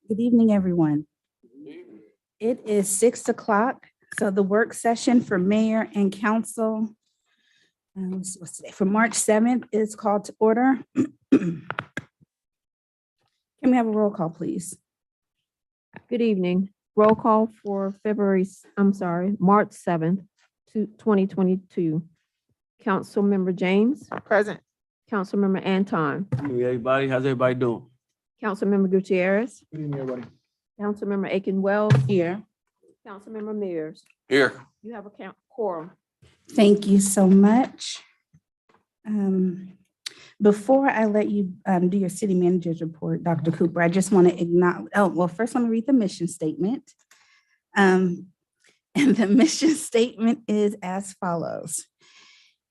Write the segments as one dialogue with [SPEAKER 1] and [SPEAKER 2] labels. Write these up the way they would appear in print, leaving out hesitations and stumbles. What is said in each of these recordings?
[SPEAKER 1] Good evening, everyone. It is 6 o'clock, so the work session for mayor and council what's today? For March 7th is called to order. Can we have a roll call, please?
[SPEAKER 2] Good evening. Roll call for March 7th, 2022. Councilmember James,
[SPEAKER 3] Present.
[SPEAKER 2] Councilmember Antoine,
[SPEAKER 4] Hey, everybody, how's everybody doing?
[SPEAKER 2] Councilmember Gutierrez,
[SPEAKER 3] Good evening, everybody.
[SPEAKER 2] Councilmember Aiken Wells,
[SPEAKER 1] Here.
[SPEAKER 2] Councilmember Mears.
[SPEAKER 4] Here.
[SPEAKER 2] You have a quorum.
[SPEAKER 1] Thank you so much. Before I let you do your city manager's report, Dr. Cooper, I just want to acknowledge, first let me read the mission statement. And the mission statement is as follows.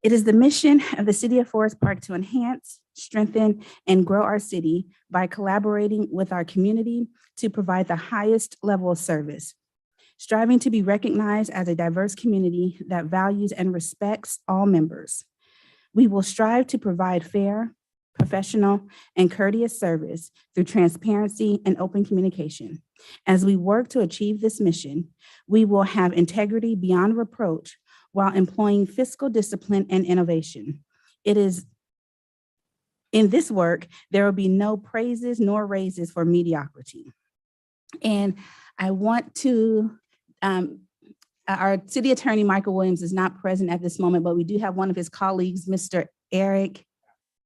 [SPEAKER 1] It is the mission of the City of Forest Park to enhance, strengthen, and grow our city by collaborating with our community to provide the highest level of service, striving to be recognized as a diverse community that values and respects all members. We will strive to provide fair, professional, and courteous service through transparency and open communication. As we work to achieve this mission, we will have integrity beyond reproach while employing fiscal discipline and innovation. It is in this work, there will be no praises nor raises for mediocrity. And I want to, our city attorney, Michael Williams, is not present at this moment, but we do have one of his colleagues, Mr. Eric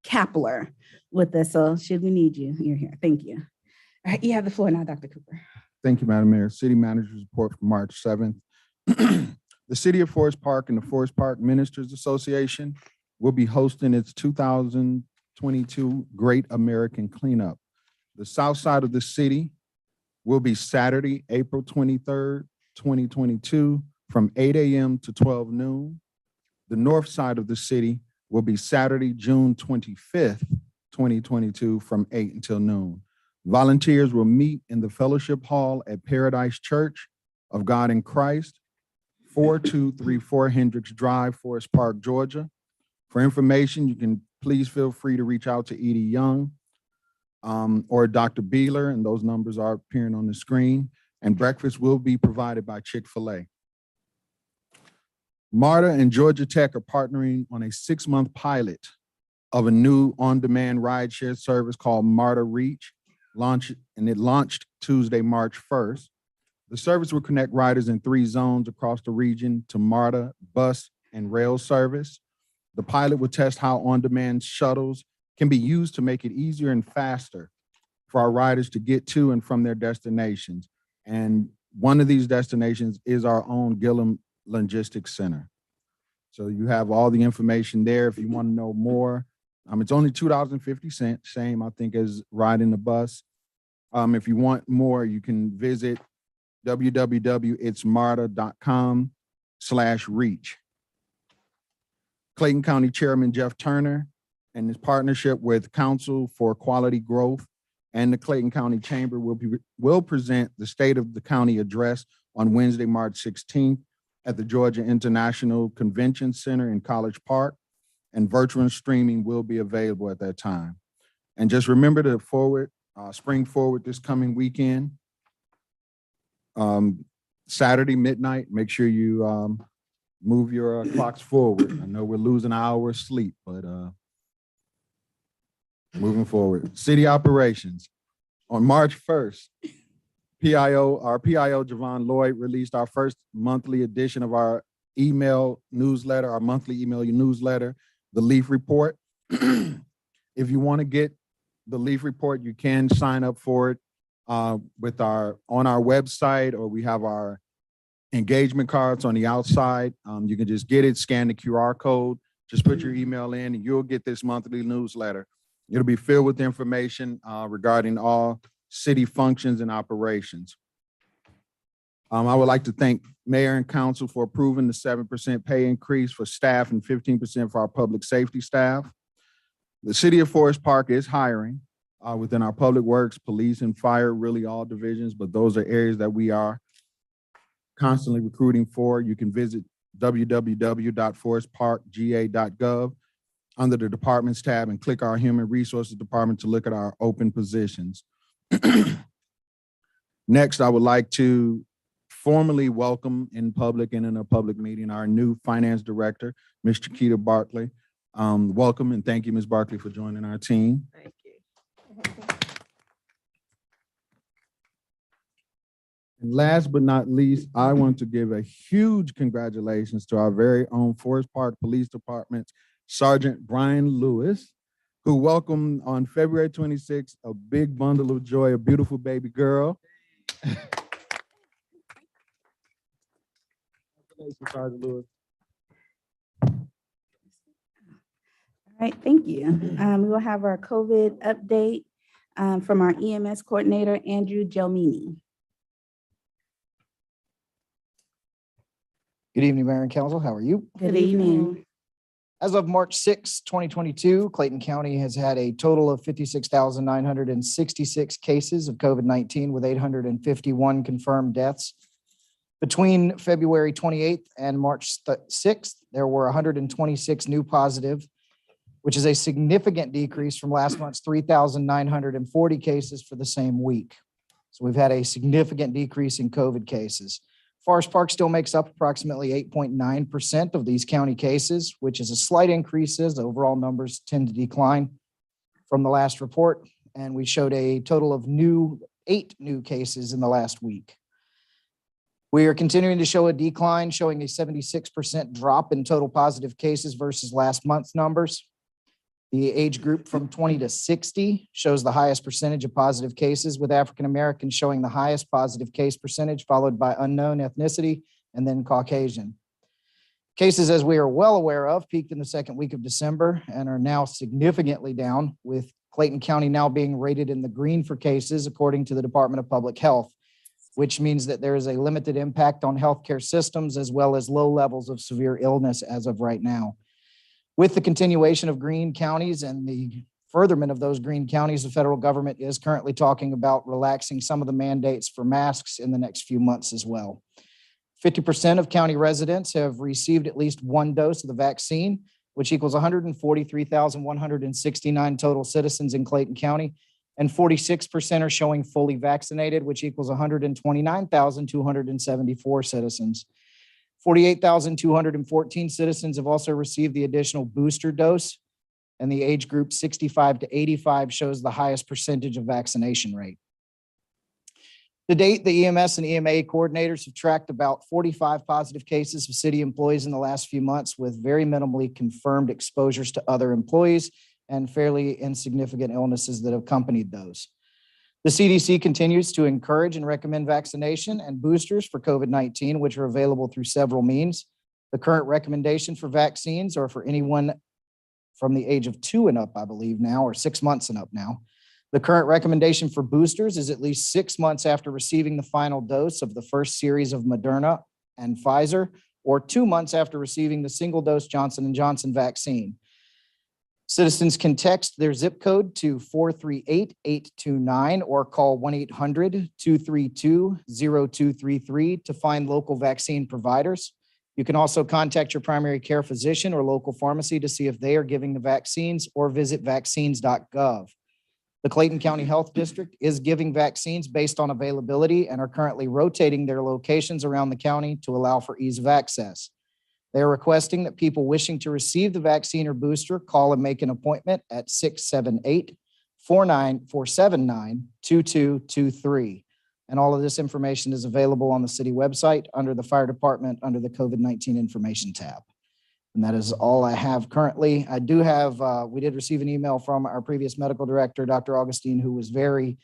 [SPEAKER 1] Kapler, with us. So should we need you, you're here. Thank you. All right, you have the floor now, Dr. Cooper.
[SPEAKER 3] Thank you, Madam Mayor. City Manager's report for March 7th. The City of Forest Park and the Forest Park Ministers Association will be hosting its 2022 Great American Cleanup. The south side of the city will be Saturday, April 23rd, 2022, from 8 a.m. to 12 noon. The north side of the city will be Saturday, June 25th, 2022, from 8 until noon. Volunteers will meet in the Fellowship Hall at Paradise Church of God in Christ, 4234 Hendricks Drive, Forest Park, Georgia. For information, you can please feel free to reach out to Edie Young or Dr. Beeler, and those numbers are appearing on the screen. And breakfast will be provided by Chick-fil-A. MARTA and Georgia Tech are partnering on a 6-month pilot of a new on-demand rideshare service called MARTA Reach, it launched Tuesday, March 1st. The service will connect riders in 3 zones across the region to MARTA bus and rail service. The pilot will test how on-demand shuttles can be used to make it easier and faster for our riders to get to and from their destinations. And one of these destinations is our own Gillum Logistics Center. So you have all the information there if you want to know more. It's only $2.50, same I think as riding the bus. If you want more, you can visit www.itsmarta.com/reach. Clayton County Chairman Jeff Turner and his partnership with Council for Quality Growth and the Clayton County Chamber will present the State of the County address on Wednesday, March 16th at the Georgia International Convention Center in College Park, and virtual streaming will be available at that time. And just remember to spring forward this coming weekend. Saturday midnight. Make sure you move your clocks forward. I know we're losing an hour of sleep, but moving forward. City operations. On March 1st, our PIO, Javon Lloyd, released our first monthly edition of our email newsletter, our monthly email newsletter, the Leaf Report. If you want to get the Leaf Report, you can sign up for it on our website, or we have our engagement cards on the outside. You can just get it, scan the QR code, just put your email in, and you'll get this monthly newsletter. It'll be filled with information regarding all city functions and operations. I would like to thank Mayor and Council for approving the 7% pay increase for staff and 15% for our public safety staff. The City of Forest Park is hiring within our public works, police, and fire, really all divisions, but those are areas that we are constantly recruiting for. You can visit www.forestparkga.gov under the departments tab and click our human resources department to look at our open positions. Next, I would like to formally welcome in public and in a public meeting our new finance director, Ms. Chiquita Barkley. Welcome and thank you, Ms. Barkley, for joining our team.
[SPEAKER 2] Thank you.
[SPEAKER 3] And last but not least, I want to give a huge congratulations to our very own Forest Park Police Department Sergeant Brian Lewis, who welcomed on February 26th a big bundle of joy, a beautiful baby girl. Congratulations, Sergeant Lewis.
[SPEAKER 1] All right, thank you. We will have our COVID update from our EMS coordinator, Andrew Gelmini.
[SPEAKER 5] Good evening, Mayor and Council. How are you?
[SPEAKER 1] Good evening.
[SPEAKER 5] As of March 6, 2022, Clayton County has had a total of 56,966 cases of COVID-19 with 851 confirmed deaths. Between February 28th and March 6th, there were 126 new positive, which is a significant decrease from last month's 3,940 cases for the same week. So we've had a significant decrease in COVID cases. Forest Park still makes up approximately 8.9% of these county cases, which is a slight increase as overall numbers tend to decline from the last report. And we showed a total of 8 new cases in the last week. We are continuing to show a decline, showing a 76% drop in total positive cases versus last month's numbers. The age group from 20 to 60 shows the highest percentage of positive cases, with African Americans showing the highest positive case percentage, followed by unknown ethnicity and then Caucasian. Cases, as we are well aware of, peaked in the second week of December and are now significantly down, with Clayton County now being rated in the green for cases according to the Department of Public Health, which means that there is a limited impact on healthcare systems as well as low levels of severe illness as of right now. With the continuation of green counties and the furtherment of those green counties, the federal government is currently talking about relaxing some of the mandates for masks in the next few months as well. 50% of county residents have received at least one dose of the vaccine, which equals 143,169 total citizens in Clayton County, and 46% are showing fully vaccinated, which equals 129,274 citizens. 48,214 citizens have also received the additional booster dose, and the age group 65 to 85 shows the highest percentage of vaccination rate. To date, the EMS and EMA coordinators have tracked about 45 positive cases of city employees in the last few months, with very minimally confirmed exposures to other employees and fairly insignificant illnesses that have accompanied those. The CDC continues to encourage and recommend vaccination and boosters for COVID-19, which are available through several means. The current recommendation for vaccines are for anyone from the age of 2 and up, I believe now, or 6 months and up now. The current recommendation for boosters is at least 6 months after receiving the final dose of the first series of Moderna and Pfizer, or 2 months after receiving the single dose Johnson & Johnson vaccine. Citizens can text their zip code to 438-829 or call 1-800-232-0233 to find local vaccine providers. You can also contact your primary care physician or local pharmacy to see if they are giving the vaccines, or visit vaccines.gov. The Clayton County Health District is giving vaccines based on availability and are currently rotating their locations around the county to allow for ease of access. They are requesting that people wishing to receive the vaccine or booster call and make an appointment at 678-479-2223. And all of this information is available on the city website under the fire department under the COVID-19 information tab. And that is all I have currently. I do have, we did receive an email from our previous medical director, Dr. Augustine, who was very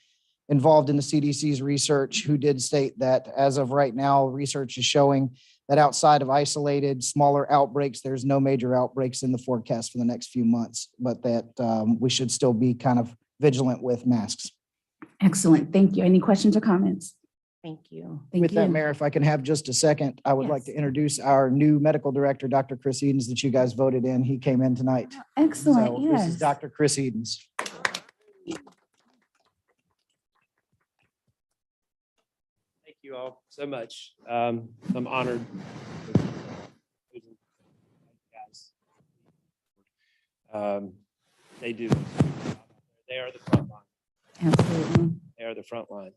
[SPEAKER 5] involved in the CDC's research, who did state that as of right now, research is showing that outside of isolated smaller outbreaks, there's no major outbreaks in the forecast for the next few months, but that we should still be kind of vigilant with masks.
[SPEAKER 1] Excellent. Thank you. Any questions or comments?
[SPEAKER 6] Thank you.
[SPEAKER 1] Thank
[SPEAKER 5] With that,
[SPEAKER 1] you.
[SPEAKER 5] Mayor, if I can have just a second, I would like to
[SPEAKER 1] Yes.
[SPEAKER 5] introduce our new medical director, Dr. Chris Edens, that you guys voted in. He came in tonight.
[SPEAKER 1] Excellent.
[SPEAKER 5] So this is
[SPEAKER 1] Yes.
[SPEAKER 5] Dr. Chris Edens.
[SPEAKER 7] Thank you all so much. I'm honored. Guys. They do. They are the front line.
[SPEAKER 1] Absolutely.
[SPEAKER 7] They are the front line.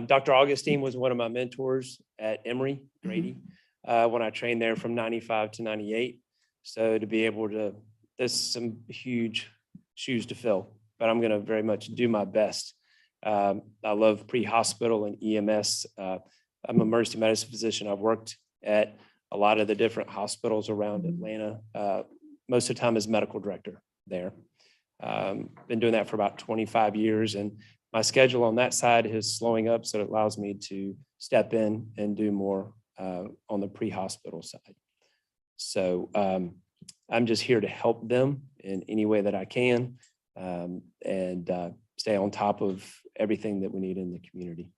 [SPEAKER 7] Dr. Augustine was one of my mentors at Emory Grady when I trained there from 95 to 98. So to be able to, there's some huge shoes to fill, but I'm going to very much do my best. I love pre-hospital and EMS. I'm a emergency medicine physician. I've worked at a lot of the different hospitals around Atlanta, most of the time as medical director there. Been doing that for about 25 years, and my schedule on that side is slowing up, so it allows me to step in and do more on the pre-hospital side. So I'm just here to help them in any way that I can, and stay on top of everything that we need in the community.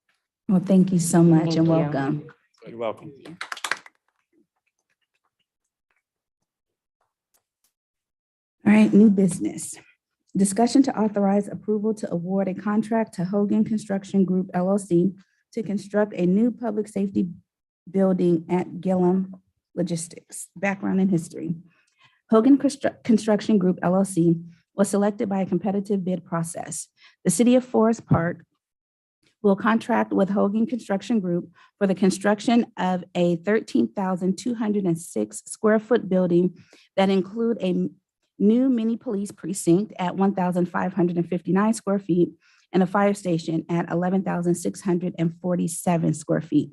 [SPEAKER 1] Well, thank you so much
[SPEAKER 6] Thank
[SPEAKER 1] and
[SPEAKER 6] you.
[SPEAKER 1] welcome.
[SPEAKER 7] You're welcome.
[SPEAKER 1] All right, new business. Discussion to authorize approval to award a contract to Hogan Construction Group LLC to construct a new public safety building at Gillum Logistics. Background and history. Hogan Construction Group LLC was selected by a competitive bid process. The city of Forest Park will contract with Hogan Construction Group for the construction of a 13,206 square foot building that include a new mini police precinct at 1,559 square feet and a fire station at 11,647 square feet.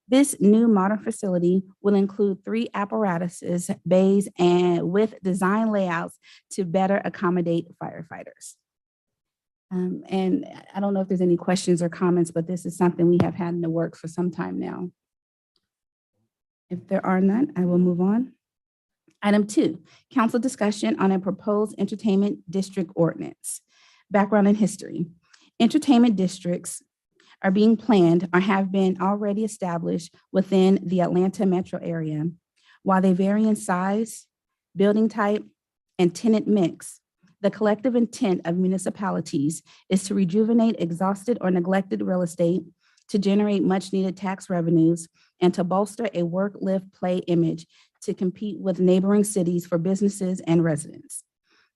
[SPEAKER 1] This new modern facility will include 3 apparatuses, bays, and with design layouts to better accommodate firefighters. And I don't know if there's any questions or comments, but this is something we have had in the works for some time now. If there are none, I will move on. Item 2, council discussion on a proposed entertainment district ordinance. Background and history. Entertainment districts are being planned or have been already established within the Atlanta metro area. While they vary in size, building type, and tenant mix, the collective intent of municipalities is to rejuvenate exhausted or neglected real estate, to generate much-needed tax revenues, and to bolster a work-live-play image to compete with neighboring cities for businesses and residents.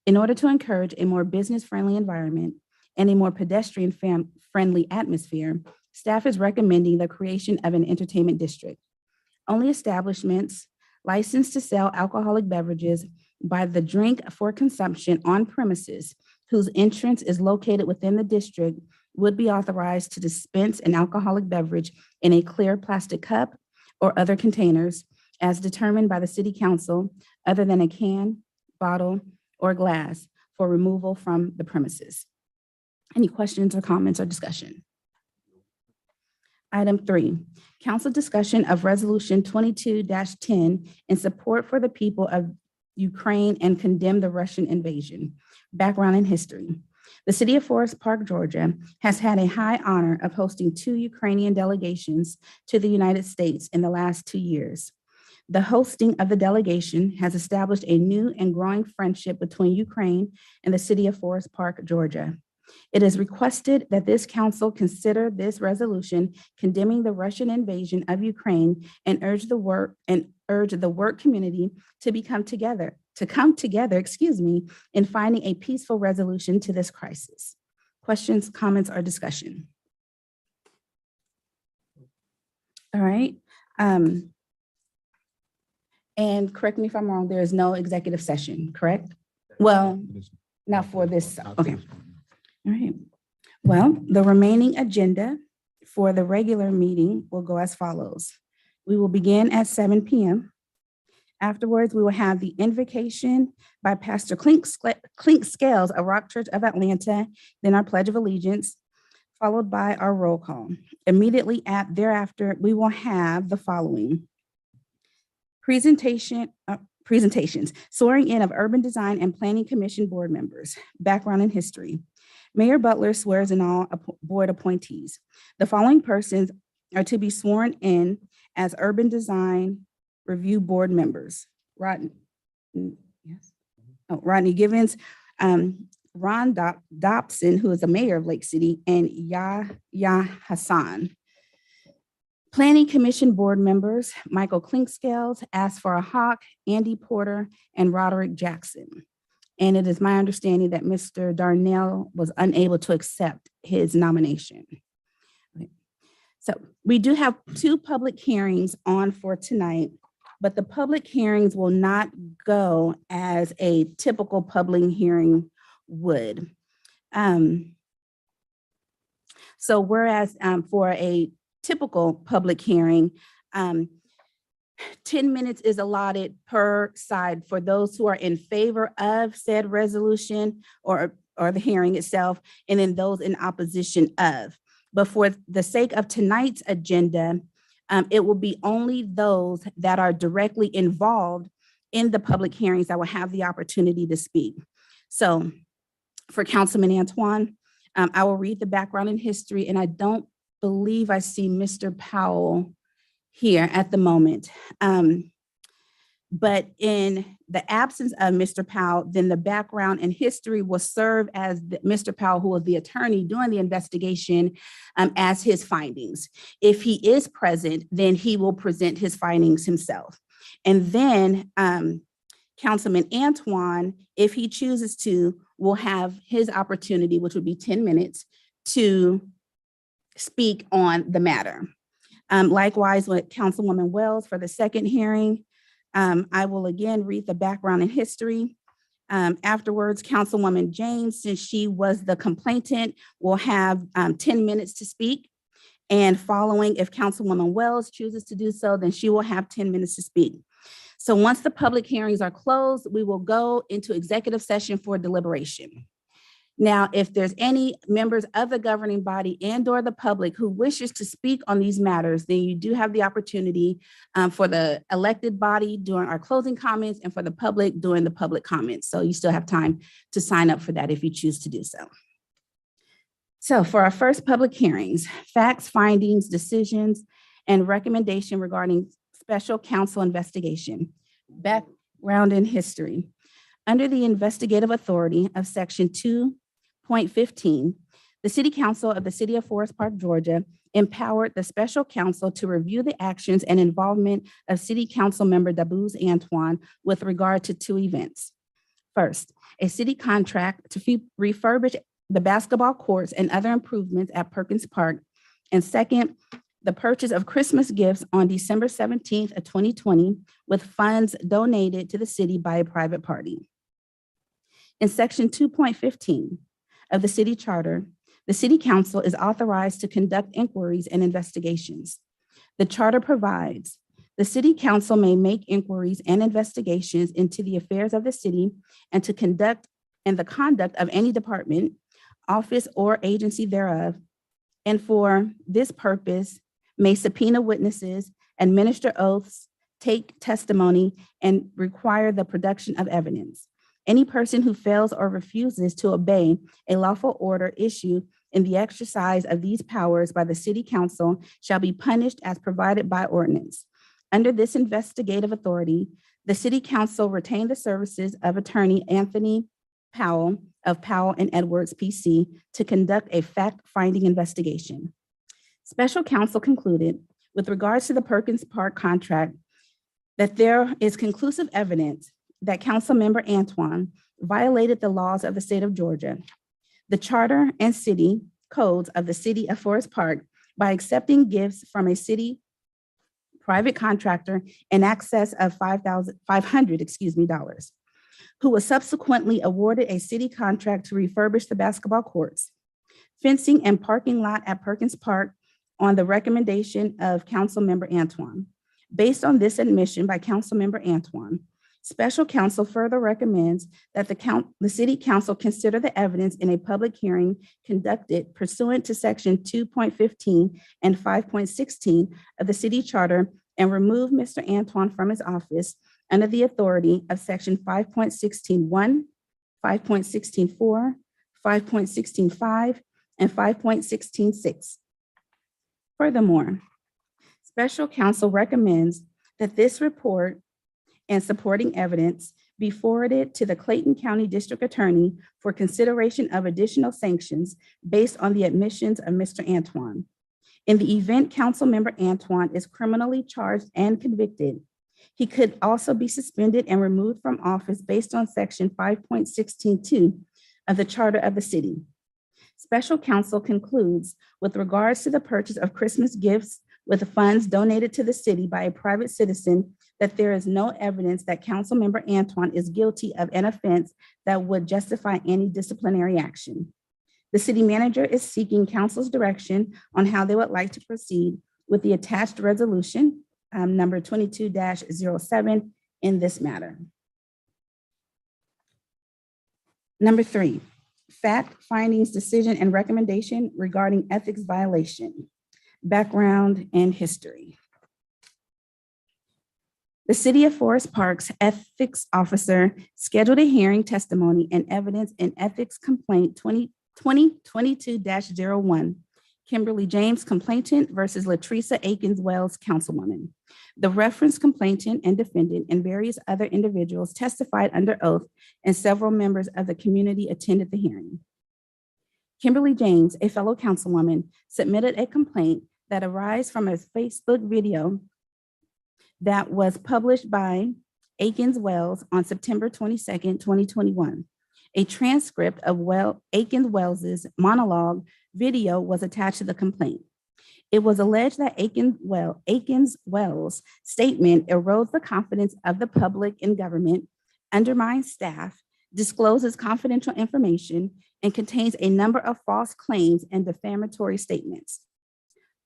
[SPEAKER 1] In order to encourage a more business-friendly environment and a more pedestrian-friendly atmosphere, staff is recommending the creation of an entertainment district. Only establishments licensed to sell alcoholic beverages by the drink for consumption on premises whose entrance is located within the district would be authorized to dispense an alcoholic beverage in a clear plastic cup or other containers as determined by the city council other than a can, bottle, or glass for removal from the premises. Any questions or comments or discussion? Item 3, council discussion of resolution 22-10 in support for the people of Ukraine and condemn the Russian invasion. Background and history. The city of Forest Park, Georgia, has had a high honor of hosting 2 Ukrainian delegations to the United States in the last 2 years. The hosting of the delegation has established a new and growing friendship between Ukraine and the city of Forest Park, Georgia. It is requested that this council consider this resolution condemning the Russian invasion of Ukraine and urge the work community to come together, in finding a peaceful resolution to this crisis. Questions, comments, or discussion? All right. And correct me if I'm wrong, there is no executive session, correct? Well, not for this, okay. All right. Well, the remaining agenda for the regular meeting will go as follows. We will begin at 7 p.m. Afterwards, we will have the invocation by Pastor Clink Scales of Rock Church of Atlanta, then our Pledge of Allegiance, followed by our roll call. Immediately thereafter, we will have the following. Presentations, swearing in of Urban Design and Planning Commission board members, background and history. Mayor Butler swears in all board appointees. The following persons are to be sworn in as Urban Design Review Board members. Rodney Givens, Ron Dobson, who is the mayor of Lake City, and Yahya Hassan. Planning Commission board members, Michael Clinkscales, Asfar Hawk, Andy Porter, and Roderick Jackson. And it is my understanding that Mr. Darnell was unable to accept his nomination. Okay. So we do have 2 public hearings on for tonight, but the public hearings will not go as a typical public hearing would. So whereas for a typical public hearing, 10 minutes is allotted per side for those who are in favor of said resolution or the hearing itself, and then those in opposition of. But for the sake of tonight's agenda, it will be only those that are directly involved in the public hearings that will have the opportunity to speak. So for Councilman Antoine, I will read the background and history, and I don't believe I see Mr. Powell here at the moment. But in the absence of Mr. Powell, then the background and history will serve as Mr. Powell, who was the attorney doing the investigation, as his findings. If he is present, then he will present his findings himself. And then Councilman Antoine, if he chooses to, will have his opportunity, which would be 10 minutes, to speak on the matter. Likewise, with Councilwoman Wells for the second hearing, I will again read the background and history. Afterwards, Councilwoman James, since she was the complainant, will have 10 minutes to speak. And following, if Councilwoman Wells chooses to do so, then she will have 10 minutes to speak. So once the public hearings are closed, we will go into executive session for deliberation. Now, if there's any members of the governing body and or the public who wishes to speak on these matters, then you do have the opportunity for the elected body during our closing comments and for the public during the public comments. So you still have time to sign up for that if you choose to do so. So for our first public hearings, facts, findings, decisions, and recommendation regarding special counsel investigation, background and history. Under the investigative authority of Section 2.15, the City Council of the City of Forest Park, Georgia, empowered the special counsel to review the actions and involvement of City Council member Dabuz Antoine with regard to 2 events. First, a city contract to refurbish the basketball courts and other improvements at Perkins Park. And second, the purchase of Christmas gifts on December 17th of 2020 with funds donated to the city by a private party. In Section 2.15 of the City Charter, the City Council is authorized to conduct inquiries and investigations. The Charter provides the City Council may make inquiries and investigations into the affairs of the city and the conduct of any department, office, or agency thereof, and for this purpose may subpoena witnesses, administer oaths, take testimony, and require the production of evidence. Any person who fails or refuses to obey a lawful order issued in the exercise of these powers by the City Council shall be punished as provided by ordinance. Under this investigative authority, the City Council retained the services of Attorney Anthony Powell of Powell and Edwards, PC, to conduct a fact-finding investigation. Special counsel concluded, with regards to the Perkins Park contract, that there is conclusive evidence that Councilmember Antoine violated the laws of the state of Georgia. the charter and city codes of the city of Forest Park by accepting gifts from a city private contractor in excess of $500, who was subsequently awarded a city contract to refurbish the basketball courts, fencing and parking lot at Perkins Park on the recommendation of Councilmember Antoine. Based on this admission by Councilmember Antoine, Special Counsel further recommends that the City Council consider the evidence in a public hearing conducted pursuant to Section 2.15 and 5.16 of the City Charter and remove Mr. Antoine from his office under the authority of Section 5.16.1, 5.16.4, 5.16.5, and 5.16.6. Furthermore, Special Counsel recommends that this report and supporting evidence be forwarded to the Clayton County District Attorney for consideration of additional sanctions based on the admissions of Mr. Antoine. In the event Councilmember Antoine is criminally charged and convicted, he could also be suspended and removed from office based on Section 5.16.2 of the Charter of the City. Special Counsel concludes with regards to the purchase of Christmas gifts with the funds donated to the city by a private citizen that there is no evidence that Councilmember Antoine is guilty of an offense that would justify any disciplinary action. The city manager is seeking council's direction on how they would like to proceed with the attached resolution, number 22-07 in this matter. Number 3, fact findings, decision, and recommendation regarding ethics violation, background and history. The City of Forest Park's ethics officer scheduled a hearing, testimony, and evidence in ethics complaint 2022-01, Kimberly James complainant versus Latresa Akins-Wells councilwoman. The referenced complainant and defendant and various other individuals testified under oath, and several members of the community attended the hearing. Kimberly James, a fellow councilwoman, submitted a complaint that arose from a Facebook video that was published by Akins-Wells on September 22nd, 2021. A transcript of Akins-Wells's monologue video was attached to the complaint. It was alleged that Akins-Wells' statement erodes the confidence of the public in government, undermines staff, discloses confidential information, and contains a number of false claims and defamatory statements.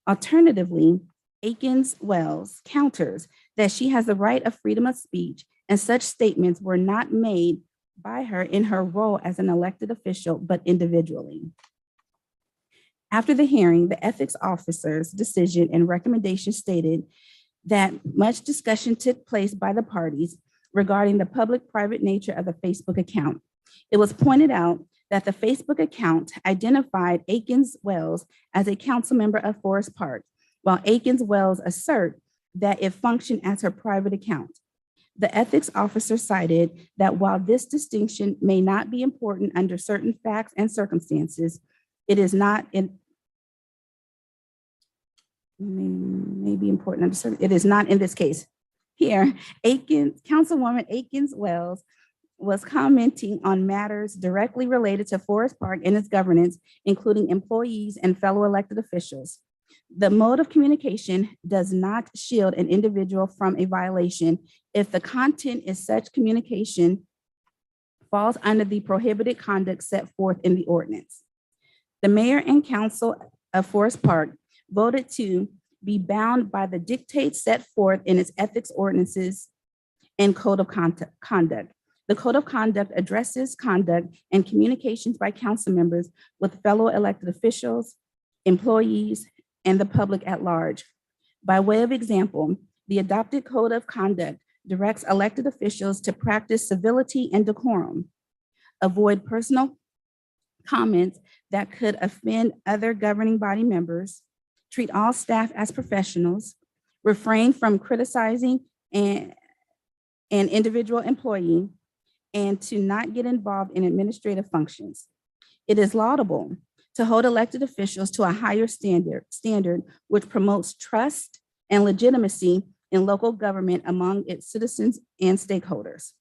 [SPEAKER 1] Alternatively, Akins-Wells counters that she has the right of freedom of speech, and such statements were not made by her in her role as an elected official, but individually. After the hearing, the ethics officer's decision and recommendation stated that much discussion took place by the parties regarding the public-private nature of the Facebook account. It was pointed out that the Facebook account identified Akins-Wells as a council member of Forest Park, while Akins-Wells assert that it functioned as her private account. The ethics officer cited that while this distinction may not be important under certain facts and circumstances, it is not in this case. Here, Councilwoman Akins-Wells was commenting on matters directly related to Forest Park and its governance, including employees and fellow elected officials. The mode of communication does not shield an individual from a violation if the content is such communication falls under the prohibited conduct set forth in the ordinance. The mayor and council of Forest Park voted to be bound by the dictates set forth in its ethics ordinances and code of conduct. The code of conduct addresses conduct and communications by council members with fellow elected officials, employees, and the public at large. By way of example, the adopted code of conduct directs elected officials to practice civility and decorum, avoid personal comments that could offend other governing body members, treat all staff as professionals, refrain from criticizing an individual employee, and to not get involved in administrative functions. It is laudable to hold elected officials to a higher standard which promotes trust and legitimacy in local government among its citizens and stakeholders.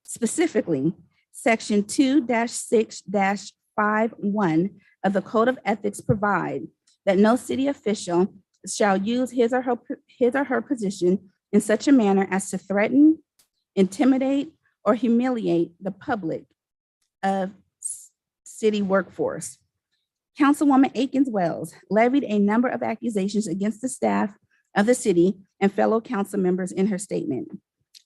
[SPEAKER 1] Specifically, Section 2-6-5 5:1 of the Code of Ethics provide that no city official shall use his or her position in such a manner as to threaten, intimidate, or humiliate the public of city workforce. Councilwoman Akins Wells levied a number of accusations against the staff of the city and fellow council members in her statement.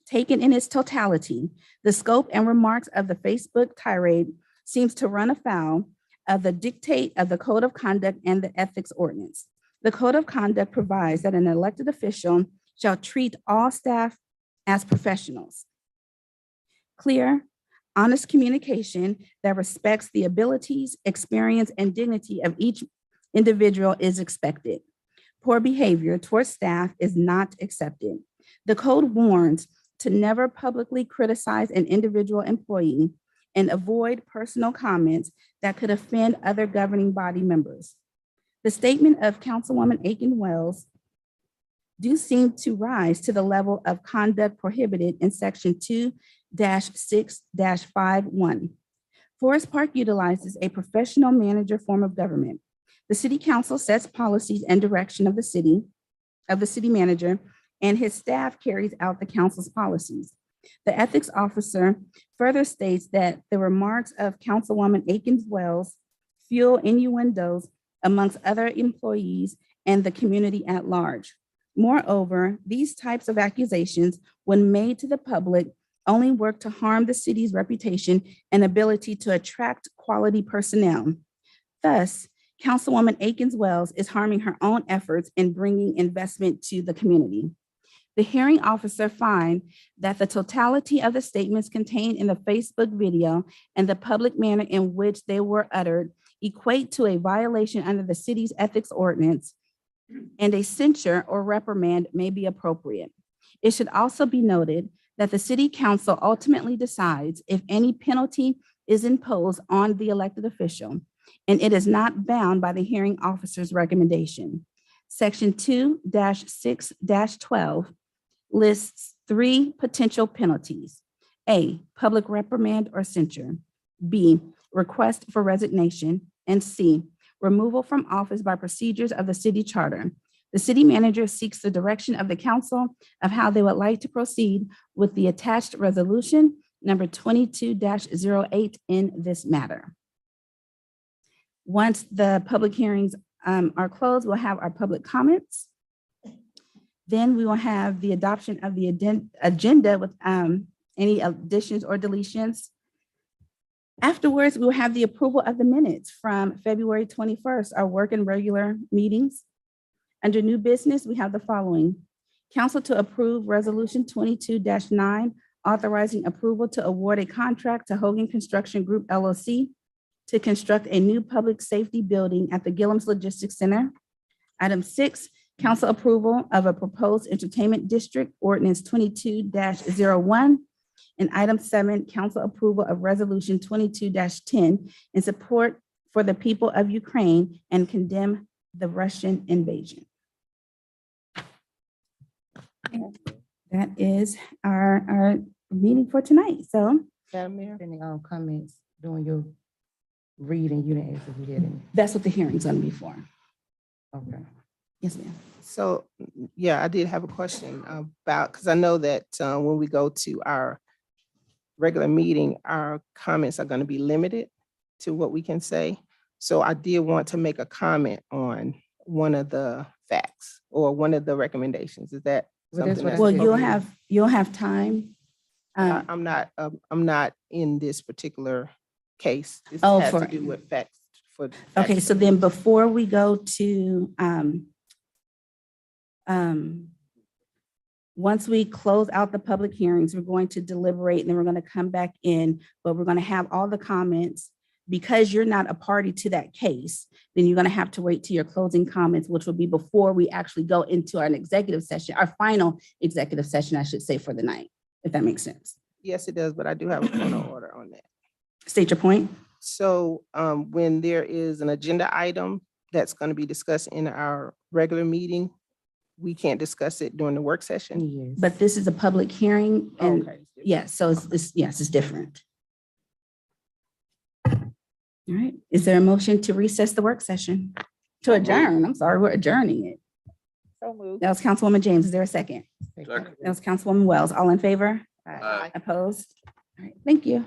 [SPEAKER 1] Taken in its totality, the scope and remarks of the Facebook tirade seems to run afoul of the dictate of the Code of Conduct and the Ethics Ordinance. The Code of Conduct provides that an elected official shall treat all staff as professionals. Clear, honest communication that respects the abilities, experience, and dignity of each individual is expected. Poor behavior towards staff is not accepted. The code warns to never publicly criticize an individual employee and avoid personal comments that could offend other governing body members. The statement of Councilwoman Aiken Wells do seem to rise to the level of conduct prohibited in Section 2-6-51. Forest Park utilizes a professional manager form of government. The city council sets policies and direction of the city manager, and his staff carries out the council's policies. The ethics officer further states that the remarks of Councilwoman Aiken Wells fuel innuendos amongst other employees and the community at large. Moreover, these types of accusations, when made to the public, only work to harm the city's reputation and ability to attract quality personnel. Thus, Councilwoman Aiken Wells is harming her own efforts in bringing investment to the community. The hearing officer finds that the totality of the statements contained in the Facebook video and the public manner in which they were uttered equate to a violation under the city's ethics ordinance, and a censure or reprimand may be appropriate. It should also be noted that the city council ultimately decides if any penalty is imposed on the elected official, and it is not bound by the hearing officer's recommendation. Section 2-6-12 lists 3 potential penalties: A, public reprimand or censure; B, request for resignation; and C, removal from office by procedures of the city charter. The city manager seeks the direction of the council of how they would like to proceed with the attached resolution number 22-08 in this matter. Once the public hearings are closed, we'll have our public comments. Then we will have the adoption of the agenda with any additions or deletions. Afterwards, we will have the approval of the minutes from February 21st, our work and regular meetings. Under new business, we have the following: council to approve resolution 22-9, authorizing approval to award a contract to Hogan Construction Group LLC to construct a new public safety building at the Gillum's Logistics Center. Item 6, council approval of a proposed entertainment district ordinance 22-01. And item 7, council approval of resolution 22-10 in support for the people of Ukraine and condemn the Russian invasion. That is our meeting for tonight. So
[SPEAKER 6] Madam Mayor, any comments during your reading? You didn't ask if we had any.
[SPEAKER 1] that's what the hearing's gonna be for.
[SPEAKER 6] Okay.
[SPEAKER 1] Yes, ma'am.
[SPEAKER 8] So, yeah, I did have a question about, because I know that when we go to our regular meeting, our comments are going to be limited to what we can say. So I did want to make a comment on one of the facts or one of the recommendations. Is that
[SPEAKER 6] Well, that's
[SPEAKER 8] something?
[SPEAKER 6] what
[SPEAKER 8] that's
[SPEAKER 6] I
[SPEAKER 1] Well,
[SPEAKER 6] said.
[SPEAKER 1] you'll have time.
[SPEAKER 8] I'm not in this particular case. This
[SPEAKER 1] Oh,
[SPEAKER 8] has to
[SPEAKER 1] for-
[SPEAKER 8] do with facts.
[SPEAKER 1] Okay, so then before we go to, once we close out the public hearings, we're going to deliberate and then we're going to come back in, but we're going to have all the comments. Because you're not a party to that case, then you're going to have to wait to your closing comments, which will be before we actually go into our executive session, our final executive session, I should say, for the night, if that makes sense.
[SPEAKER 8] Yes, it does, but I do have a point of order on that.
[SPEAKER 1] State your point.
[SPEAKER 8] So when there is an agenda item that's going to be discussed in our regular meeting, we can't discuss it during the work session?
[SPEAKER 6] Yes.
[SPEAKER 1] But this is a public hearing and
[SPEAKER 8] Okay.
[SPEAKER 1] yes, so it's different. All right, is there a motion to recess the work session? To adjourn, I'm sorry, we're adjourning it.
[SPEAKER 2] So moved.
[SPEAKER 1] That was Councilwoman James. Is there a second?
[SPEAKER 4] Second.
[SPEAKER 1] That was Councilwoman Wells. All in favor?
[SPEAKER 4] Aye.
[SPEAKER 1] Opposed? All right, thank you.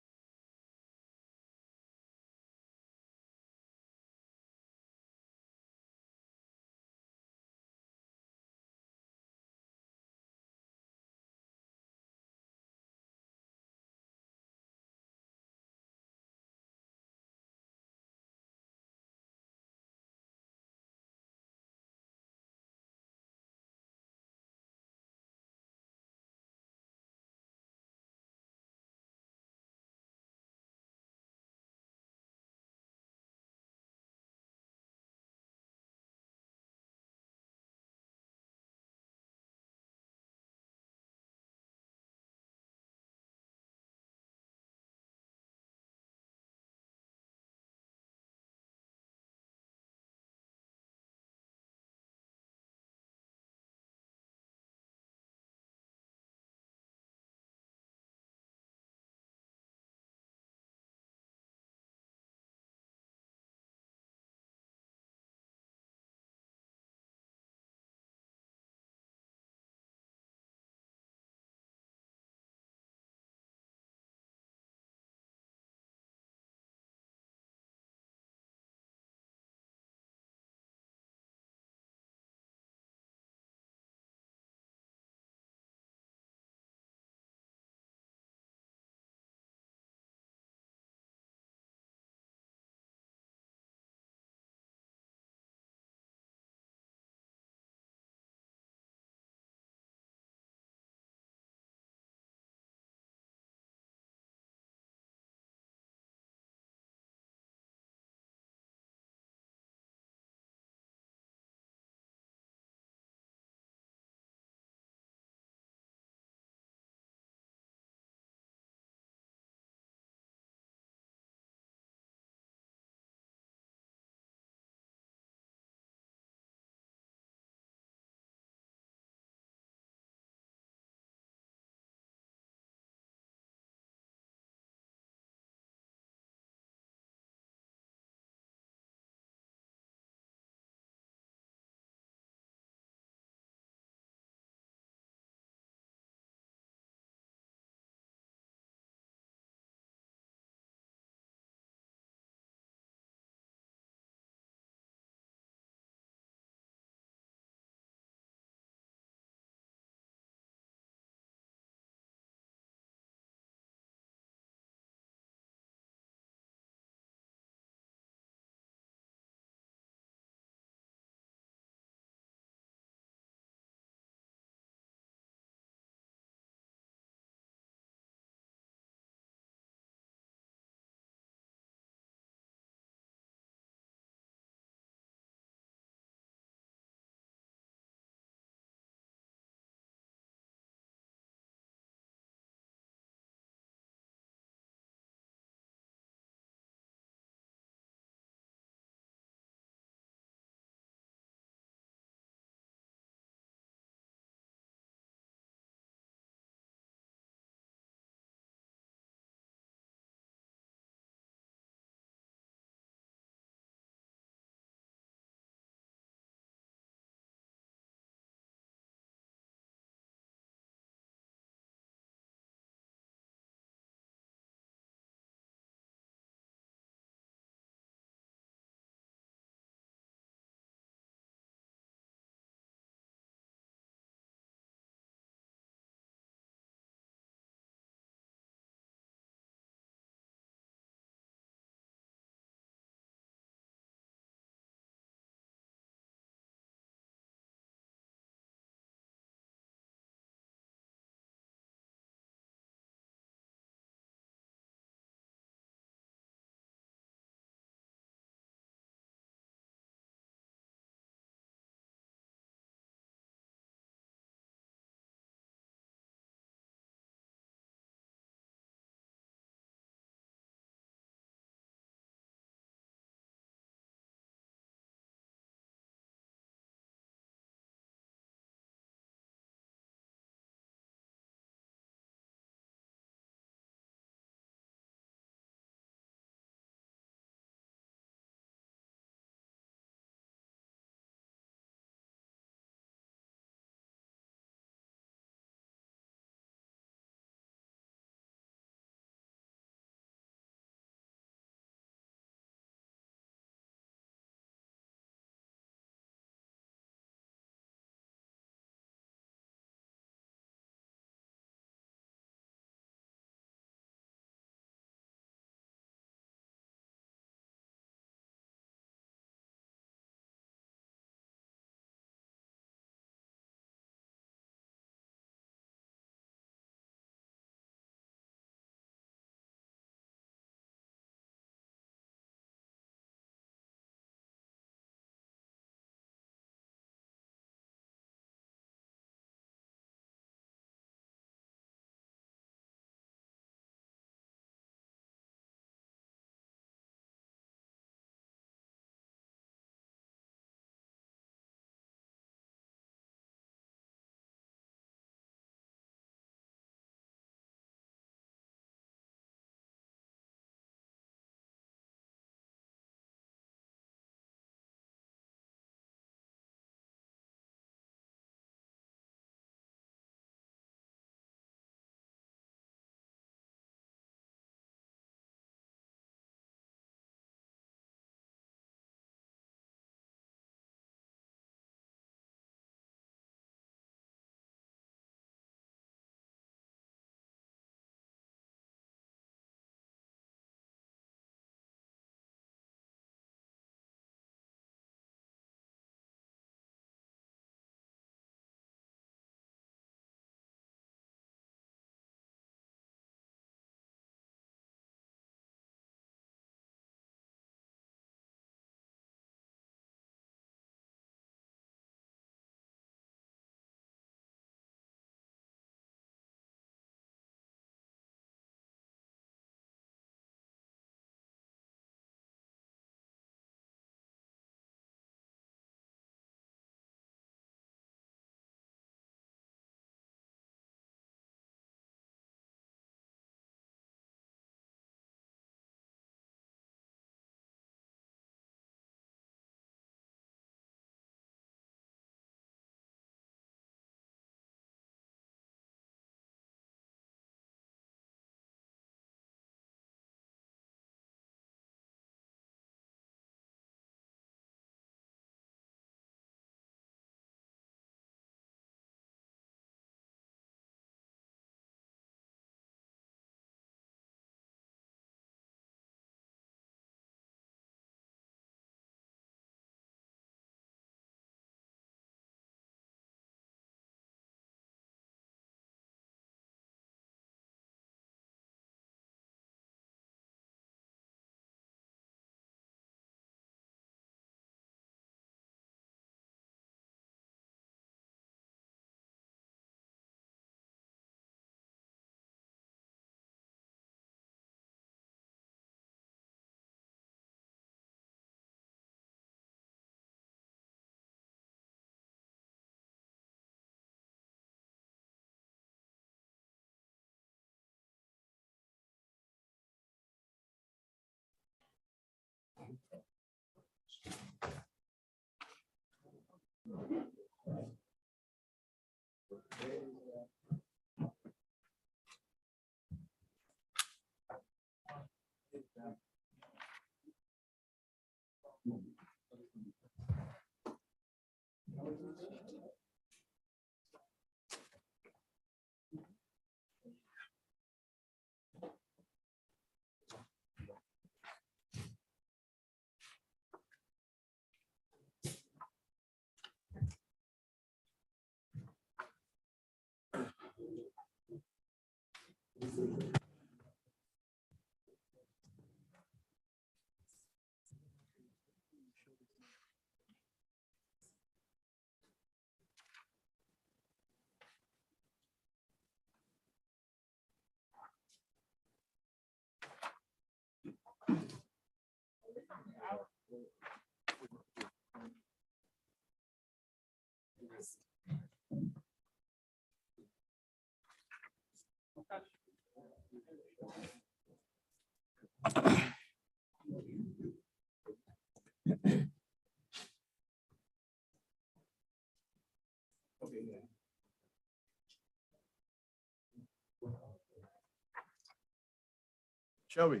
[SPEAKER 3] Shelby.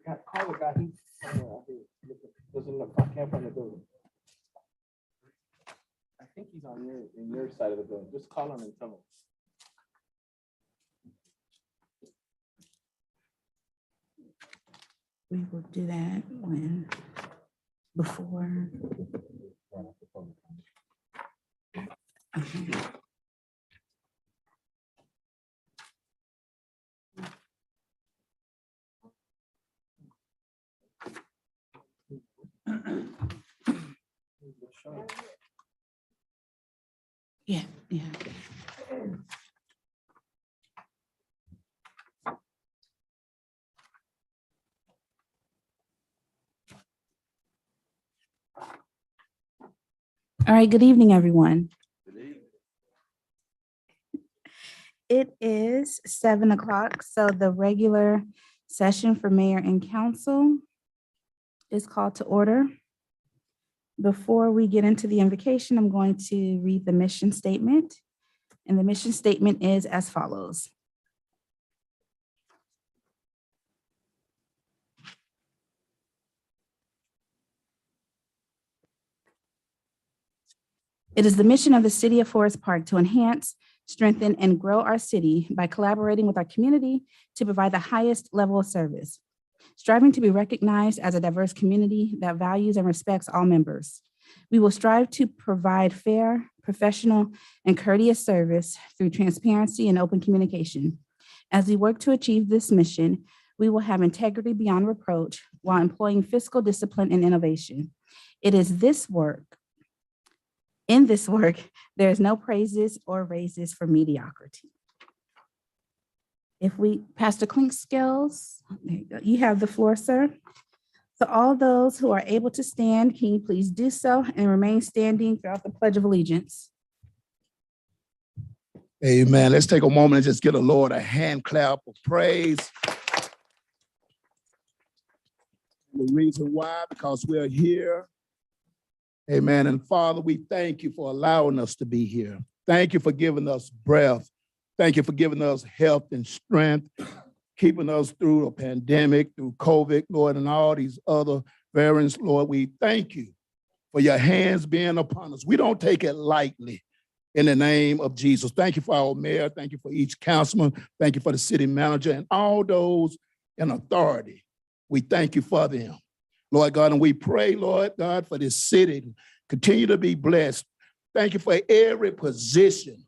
[SPEAKER 5] Call the guy, doesn't look, I can't find the building.
[SPEAKER 9] I think he's on your side of the building. Just call him and tell him.
[SPEAKER 1] We will do that before. Okay. Yeah, yeah. All right, good evening, everyone. It is 7 o'clock, so the regular session for mayor and council is called to order. Before we get into the invocation, I'm going to read the mission statement. And the mission statement is as follows. It is the mission of the City of Forest Park to enhance, strengthen, and grow our city by collaborating with our community to provide the highest level of service, striving to be recognized as a diverse community that values and respects all members. We will strive to provide fair, professional, and courteous service through transparency and open communication. As we work to achieve this mission, we will have integrity beyond reproach while employing fiscal discipline and innovation. It is this work. In this work, there is no praises or raises for mediocrity. If we, Pastor Clinkscales, there you go. You have the floor, sir. So all those who are able to stand, can you please do so and remain standing throughout the Pledge of Allegiance?
[SPEAKER 10] Amen. Let's take a moment and just give the Lord a hand clap of praise. The reason why, because we're here. Amen. And Father, we thank you for allowing us to be here. Thank you for giving us breath. Thank you for giving us health and strength, keeping us through the pandemic, through COVID, Lord, and all these other variants. Lord, we thank you for your hands being upon us. We don't take it lightly in the name of Jesus. Thank you for our mayor. Thank you for each councilman. Thank you for the city manager and all those in authority. We thank you for them. Lord God, and we pray, Lord God, for this city to continue to be blessed. Thank you for every position,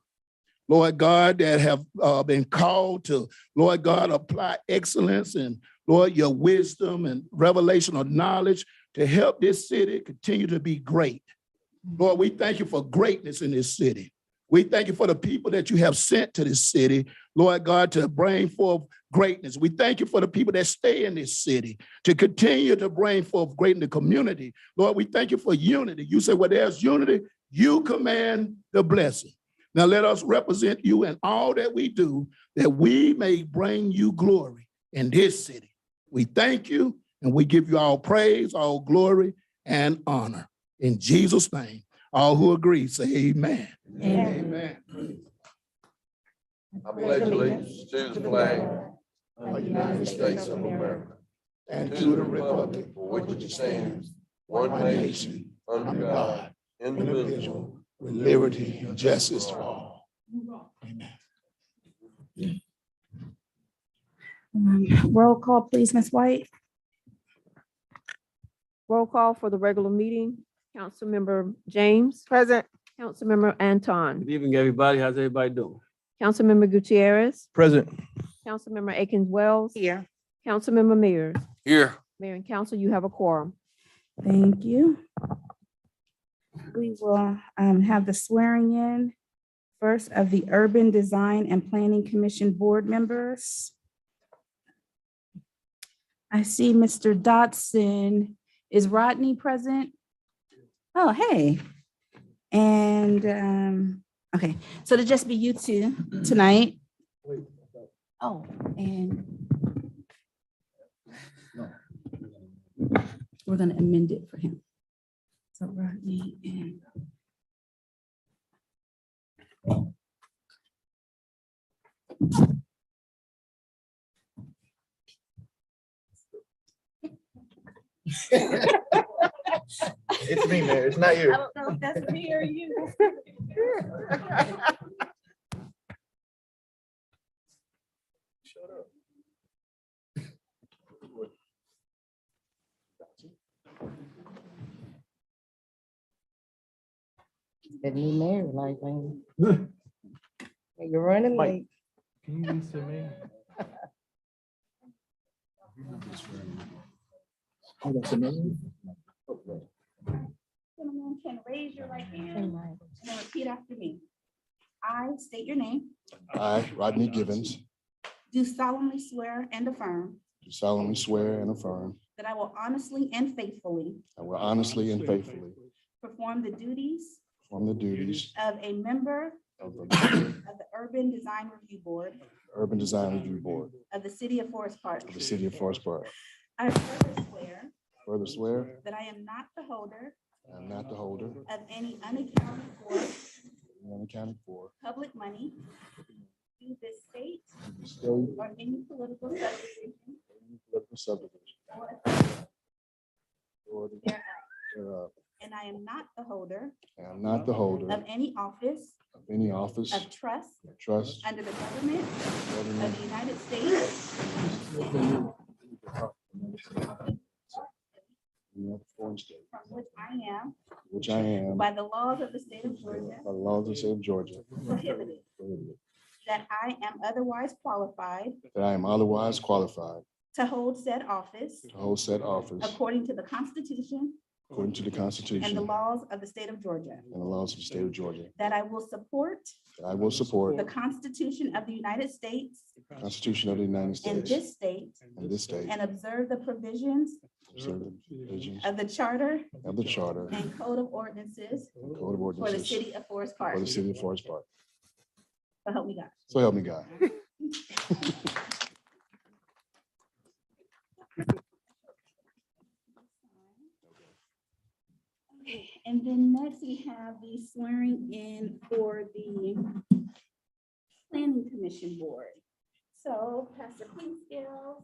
[SPEAKER 10] Lord God, that have been called to, Lord God, apply excellence and, Lord, your wisdom and revelation of knowledge to help this city continue to be great. Lord, we thank you for greatness in this city. We thank you for the people that you have sent to this city, Lord God, to bring forth greatness. We thank you for the people that stay in this city to continue to bring forth great in the community. Lord, we thank you for unity. You say, where there's unity, you command the blessing. Now let us represent you in all that we do, that we may bring you glory in this city. We thank you and we give you all praise, all glory and honor. In Jesus' name, all who agree say amen.
[SPEAKER 1] Amen.
[SPEAKER 10] Amen.
[SPEAKER 11] I pledge allegiance to the flag of the United States of America
[SPEAKER 10] And to the republic
[SPEAKER 11] for which it stands, one nation, under God, indivisible,
[SPEAKER 10] with liberty and justice for all. Amen.
[SPEAKER 1] Roll call, please, Ms. White.
[SPEAKER 2] Roll call for the regular meeting. Councilmember James,
[SPEAKER 8] Present.
[SPEAKER 2] Councilmember Antoine,
[SPEAKER 4] Good evening, everybody. How's everybody doing?
[SPEAKER 2] Councilmember Gutierrez,
[SPEAKER 9] Present.
[SPEAKER 2] Councilmember Akins Wells.
[SPEAKER 8] Here.
[SPEAKER 2] Councilmember Mears.
[SPEAKER 11] Here.
[SPEAKER 2] Mayor and council, you have a quorum.
[SPEAKER 1] Thank you. We will have the swearing in first of the Urban Design and Planning Commission board members. I see Mr. Dotson. Is Rodney present? Oh, hey. And, okay, so to just be you two tonight. Oh, and we're gonna amend it for him. So Rodney and.
[SPEAKER 11] It's me, Mayor. It's not you.
[SPEAKER 1] I don't know if that's me or you.
[SPEAKER 6] That new married life, ain't it? You're running
[SPEAKER 9] Mike.
[SPEAKER 6] late.
[SPEAKER 9] Can you read to me?
[SPEAKER 1] Gentlemen, can raise your right hand and then repeat after me. I state your name,
[SPEAKER 11] I, Rodney Givens,
[SPEAKER 1] do solemnly swear and affirm
[SPEAKER 11] do solemnly swear and affirm
[SPEAKER 1] that I will honestly and faithfully
[SPEAKER 11] I will honestly and faithfully
[SPEAKER 1] perform the duties
[SPEAKER 11] perform the duties
[SPEAKER 1] of a member
[SPEAKER 11] of the
[SPEAKER 1] of the Urban Design Review Board
[SPEAKER 11] Urban Design Review Board
[SPEAKER 1] of the City of Forest Park.
[SPEAKER 11] of the City of Forest Park.
[SPEAKER 1] I further swear
[SPEAKER 11] Further swear
[SPEAKER 1] that I am not the holder
[SPEAKER 11] I am not the holder
[SPEAKER 1] of any unaccounted for
[SPEAKER 11] unaccounted for
[SPEAKER 1] public money to this state
[SPEAKER 11] state
[SPEAKER 1] or any political subdivision
[SPEAKER 11] political subdivision
[SPEAKER 1] or
[SPEAKER 11] or
[SPEAKER 1] thereof.
[SPEAKER 11] thereof.
[SPEAKER 1] And I am not the holder
[SPEAKER 11] I am not the holder
[SPEAKER 1] of any office
[SPEAKER 11] of any office
[SPEAKER 1] of trust
[SPEAKER 11] of trust
[SPEAKER 1] under the government of
[SPEAKER 11] government
[SPEAKER 1] the United States
[SPEAKER 11] foreign state,
[SPEAKER 1] from which I am,
[SPEAKER 11] which I am
[SPEAKER 1] by the laws of the state of Georgia,
[SPEAKER 11] by the laws of the state of Georgia,
[SPEAKER 1] prohibited,
[SPEAKER 11] prohibited,
[SPEAKER 1] that I am otherwise qualified
[SPEAKER 11] that I am otherwise qualified
[SPEAKER 1] to hold said office
[SPEAKER 11] to hold said office
[SPEAKER 1] according to the Constitution
[SPEAKER 11] according to the
[SPEAKER 1] and the
[SPEAKER 11] Constitution
[SPEAKER 1] laws of the state of Georgia,
[SPEAKER 11] and the laws of the state of Georgia.
[SPEAKER 1] that I will support
[SPEAKER 11] That I will support
[SPEAKER 1] the Constitution of the United States
[SPEAKER 11] the Constitution of the United
[SPEAKER 1] and
[SPEAKER 11] States
[SPEAKER 1] this state,
[SPEAKER 11] and this state,
[SPEAKER 1] and observe the provisions
[SPEAKER 11] observe the provisions
[SPEAKER 1] of the charter
[SPEAKER 11] of the charter and
[SPEAKER 1] and code of ordinances
[SPEAKER 11] code of
[SPEAKER 1] for the
[SPEAKER 11] ordinances
[SPEAKER 1] city of Forest
[SPEAKER 11] for
[SPEAKER 1] Park.
[SPEAKER 11] the city of Forest Park.
[SPEAKER 1] So help me God.
[SPEAKER 11] So help me God.
[SPEAKER 1] Okay, and then next we have the swearing in for the Planning Commission Board. So Pastor Cleanscales,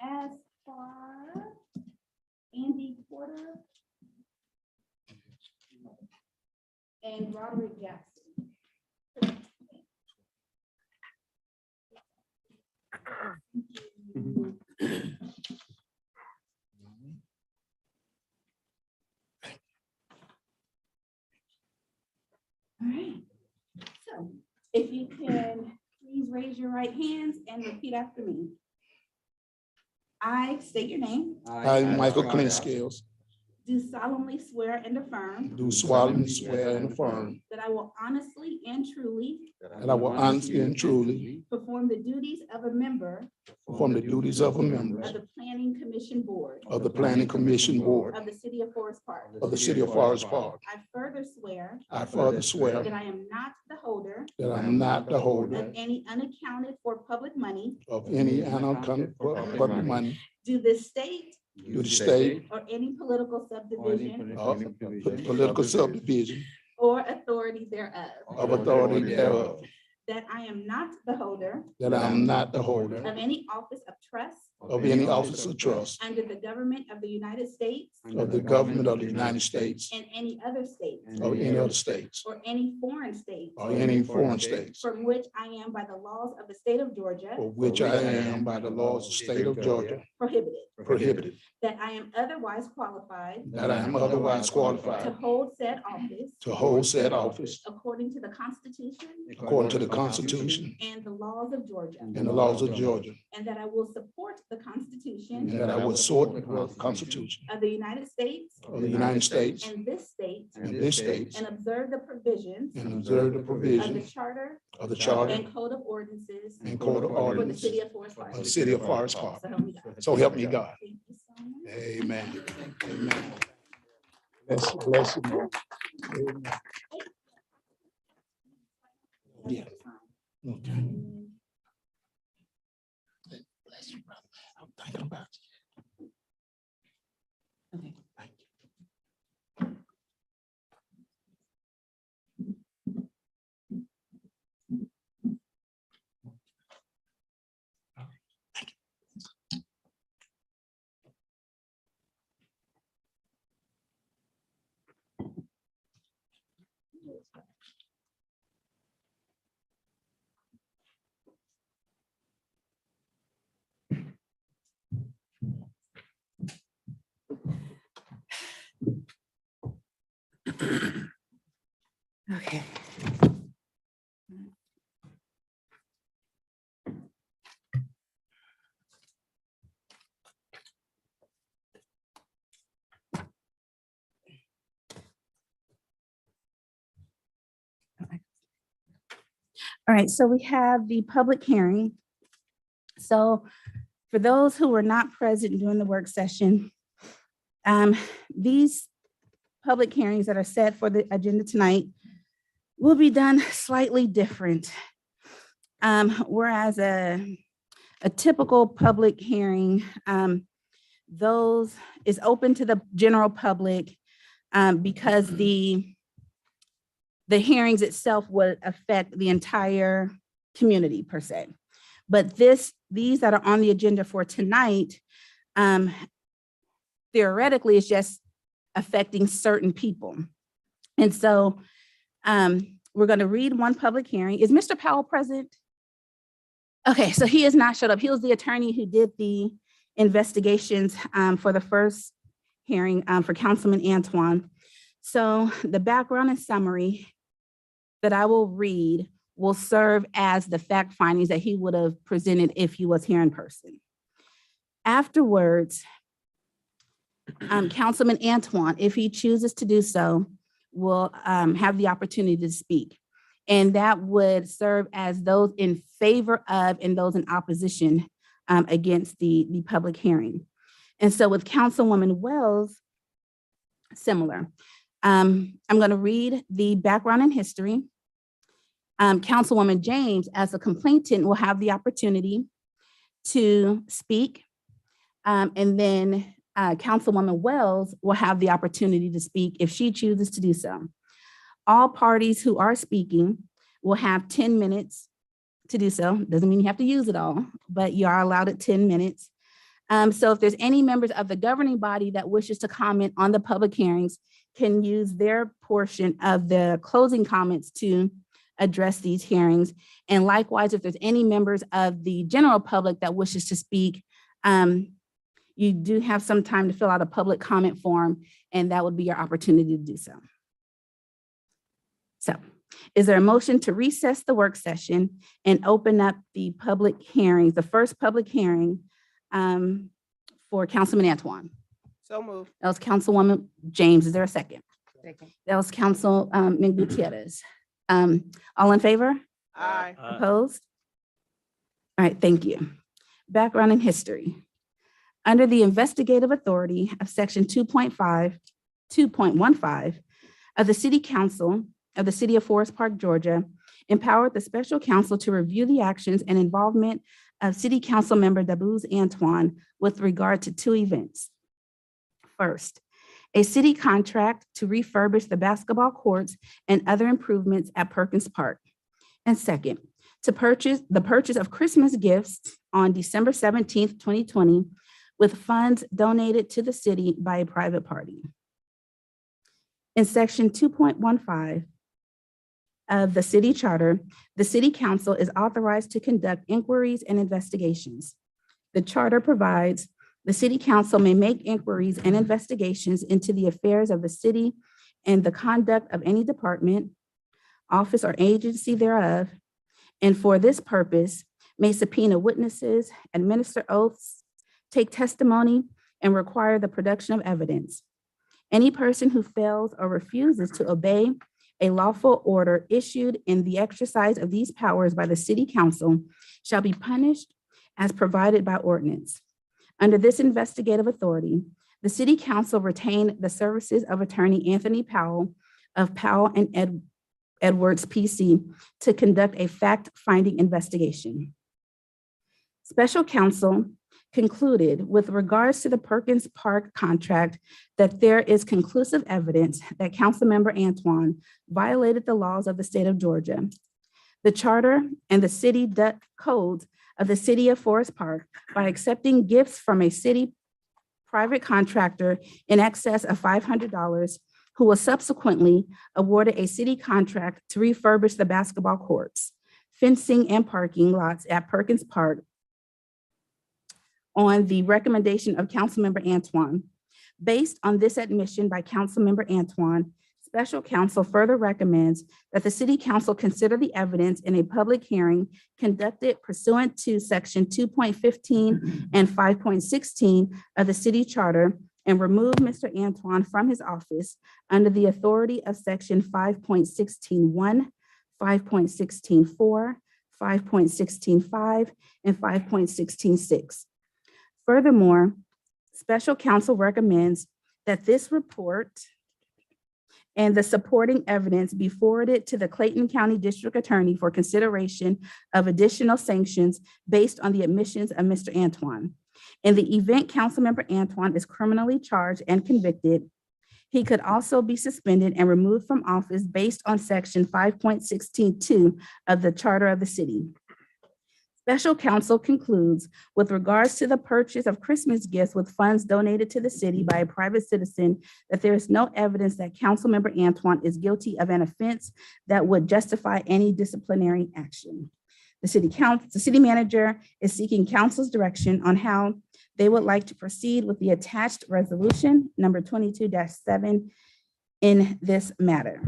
[SPEAKER 1] as far Andy Porter and Roderick Jackson. All right, so if you can please raise your right hands and repeat after me. I state your name,
[SPEAKER 10] I, Michael Cleanscales,
[SPEAKER 1] do solemnly swear and affirm
[SPEAKER 10] do solemnly swear and affirm
[SPEAKER 1] that I will honestly and truly
[SPEAKER 10] that I will honestly and truly
[SPEAKER 1] perform the duties of a member
[SPEAKER 10] perform the duties of a member
[SPEAKER 1] of the Planning Commission Board
[SPEAKER 10] of the Planning Commission Board
[SPEAKER 1] of the City of Forest Park.
[SPEAKER 10] of the City of Forest Park.
[SPEAKER 1] I further swear
[SPEAKER 10] I further swear
[SPEAKER 1] that I am not the holder
[SPEAKER 10] that I am not the
[SPEAKER 1] of
[SPEAKER 10] holder
[SPEAKER 1] any unaccounted for public money
[SPEAKER 10] of any unaccounted public money
[SPEAKER 1] due this state
[SPEAKER 10] due to state
[SPEAKER 1] or any political subdivision
[SPEAKER 10] or political subdivision
[SPEAKER 1] or authority thereof.
[SPEAKER 10] of authority thereof,
[SPEAKER 1] That I am not the holder
[SPEAKER 10] that I am not the holder
[SPEAKER 1] of any office of trust
[SPEAKER 10] of any office of trust
[SPEAKER 1] under the government of the United States
[SPEAKER 10] of the government of the United States
[SPEAKER 1] and any other states
[SPEAKER 10] or any other states
[SPEAKER 1] or any foreign states
[SPEAKER 10] or any foreign states
[SPEAKER 1] from which I am by the laws of the state of Georgia
[SPEAKER 10] for which I am by the laws of the state of Georgia
[SPEAKER 1] prohibited.
[SPEAKER 10] prohibited,
[SPEAKER 1] That I am otherwise qualified
[SPEAKER 10] that I am otherwise
[SPEAKER 1] to
[SPEAKER 10] qualified
[SPEAKER 1] hold said office
[SPEAKER 10] to hold said office
[SPEAKER 1] according to the Constitution
[SPEAKER 10] according to the Constitution
[SPEAKER 1] and the laws of Georgia.
[SPEAKER 10] and the laws of Georgia,
[SPEAKER 1] And that I will support the Constitution
[SPEAKER 10] and that I will support the Constitution
[SPEAKER 1] of the United States
[SPEAKER 10] of the United States
[SPEAKER 1] and this state
[SPEAKER 10] and this state,
[SPEAKER 1] and observe the provisions
[SPEAKER 10] and observe the
[SPEAKER 1] of the
[SPEAKER 10] provisions
[SPEAKER 1] charter
[SPEAKER 10] of the charter
[SPEAKER 1] and code of ordinances
[SPEAKER 10] and code of
[SPEAKER 1] for the
[SPEAKER 10] ordinance
[SPEAKER 1] city of Forest Park.
[SPEAKER 10] of the City of Forest Park.
[SPEAKER 1] So help me God.
[SPEAKER 10] So help me God.
[SPEAKER 1] Thank you so much.
[SPEAKER 10] Amen. Amen. Bless you, Lord. Amen. Yeah. Okay. Bless you, brother. I'm thinking about you.
[SPEAKER 1] Okay.
[SPEAKER 10] Thank you.
[SPEAKER 1] All right, so we have the public hearing. So for those who were not present during the work session, these public hearings that are set for the agenda tonight will be done slightly different. Whereas a typical public hearing, those is open to the general public because the hearings itself would affect the entire community per se. But these that are on the agenda for tonight, theoretically, is just affecting certain people. And so we're going to read one public hearing. Is Mr. Powell present? Okay, so he has not showed up. He was the attorney who did the investigations for the first hearing for Councilman Antoine. So the background and summary that I will read will serve as the fact findings that he would have presented if he was here in person. Afterwards, Councilman Antoine, if he chooses to do so, will have the opportunity to speak. And that would serve as those in favor of and those in opposition against the public hearing. And so with Councilwoman Wells, similar. I'm going to read the background and history. Councilwoman James, as a complainant, will have the opportunity to speak. And then Councilwoman Wells will have the opportunity to speak if she chooses to do so. All parties who are speaking will have 10 minutes to do so. Doesn't mean you have to use it all, but you are allowed at 10 minutes. So if there's any members of the governing body that wishes to comment on the public hearings, can use their portion of the closing comments to address these hearings. And likewise, if there's any members of the general public that wishes to speak, you do have some time to fill out a public comment form, and that would be your opportunity to do so. So is there a motion to recess the work session and open up the public hearings, the first public hearing for Councilman Antoine?
[SPEAKER 8] So moved.
[SPEAKER 1] That was Councilwoman James. Is there a second?
[SPEAKER 6] Second.
[SPEAKER 1] That was Councilman Gutierrez. All in favor?
[SPEAKER 8] Aye.
[SPEAKER 1] Opposed? All right, thank you. Background and history. Under the investigative authority of Section 2.15 of the City Council of the City of Forest Park, Georgia, empowered the special counsel to review the actions and involvement of City Council member Dabuz Antoine with regard to two events. First, a city contract to refurbish the basketball courts and other improvements at Perkins Park. And second, the purchase of Christmas gifts on December 17th, 2020, with funds donated to the city by a private party. In Section 2.15 of the City Charter, the City Council is authorized to conduct inquiries and investigations. The Charter provides the City Council may make inquiries and investigations into the affairs of the city and the conduct of any department, office, or agency thereof, and for this purpose may subpoena witnesses, administer oaths, take testimony, and require the production of evidence. Any person who fails or refuses to obey a lawful order issued in the exercise of these powers by the City Council shall be punished as provided by ordinance. Under this investigative authority, the City Council retained the services of Attorney Anthony Powell of Powell and Edwards, PC, to conduct a fact-finding investigation. Special counsel concluded with regards to the Perkins Park contract that there is conclusive evidence that Councilmember Antoine violated the laws of the state of Georgia, the charter, and the city codes of the City of Forest Park by accepting gifts from a city private contractor in excess of $500, who was subsequently awarded a city contract to refurbish the basketball courts, fencing, and parking lots at Perkins Park on the recommendation of Councilmember Antoine. Based on this admission by Councilmember Antoine, special counsel further recommends that the City Council consider the evidence in a public hearing conducted pursuant to Section 2.15 and 5.16 of the City Charter and remove Mr. Antoine from his office under the authority of Section 5.16(1), 5.16.4, 5.16.5, and 5.16.6. Furthermore, special counsel recommends that this report and the supporting evidence be forwarded to the Clayton County District Attorney for consideration of additional sanctions based on the admissions of Mr. Antoine. In the event Councilmember Antoine is criminally charged and convicted, he could also be suspended and removed from office based on section 5.16.2 of the Charter of the City. Special counsel concludes, with regards to the purchase of Christmas gifts with funds donated to the city by a private citizen, that there is no evidence that Councilmember Antoine is guilty of an offense that would justify any disciplinary action. The city manager is seeking council's direction on how they would like to proceed with the attached resolution number 22-7 in this matter.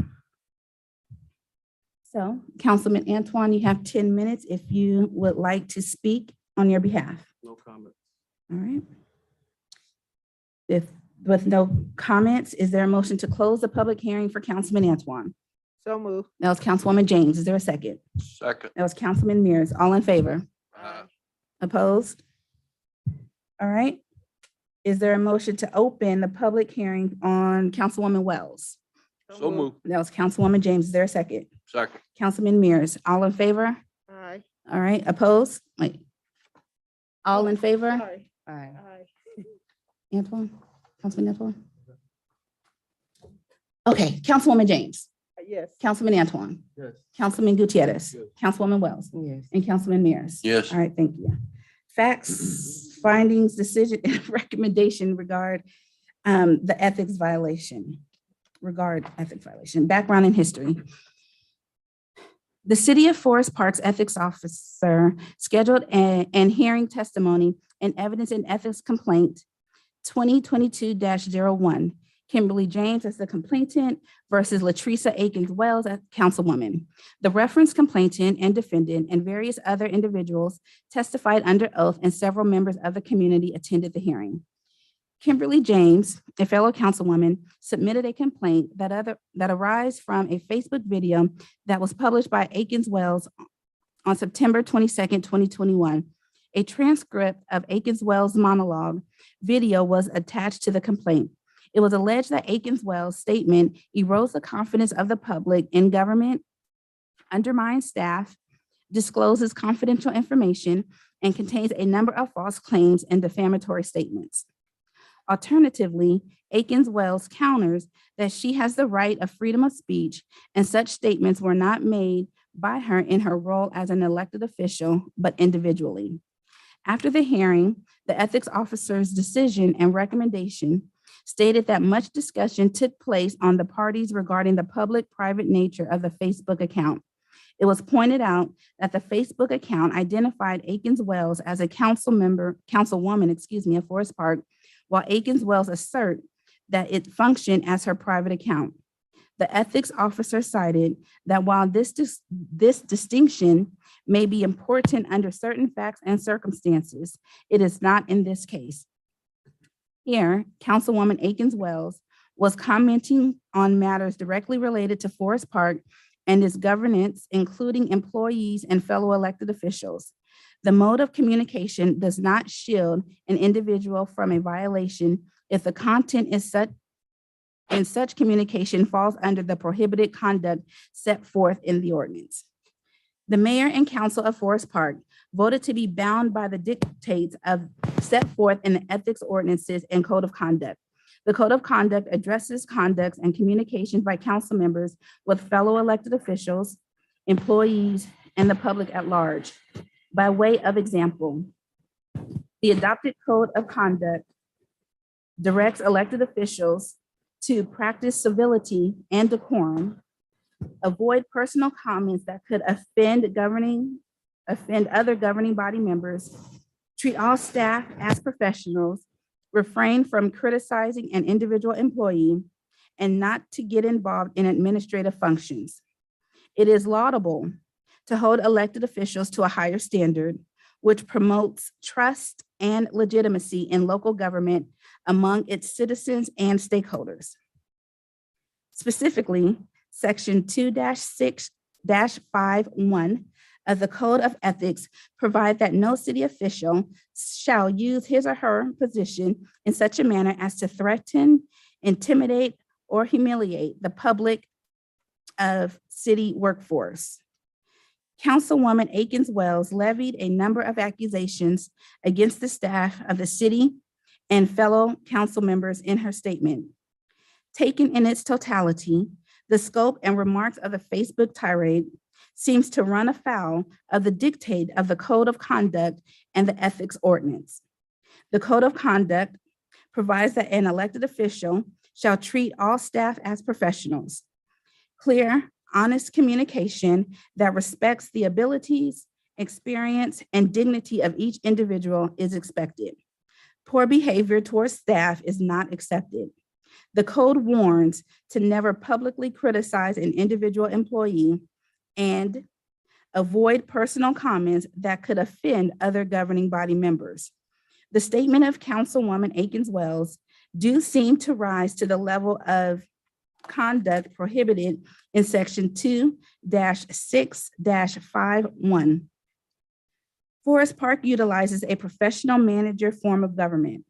[SPEAKER 1] So, Councilman Antoine, you have 10 minutes if you would like to speak on your behalf.
[SPEAKER 4] No comment.
[SPEAKER 1] All right. With no comments, is there a motion to close the public hearing for Councilman Antoine?
[SPEAKER 8] So moved.
[SPEAKER 1] That was Councilwoman James. Is there a second?
[SPEAKER 11] Second.
[SPEAKER 1] That was Councilman Mears. All in favor?
[SPEAKER 11] Aye.
[SPEAKER 1] Opposed? All right. Is there a motion to open the public hearing on Councilwoman Wells?
[SPEAKER 11] So moved.
[SPEAKER 1] That was Councilwoman James. Is there a second?
[SPEAKER 11] Second.
[SPEAKER 1] Councilman Mears. All in favor?
[SPEAKER 8] Aye.
[SPEAKER 1] All right. Opposed? Wait. All in favor?
[SPEAKER 8] Aye.
[SPEAKER 6] Aye.
[SPEAKER 8] Aye.
[SPEAKER 1] Antoine? Councilman Antoine? Okay, Councilwoman James,
[SPEAKER 8] Yes.
[SPEAKER 1] Councilman Antoine,
[SPEAKER 4] Yes.
[SPEAKER 1] Councilman Gutierrez, Councilwoman Wells,
[SPEAKER 6] Yes.
[SPEAKER 1] and Councilman Mears.
[SPEAKER 11] Yes.
[SPEAKER 1] All right, thank you. Facts, findings, decision, and recommendation regard the ethics violation. Background and history. The City of Forest Park's ethics officer scheduled an hearing testimony and evidence and ethics complaint 2022-01, Kimberly James as the complainant versus Latresa Akins Wells as councilwoman. The referenced complainant and defendant and various other individuals testified under oath, and several members of the community attended the hearing. Kimberly James, a fellow councilwoman, submitted a complaint that arose from a Facebook video that was published by Akins Wells on September 22nd, 2021. A transcript of Akins Wells' monologue video was attached to the complaint. It was alleged that Akins Wells' statement erodes the confidence of the public in government, undermines staff, discloses confidential information, and contains a number of false claims and defamatory statements. Alternatively, Akins Wells counters that she has the right of freedom of speech, and such statements were not made by her in her role as an elected official, but individually. After the hearing, the ethics officer's decision and recommendation stated that much discussion took place on the parties regarding the public-private nature of the Facebook account. It was pointed out that the Facebook account identified Akins Wells as a councilwoman of Forest Park, while Akins Wells assert that it functioned as her private account. The ethics officer cited that while this distinction may be important under certain facts and circumstances, it is not in this case. Here, Councilwoman Akins Wells was commenting on matters directly related to Forest Park and its governance, including employees and fellow elected officials. The mode of communication does not shield an individual from a violation if the content is such communication falls under the prohibited conduct set forth in the ordinance. The mayor and council of Forest Park voted to be bound by the dictates set forth in the ethics ordinances and code of conduct. The code of conduct addresses conducts and communications by council members with fellow elected officials, employees, and the public at large. By way of example, the adopted code of conduct directs elected officials to practice civility and decorum, avoid personal comments that could offend other governing body members, treat all staff as professionals, refrain from criticizing an individual employee, and not to get involved in administrative functions. It is laudable to hold elected officials to a higher standard, which promotes trust and legitimacy in local government among its citizens and stakeholders. Specifically, Section 2-6 6-5-1 of the Code of Ethics provide that no city official shall use his or her position in such a manner as to threaten, intimidate, or humiliate the public of city workforce. Councilwoman Akins Wells levied a number of accusations against the staff of the city and fellow council members in her statement. Taken in its totality, the scope and remarks of the Facebook tirade seems to run afoul of the dictate of the Code of Conduct and the Ethics Ordinance. The Code of Conduct provides that an elected official shall treat all staff as professionals. Clear, honest communication that respects the abilities, experience, and dignity of each individual is expected. Poor behavior towards staff is not accepted. The code warns to never publicly criticize an individual employee and avoid personal comments that could offend other governing body members. The statement of Councilwoman Akins Wells do seem to rise to the level of conduct prohibited in Section 2-6-5-1. Forest Park utilizes a professional manager form of government.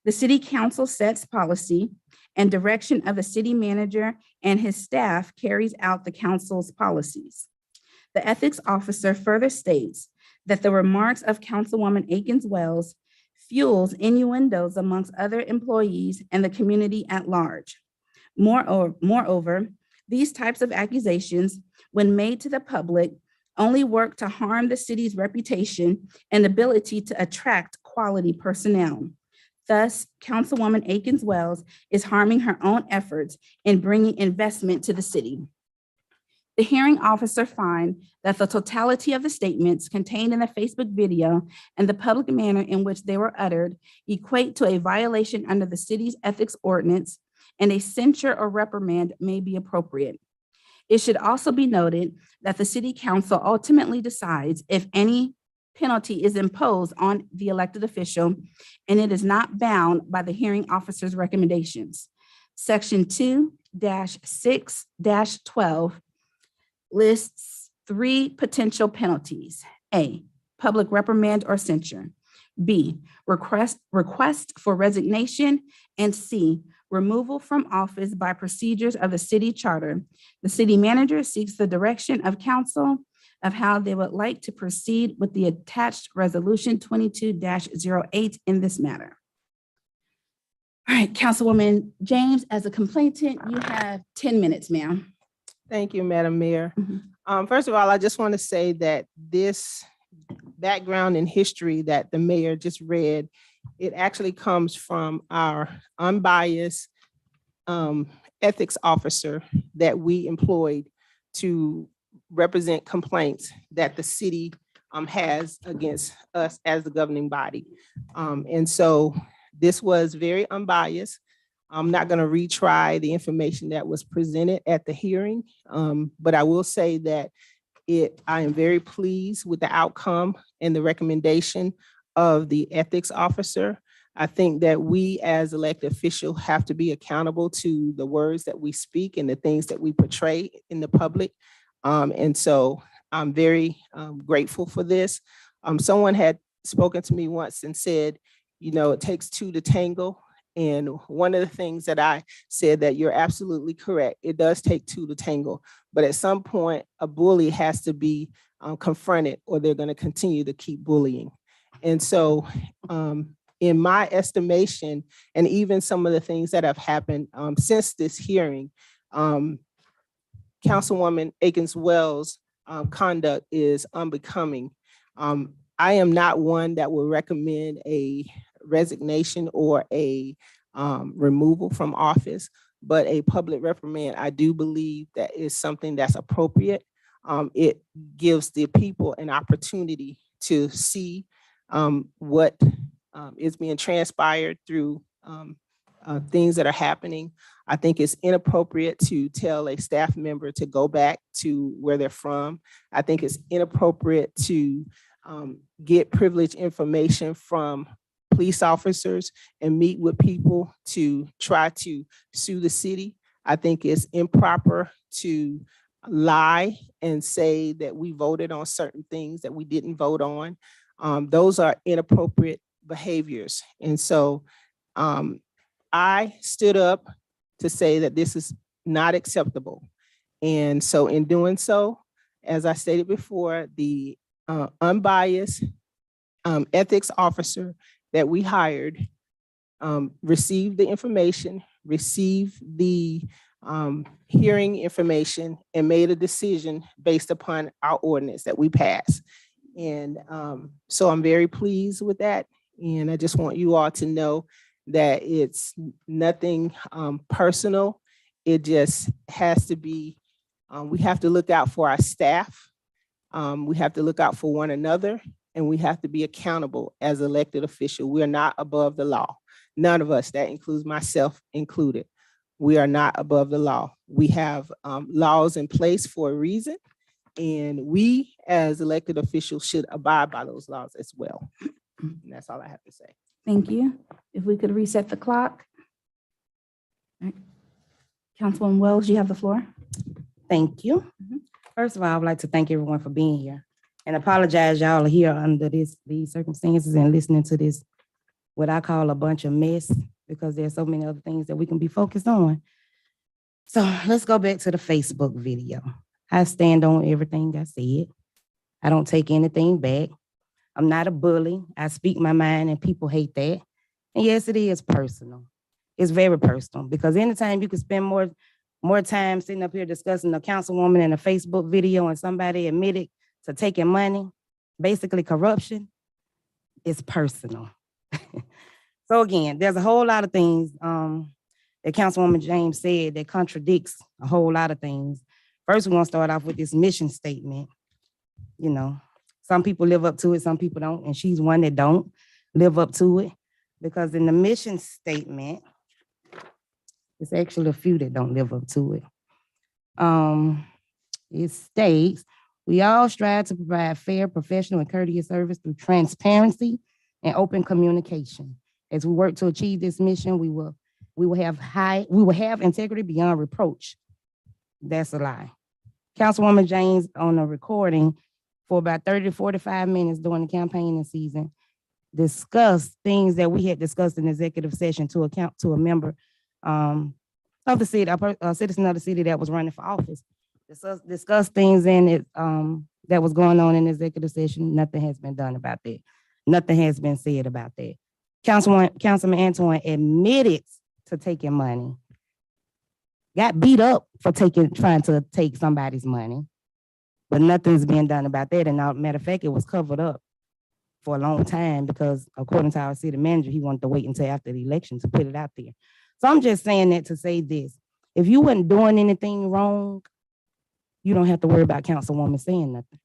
[SPEAKER 1] The city council sets policy, and direction of the city manager and his staff carries out the council's policies. The ethics officer further states that the remarks of Councilwoman Akins Wells fuels innuendos amongst other employees and the community at large. Moreover, these types of accusations, when made to the public, only work to harm the city's reputation and ability to attract quality personnel. Thus, Councilwoman Akins Wells is harming her own efforts in bringing investment to the city. The hearing officer finds that the totality of the statements contained in the Facebook video and the public manner in which they were uttered equate to a violation under the city's ethics ordinance, and a censure or reprimand may be appropriate. It should also be noted that the city council ultimately decides if any penalty is imposed on the elected official, and it is not bound by the hearing officer's recommendations. Section 2-6-12 lists 3 potential penalties. A, public reprimand or censure. B, request for resignation. And C, removal from office by procedures of the city charter. The city manager seeks the direction of council of how they would like to proceed with the attached resolution 22-08 in this matter. All right, Councilwoman James, as a complainant, you have 10 minutes, ma'am.
[SPEAKER 8] Thank you, Madam Mayor. First of all, I just want to say that this background and history that the mayor just read, it actually comes from our unbiased ethics officer that we employed to represent complaints that the city has against us as the governing body. And so this was very unbiased. I'm not going to retry the information that was presented at the hearing, but I will say that I am very pleased with the outcome and the recommendation of the ethics officer. I think that we as elected officials have to be accountable to the words that we speak and the things that we portray in the public. And so I'm very grateful for this. Someone had spoken to me once and said, you know, it takes 2 to tango. And one of the things that I said that you're absolutely correct. It does take 2 to tango, but at some point a bully has to be confronted or they're going to continue to keep bullying. And so in my estimation, and even some of the things that have happened since this hearing, Councilwoman Akins Wells' conduct is unbecoming. I am not one that will recommend a resignation or a removal from office, but a public reprimand, I do believe that is something that's appropriate. It gives the people an opportunity to see what is being transpired through things that are happening. I think it's inappropriate to tell a staff member to go back to where they're from. I think it's inappropriate to get privileged information from police officers and meet with people to try to sue the city. I think it's improper to lie and say that we voted on certain things that we didn't vote on. Those are inappropriate behaviors. And so I stood up to say that this is not acceptable. And so in doing so, as I stated before, the unbiased ethics officer that we hired received the information, received the hearing information, and made a decision based upon our ordinance that we passed. And so I'm very pleased with that. And I just want you all to know that it's nothing personal. It just has to be, we have to look out for our staff. We have to look out for one another, and we have to be accountable as elected officials. We are not above the law. None of us, that includes myself included. We are not above the law. We have laws in place for a reason, and we as elected officials should abide by those laws as well. And that's all I have to say.
[SPEAKER 1] Thank you. If we could reset the clock. All right. Councilwoman Wells, you have the floor.
[SPEAKER 6] Thank you. First of all, I would like to thank everyone for being here and apologize y'all are here under these circumstances and listening to this, what I call a bunch of mess, because there's so many other things that we can be focused on. So let's go back to the Facebook video. I stand on everything I said. I don't take anything back. I'm not a bully. I speak my mind and people hate that. And yes, it is personal. It's very personal because anytime you can spend more time sitting up here discussing a councilwoman in a Facebook video and somebody admitted to taking money, basically corruption, it's personal. So again, there's a whole lot of things that Councilwoman James said that contradicts a whole lot of things. First, we're gonna start off with this mission statement. You know, some people live up to it, some people don't, and she's one that don't live up to it. Because in the mission statement, it's actually a few that don't live up to it. It states, we all strive to provide fair, professional, and courteous service through transparency and open communication. As we work to achieve this mission, we will have integrity beyond reproach. That's a lie. Councilwoman James on a recording for about 30 to 45 minutes during the campaigning season discussed things that we had discussed in executive session to a member of the city, a citizen of the city that was running for office. Discuss things in it that was going on in executive session. Nothing has been done about that. Nothing has been said about that. Councilman Antoine admitted to taking money. Got beat up for trying to take somebody's money, but nothing's being done about that. And matter of fact, it was covered up for a long time because according to our city manager, he wanted to wait until after the election to put it out there. So I'm just saying that to say this. If you wasn't doing anything wrong, you don't have to worry about Councilwoman saying nothing.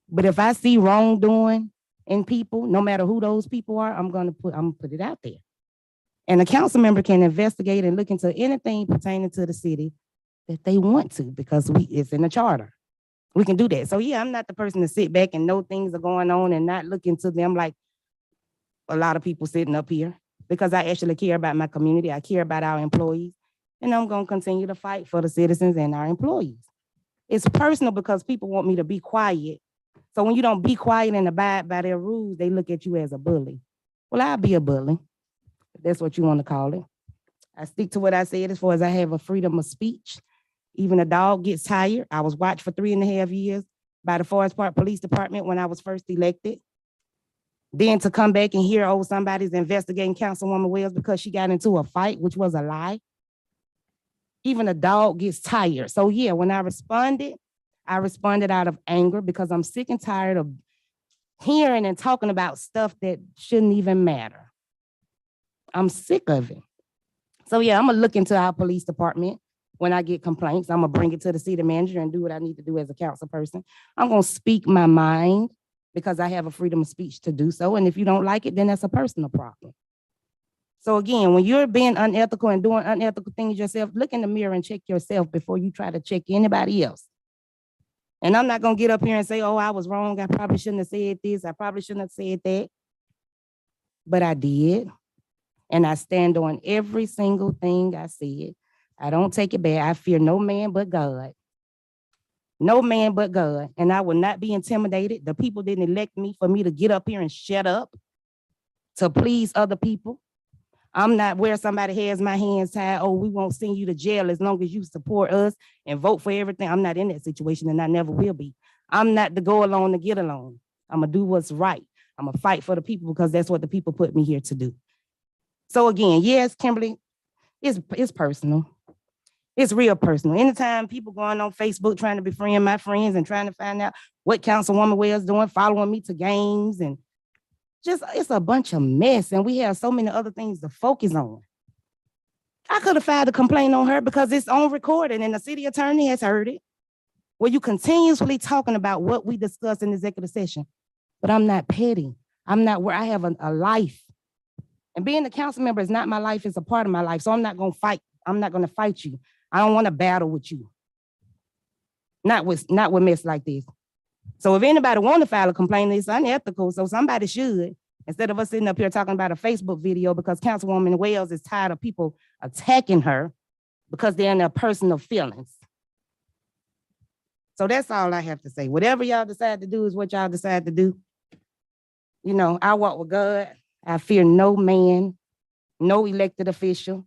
[SPEAKER 6] But if I see wrongdoing in people, no matter who those people are, I'm gonna put it out there. And a council member can investigate and look into anything pertaining to the city that they want to, because it's in the charter. We can do that. So yeah, I'm not the person to sit back and know things are going on and not look into them like a lot of people sitting up here, because I actually care about my community. I care about our employees, and I'm gonna continue to fight for the citizens and our employees. It's personal because people want me to be quiet. So when you don't be quiet and abide by their rules, they look at you as a bully. Well, I'll be a bully, if that's what you want to call it. I stick to what I said as far as I have a freedom of speech. Even a dog gets tired. I was watched for 3.5 years by the Forest Park Police Department when I was first elected. Then to come back and hear, oh, somebody's investigating Councilwoman Wells because she got into a fight, which was a lie. Even a dog gets tired. So yeah, when I responded out of anger because I'm sick and tired of hearing and talking about stuff that shouldn't even matter. I'm sick of it. So yeah, I'm gonna look into our police department. When I get complaints, I'm gonna bring it to the city manager and do what I need to do as a council person. I'm gonna speak my mind because I have a freedom of speech to do so. And if you don't like it, then that's a personal problem. So again, when you're being unethical and doing unethical things yourself, look in the mirror and check yourself before you try to check anybody else. And I'm not gonna get up here and say, oh, I was wrong. I probably shouldn't have said this. I probably shouldn't have said that. But I did. And I stand on every single thing I said. I don't take it back. I fear no man but God. No man but God, and I will not be intimidated. The people didn't elect me for me to get up here and shut up to please other people. I'm not where somebody has my hands tied. Oh, we won't send you to jail as long as you support us and vote for everything. I'm not in that situation, and I never will be. I'm not to go along to get along. I'm gonna do what's right. I'm gonna fight for the people because that's what the people put me here to do. So again, yes, Kimberly, it's personal. It's real personal. Anytime people going on Facebook trying to befriend my friends and trying to find out what Councilwoman Wells doing, following me to games, and just it's a bunch of mess. And we have so many other things to focus on. I could have filed a complaint on her because it's on recording and the city attorney has heard it. Where you continuously talking about what we discussed in executive session. But I'm not petty. I'm not where I have a life. And being a council member is not my life, it's a part of my life. So I'm not gonna fight. I'm not gonna fight you. I don't want to battle with you. Not with mess like this. So if anybody want to file a complaint, it's unethical. So somebody should, instead of us sitting up here talking about a Facebook video because Councilwoman Wells is tired of people attacking her because they're in their personal feelings. So that's all I have to say. Whatever y'all decide to do is what y'all decide to do. You know, I walk with God. I fear no man, no elected official.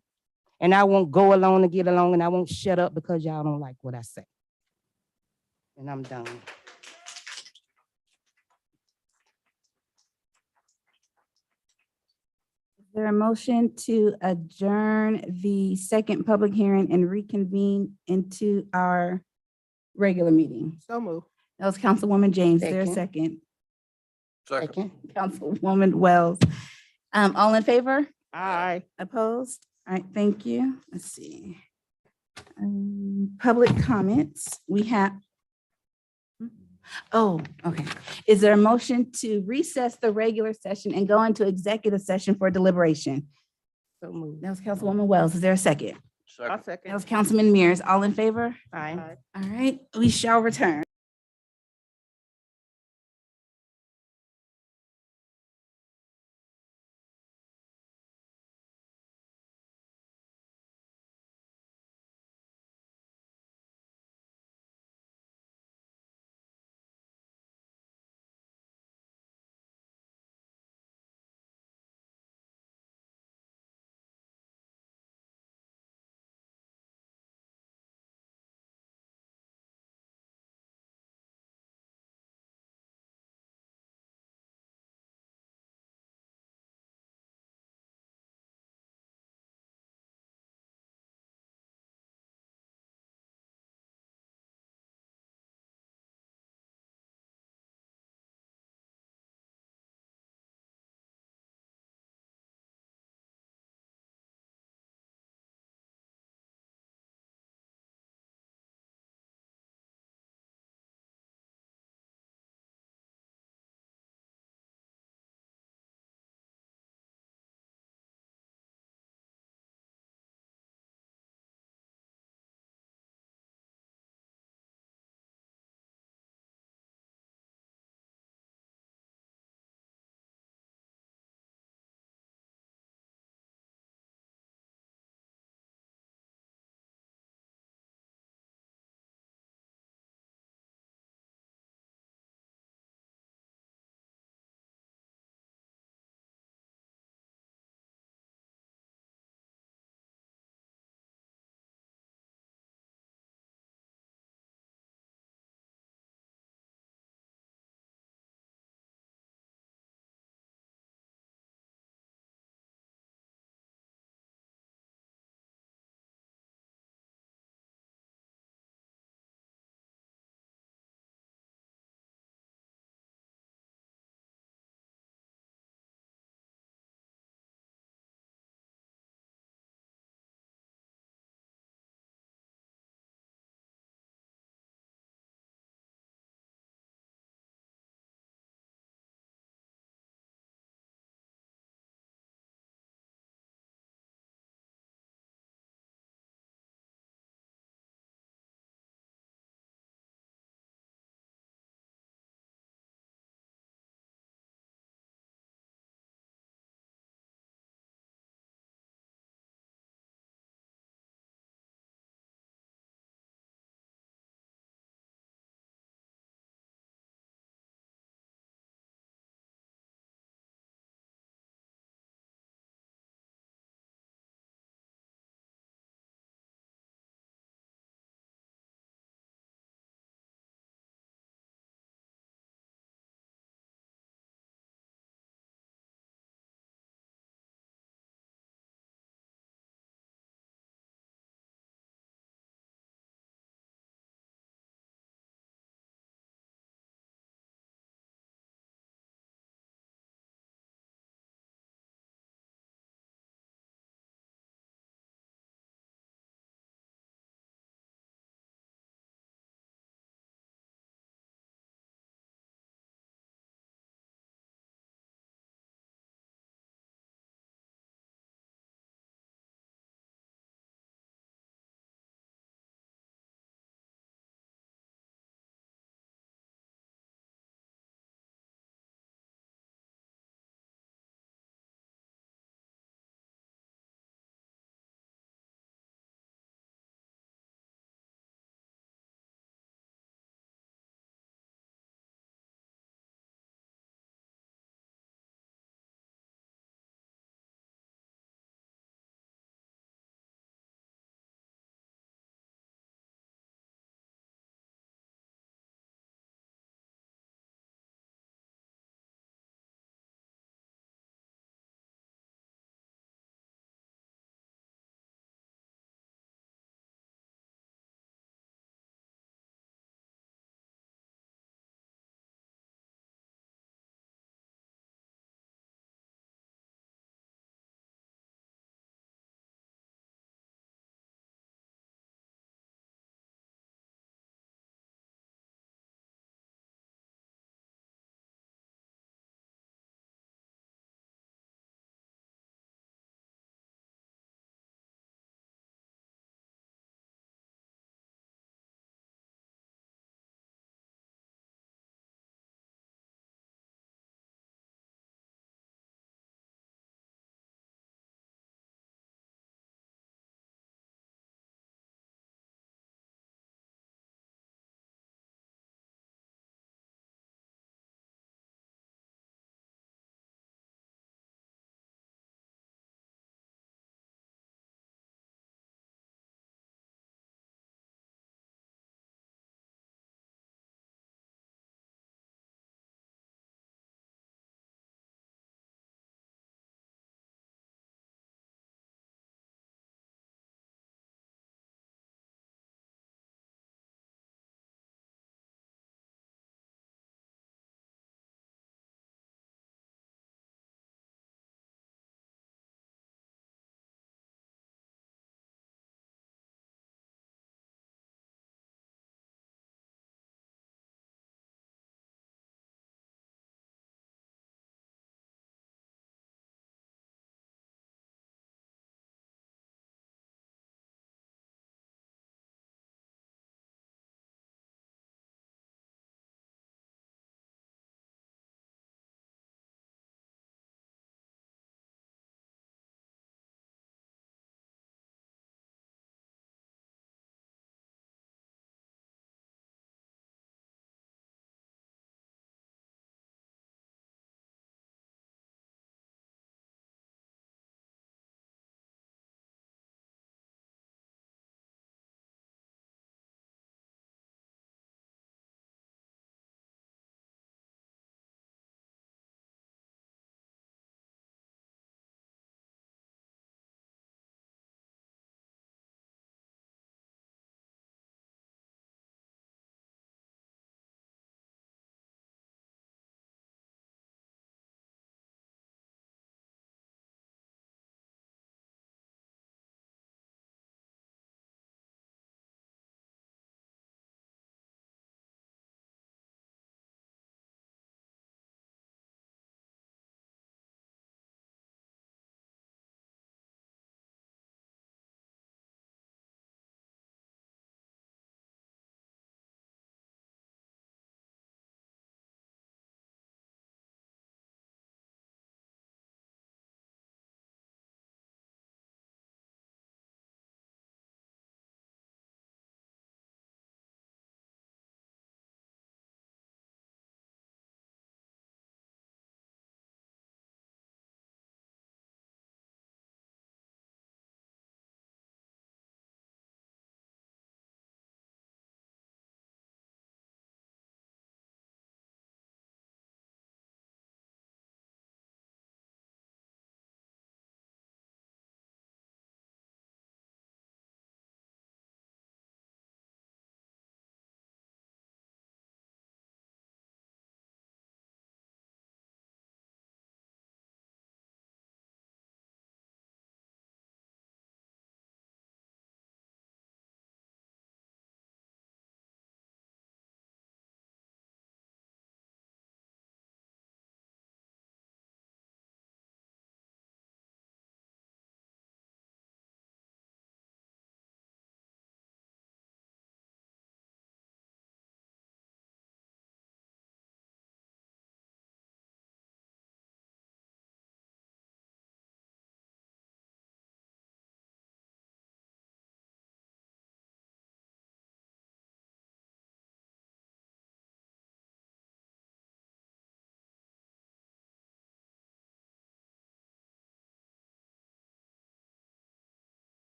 [SPEAKER 6] And I won't go along to get along, and I won't shut up because y'all don't like what I say. And I'm done.
[SPEAKER 1] Is there a motion to adjourn the second public hearing and reconvene into our regular meeting?
[SPEAKER 8] So move.
[SPEAKER 1] That was Councilwoman James. Is there a
[SPEAKER 6] Second.
[SPEAKER 1] second?
[SPEAKER 11] Second.
[SPEAKER 1] Councilwoman Wells. All in favor?
[SPEAKER 8] Aye.
[SPEAKER 1] Opposed? All right, thank you. Let's see. Public comments, we have. Oh, okay. Is there a motion to recess the regular session and go into executive session for deliberation?
[SPEAKER 6] So moved.
[SPEAKER 1] That was Councilwoman Wells. Is there a second?
[SPEAKER 8] I'll
[SPEAKER 11] Second.
[SPEAKER 1] That
[SPEAKER 8] second.
[SPEAKER 1] was Councilman Mears. All in favor?
[SPEAKER 6] Aye.
[SPEAKER 1] All right, we shall return.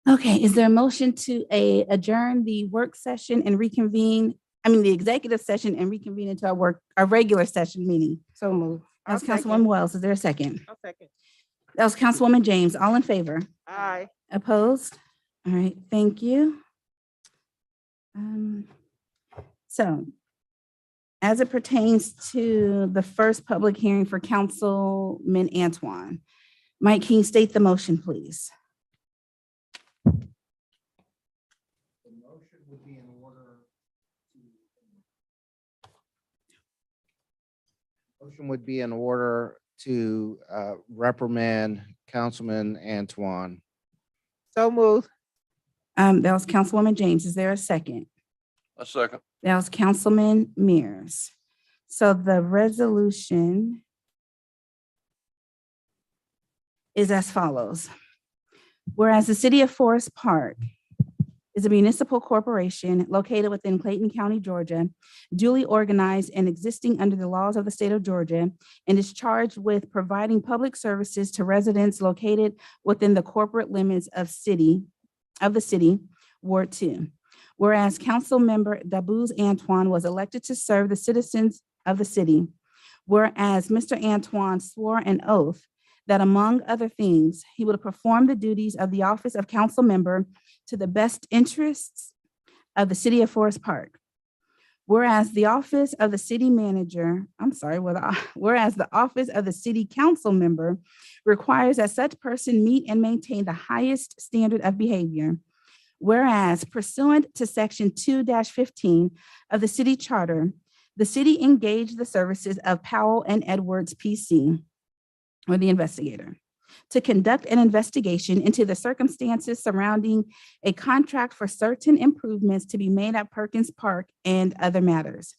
[SPEAKER 1] Okay, is there a motion to adjourn the work session and reconvene, the executive session and reconvene into our regular session meeting?
[SPEAKER 6] So moved.
[SPEAKER 1] That was
[SPEAKER 8] I'll second.
[SPEAKER 1] Councilwoman Wells. Is there a second?
[SPEAKER 8] I'll second.
[SPEAKER 1] That was Councilwoman James. All in favor?
[SPEAKER 8] Aye.
[SPEAKER 1] Opposed? All right, thank you. So as it pertains to the first public hearing for Councilman Antoine, Mike, can you state the motion, please?
[SPEAKER 5] The motion would be in order to reprimand Councilman Antoine.
[SPEAKER 8] So moved.
[SPEAKER 1] That was Councilwoman James. Is there a second?
[SPEAKER 11] A second.
[SPEAKER 1] That was Councilman Mears. So the resolution is as follows. Whereas the city of Forest Park is a municipal corporation located within Clayton County, Georgia, duly organized and existing under the laws of the state of Georgia, and is charged with providing public services to residents located within the corporate limits of the city, Ward 2. Whereas Council Member Dabuz Antoine was elected to serve the citizens of the city. Whereas Mr. Antoine swore an oath that among other things, he would perform the duties of the office of council member to the best interests of the city of Forest Park. Whereas the office of the city manager, whereas the office of the city council member requires that such person meet and maintain the highest standard of behavior. Whereas pursuant to section 2-15 of the city charter, the city engaged the services of Powell and Edwards PC, or the investigator, to conduct an investigation into the circumstances surrounding a contract for certain improvements to be made at Perkins Park and other matters.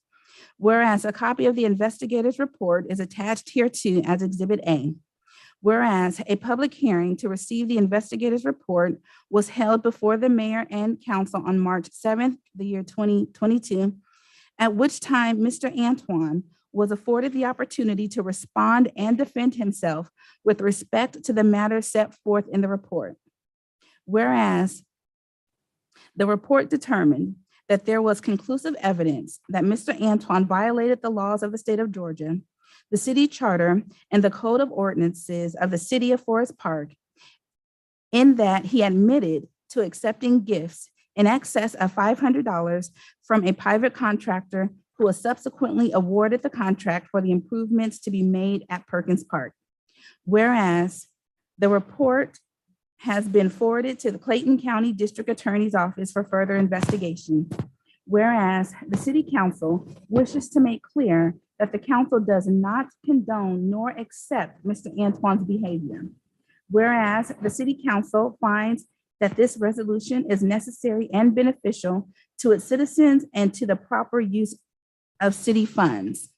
[SPEAKER 1] Whereas a copy of the investigator's report is attached hereto as Exhibit A. Whereas a public hearing to receive the investigator's report was held before the mayor and council on March 7th, the year 2022, at which time Mr. Antoine was afforded the opportunity to respond and defend himself with respect to the matter set forth in the report. Whereas the report determined that there was conclusive evidence that Mr. Antoine violated the laws of the state of Georgia, the city charter, and the code of ordinances of the city of Forest Park, in that he admitted to accepting gifts in excess of $500 from a private contractor who was subsequently awarded the contract for the improvements to be made at Perkins Park. Whereas the report has been forwarded to the Clayton County District Attorney's Office for further investigation. Whereas the City Council wishes to make clear that the council does not condone nor accept Mr. Antoine's behavior. Whereas the City Council finds that this resolution is necessary and beneficial to its citizens and to the proper use of city funds.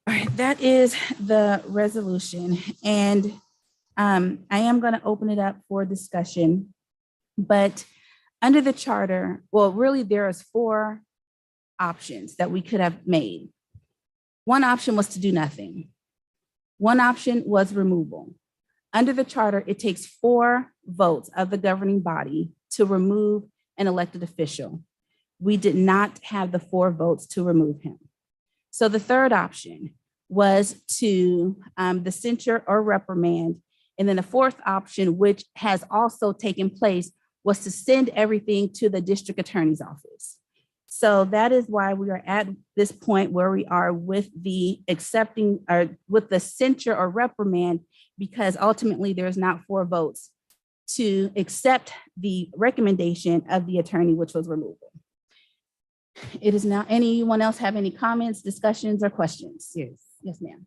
[SPEAKER 1] All right, that is the resolution. And I am going to open it up for discussion, but under the charter, well, really there is 4 options that we could have made. One option was to do nothing. One option was removal. Under the charter, it takes 4 votes of the governing body to remove an elected official. We did not have the 4 votes to remove him. So the third option was to the censure or reprimand. And then the 4th option, which has also taken place, was to send everything to the district attorney's office. So that is why we are at this point where we are with the accepting or with the censure or reprimand, because ultimately there's not 4 votes to accept the recommendation of the attorney, which was removal. It is now, anyone else have any comments, discussions, or questions?
[SPEAKER 6] Yes.
[SPEAKER 1] Yes, ma'am.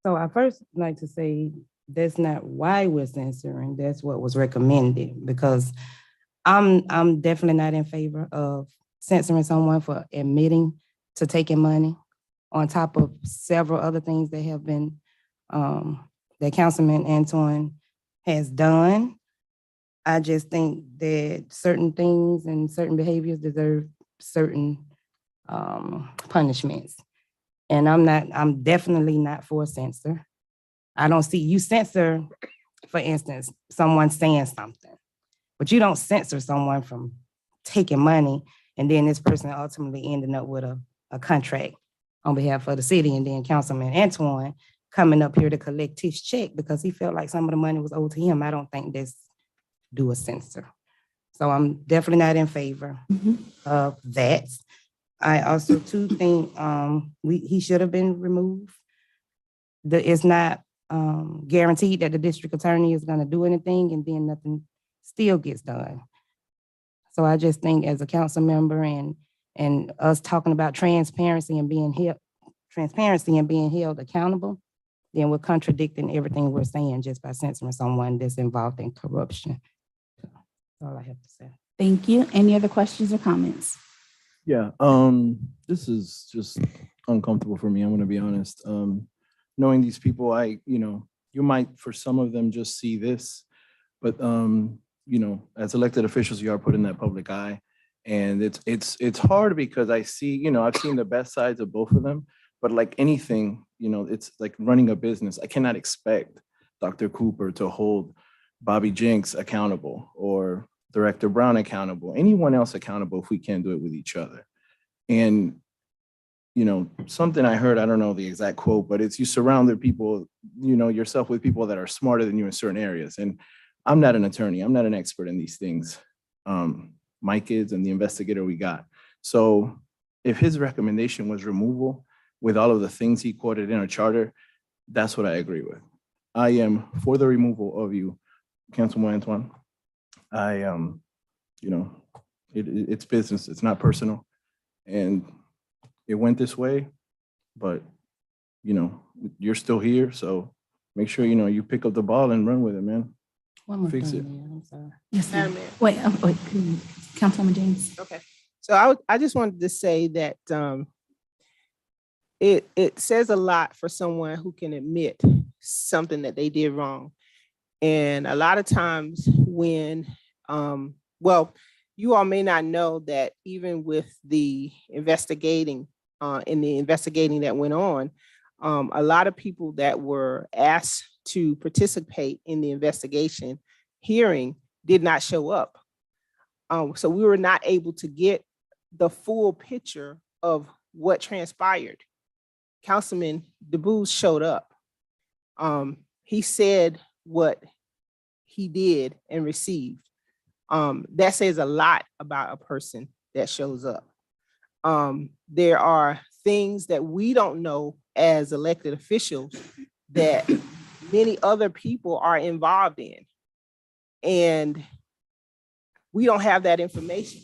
[SPEAKER 6] So I first like to say that's not why we're censoring, that's what was recommended, because I'm definitely not in favor of censoring someone for admitting to taking money on top of several other things that have been, that Councilman Antoine has done. I just think that certain things and certain behaviors deserve certain punishments. And I'm definitely not for censor. I don't see, you censor, for instance, someone saying something, but you don't censor someone from taking money and then this person ultimately ending up with a contract on behalf of the city, and then Councilman Antoine coming up here to collect his check because he felt like some of the money was owed to him. I don't think that's do a censor. So I'm definitely not in favor of that. I also too think he should have been removed. It's not guaranteed that the district attorney is gonna do anything and then nothing still gets done. So I just think as a council member and us talking about transparency and being held accountable, then we're contradicting everything we're saying just by censoring someone that's involved in corruption. That's all I have to say.
[SPEAKER 1] Thank you. Any other questions or comments?
[SPEAKER 9] Yeah, this is just uncomfortable for me. I'm gonna be honest. Knowing these people, you might, for some of them, just see this, but as elected officials, you are put in that public eye. And it's hard because I see, I've seen the best sides of both of them, but like anything, it's like running a business. I cannot expect Dr. Cooper to hold Bobby Jenks accountable or Director Brown accountable, anyone else accountable if we can't do it with each other. And, something I heard, I don't know the exact quote, but it's you surround the people, yourself with people that are smarter than you in certain areas. And I'm not an attorney. I'm not an expert in these things. Mike is, and the investigator we got. So if his recommendation was removal with all of the things he quoted in our charter, that's what I agree with. I am for the removal of you, Councilman Antoine. It's business, it's not personal. And it went this way, but you're still here. So make sure, you pick up the ball and run with it, man.
[SPEAKER 6] One more
[SPEAKER 9] Fix
[SPEAKER 6] thing,
[SPEAKER 9] it.
[SPEAKER 6] Mayor, I'm sorry.
[SPEAKER 1] Yes,
[SPEAKER 8] Madam
[SPEAKER 1] ma'am.
[SPEAKER 8] Mayor.
[SPEAKER 1] Wait, Councilwoman James.
[SPEAKER 8] Okay, so I just wanted to say that it says a lot for someone who can admit something that they did wrong. And a lot of times when, you all may not know that even with the investigating that went on, a lot of people that were asked to participate in the investigation hearing did not show up. So we were not able to get the full picture of what transpired. Councilman DeBose showed up. He said what he did and received. That says a lot about a person that shows up. There are things that we don't know as elected officials that many other people are involved in. And we don't have that information.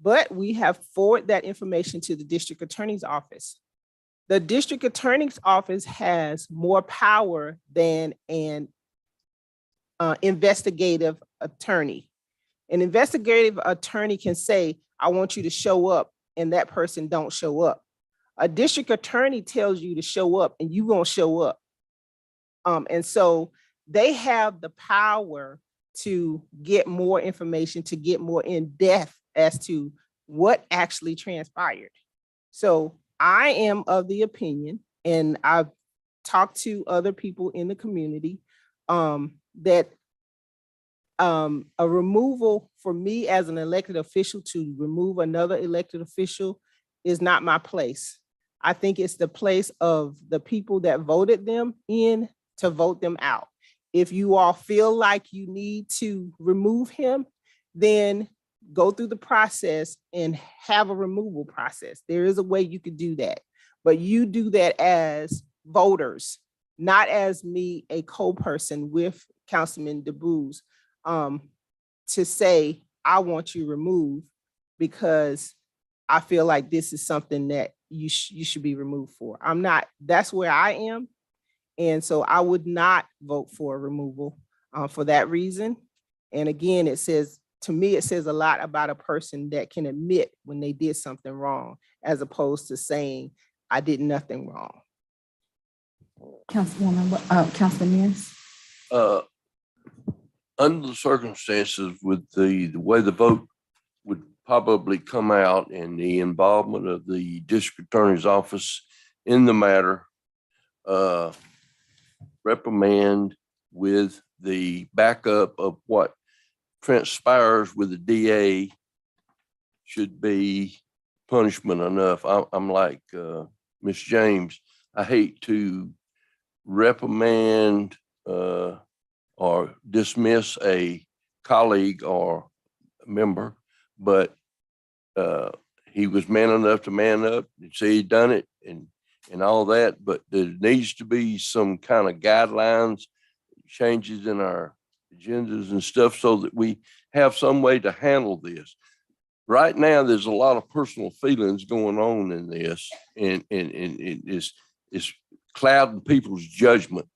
[SPEAKER 8] But we have forwarded that information to the district attorney's office. The district attorney's office has more power than an investigative attorney. An investigative attorney can say, I want you to show up, and that person don't show up. A district attorney tells you to show up and you won't show up. And so they have the power to get more information, to get more in depth as to what actually transpired. So I am of the opinion, and I've talked to other people in the community, that a removal for me as an elected official to remove another elected official is not my place. I think it's the place of the people that voted them in to vote them out. If you all feel like you need to remove him, then go through the process and have a removal process. There is a way you could do that, but you do that as voters, not as me, a co-person with Councilman DeBose. to say, I want you removed because I feel like this is something that you should be removed for. I'm not, that's where I am. And so I would not vote for removal for that reason. And again, it says, to me, it says a lot about a person that can admit when they did something wrong, as opposed to saying, I did nothing wrong.
[SPEAKER 1] Councilman Mears?
[SPEAKER 11] Under the circumstances with the way the vote would probably come out and the involvement of the district attorney's office in the matter, reprimand with the backup of what transpires with the DA should be punishment enough. I'm like Ms. James. I hate to reprimand or dismiss a colleague or member, but he was man enough to man up and say he'd done it and all that. But there needs to be some kind of guidelines, changes in our agendas and stuff so that we have some way to handle this. Right now, there's a lot of personal feelings going on in this, and it's clouding people's judgment.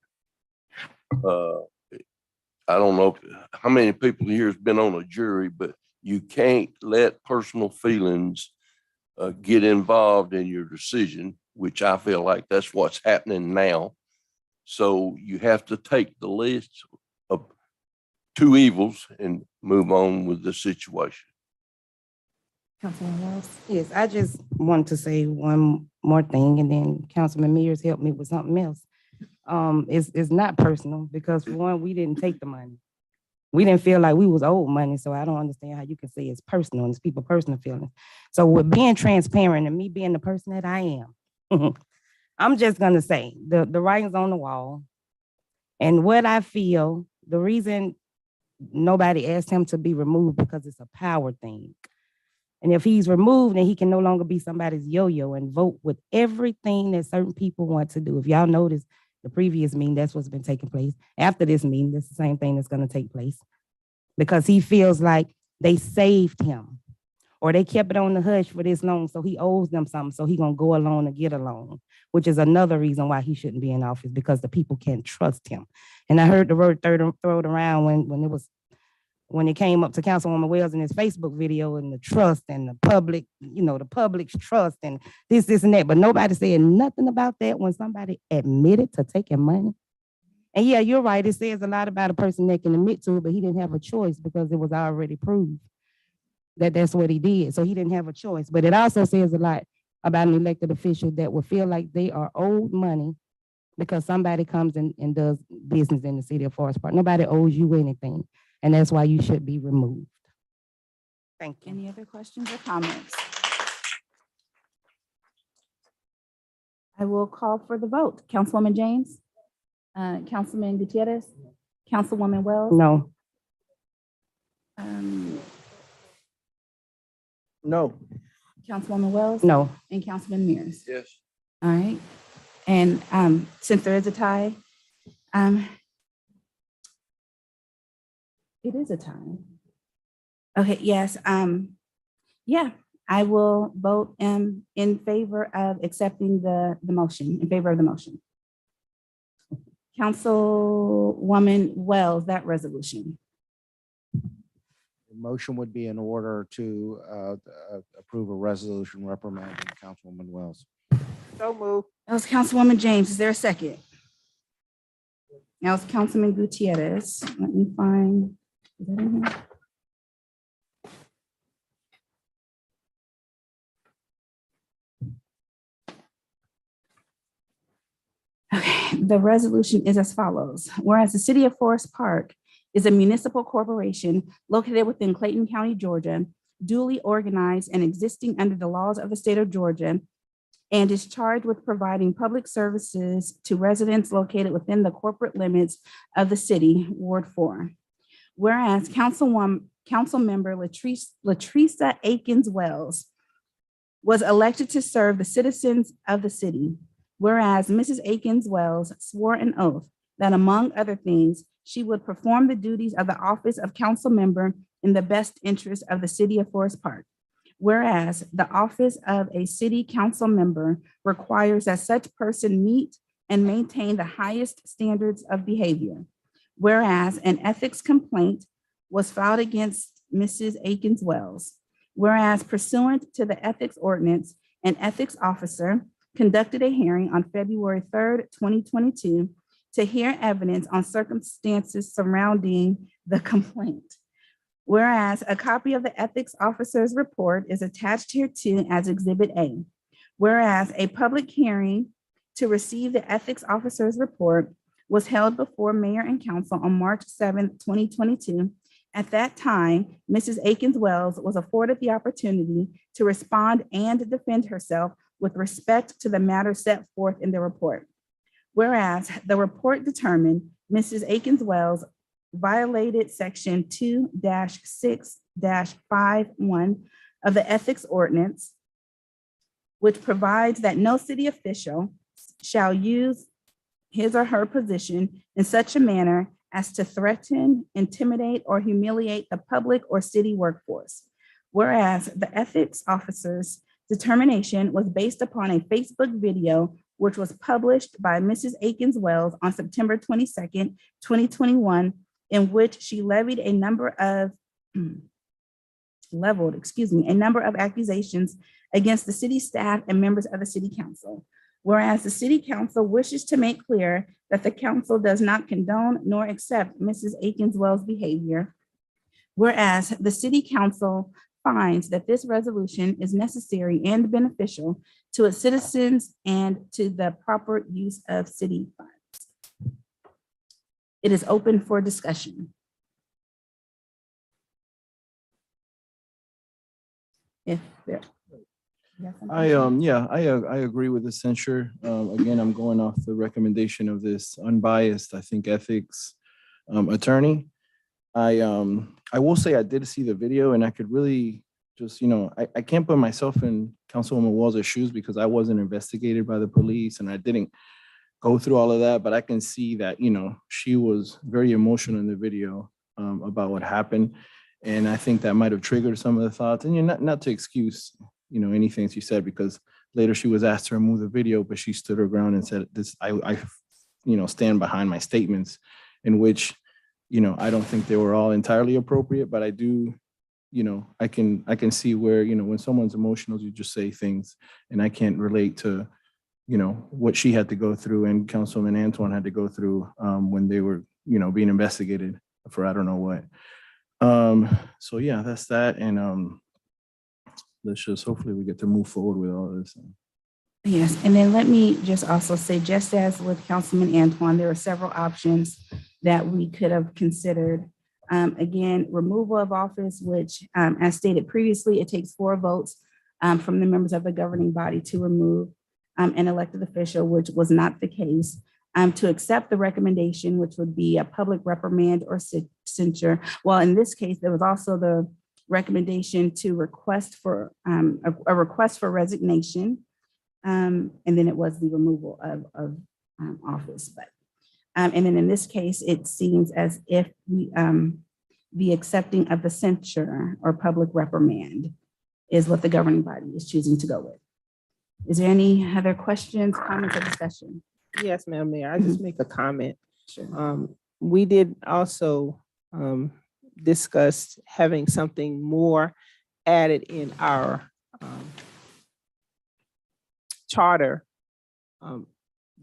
[SPEAKER 11] I don't know how many people here has been on a jury, but you can't let personal feelings get involved in your decision, which I feel like that's what's happening now. So you have to take the list of two evils and move on with the situation.
[SPEAKER 1] Councilman Wells?
[SPEAKER 6] Yes, I just want to say one more thing, and then Councilman Mears helped me with something else. It's not personal because for one, we didn't take the money. We didn't feel like we was owed money, so I don't understand how you can say it's personal and it's people's personal feelings. So with being transparent and me being the person that I am, I'm just gonna say the writing's on the wall. And what I feel, the reason nobody asked him to be removed because it's a power thing. And if he's removed, then he can no longer be somebody's yo-yo and vote with everything that certain people want to do. If y'all notice the previous meeting, that's what's been taking place. After this meeting, that's the same thing that's going to take place because he feels like they saved him or they kept it on the hush for this long. So he owes them something. So he's going to go along and get along, which is another reason why he shouldn't be in office because the people can't trust him. And I heard the word thrown around when it came up to Councilwoman Wells in his Facebook video and the trust and the public, the public's trust and this and that. But nobody said nothing about that when somebody admitted to taking money. And yeah, you're right. It says a lot about a person that can admit to it, but he didn't have a choice because it was already proved that that's what he did. So he didn't have a choice. But it also says a lot about an elected official that will feel like they are owed money because somebody comes and does business in the city of Forest Park. Nobody owes you anything. And that's why you should be removed. Thank you.
[SPEAKER 1] Any other questions or comments? I will call for the vote. Councilwoman James? Councilman Gutierrez? Councilwoman Wells?
[SPEAKER 6] No.
[SPEAKER 5] No.
[SPEAKER 1] Councilwoman Wells?
[SPEAKER 6] No.
[SPEAKER 1] And Councilman Mears?
[SPEAKER 11] Yes.
[SPEAKER 1] All right. And since there is a tie, it is a tie. Okay, yes. Yeah, I will vote in favor of accepting the motion, in favor of the motion. Councilwoman Wells, that resolution.
[SPEAKER 12] The motion would be in order to approve a resolution reprimanding Councilwoman Wells.
[SPEAKER 8] So move.
[SPEAKER 1] That was Councilwoman James. Is there a second? Now it's Councilman Gutierrez. Let me find. Is that in here? Okay, the resolution is as follows. Whereas the city of Forest Park is a municipal corporation located within Clayton County, Georgia, duly organized and existing under the laws of the state of Georgia, and is charged with providing public services to residents located within the corporate limits of the city, Ward 4. Whereas Councilmember Latresa Akins Wells was elected to serve the citizens of the city. Whereas Mrs. Akins Wells swore an oath that, among other things, she would perform the duties of the office of council member in the best interest of the city of Forest Park. Whereas the office of a city council member requires that such person meet and maintain the highest standards of behavior. Whereas an ethics complaint was filed against Mrs. Akins Wells. Whereas pursuant to the ethics ordinance, an ethics officer conducted a hearing on February 3rd, 2022 to hear evidence on circumstances surrounding the complaint. Whereas a copy of the ethics officer's report is attached hereto as Exhibit A. Whereas a public hearing to receive the ethics officer's report was held before mayor and council on March 7th, 2022. At that time, Mrs. Akins Wells was afforded the opportunity to respond and defend herself with respect to the matter set forth in the report. Whereas the report determined Mrs. Akins Wells violated section 2-6-51 of the ethics ordinance, which provides that no city official shall use his or her position in such a manner as to threaten, intimidate, or humiliate the public or city workforce. Whereas the ethics officer's determination was based upon a Facebook video which was published by Mrs. Akins Wells on September 22nd, 2021, in which she leveled a number of accusations against the city staff and members of the city council. Whereas the city council wishes to make clear that the council does not condone nor accept Mrs. Akins Wells' behavior. Whereas the city council finds that this resolution is necessary and beneficial to its citizens and to the proper use of city funds. It is open for discussion. If there.
[SPEAKER 9] I agree with the censure. Again, I'm going off the recommendation of this unbiased, I think, ethics attorney. I will say I did see the video and I could really just, I can't put myself in Councilwoman Walls' shoes because I wasn't investigated by the police and I didn't go through all of that, but I can see that, she was very emotional in the video about what happened. And I think that might have triggered some of the thoughts, and not to excuse, anything she said, because later she was asked to remove the video, but she stood her ground and said this, I stand behind my statements, in which, I don't think they were all entirely appropriate, but I do, I can see where, when someone's emotional, you just say things, and I can't relate to, what she had to go through and Councilman Antoine had to go through when they were, being investigated for I don't know what. So yeah, that's that. And let's just hopefully we get to move forward with all this.
[SPEAKER 1] Yes, and then let me just also say, just as with Councilman Antoine, there are several options that we could have considered. Again, removal of office, which as stated previously, it takes 4 votes from the members of the governing body to remove an elected official, which was not the case. To accept the recommendation, which would be a public reprimand or censure. Well, in this case, there was also the recommendation to request for a request for resignation. And then it was the removal of office. But and then in this case, it seems as if we, the accepting of the censure or public reprimand is what the governing body is choosing to go with. Is there any other questions, comments, or discussion?
[SPEAKER 8] Yes, Madam Mayor, I just make a comment.
[SPEAKER 1] Sure.
[SPEAKER 8] We did also discuss having something more added in our charter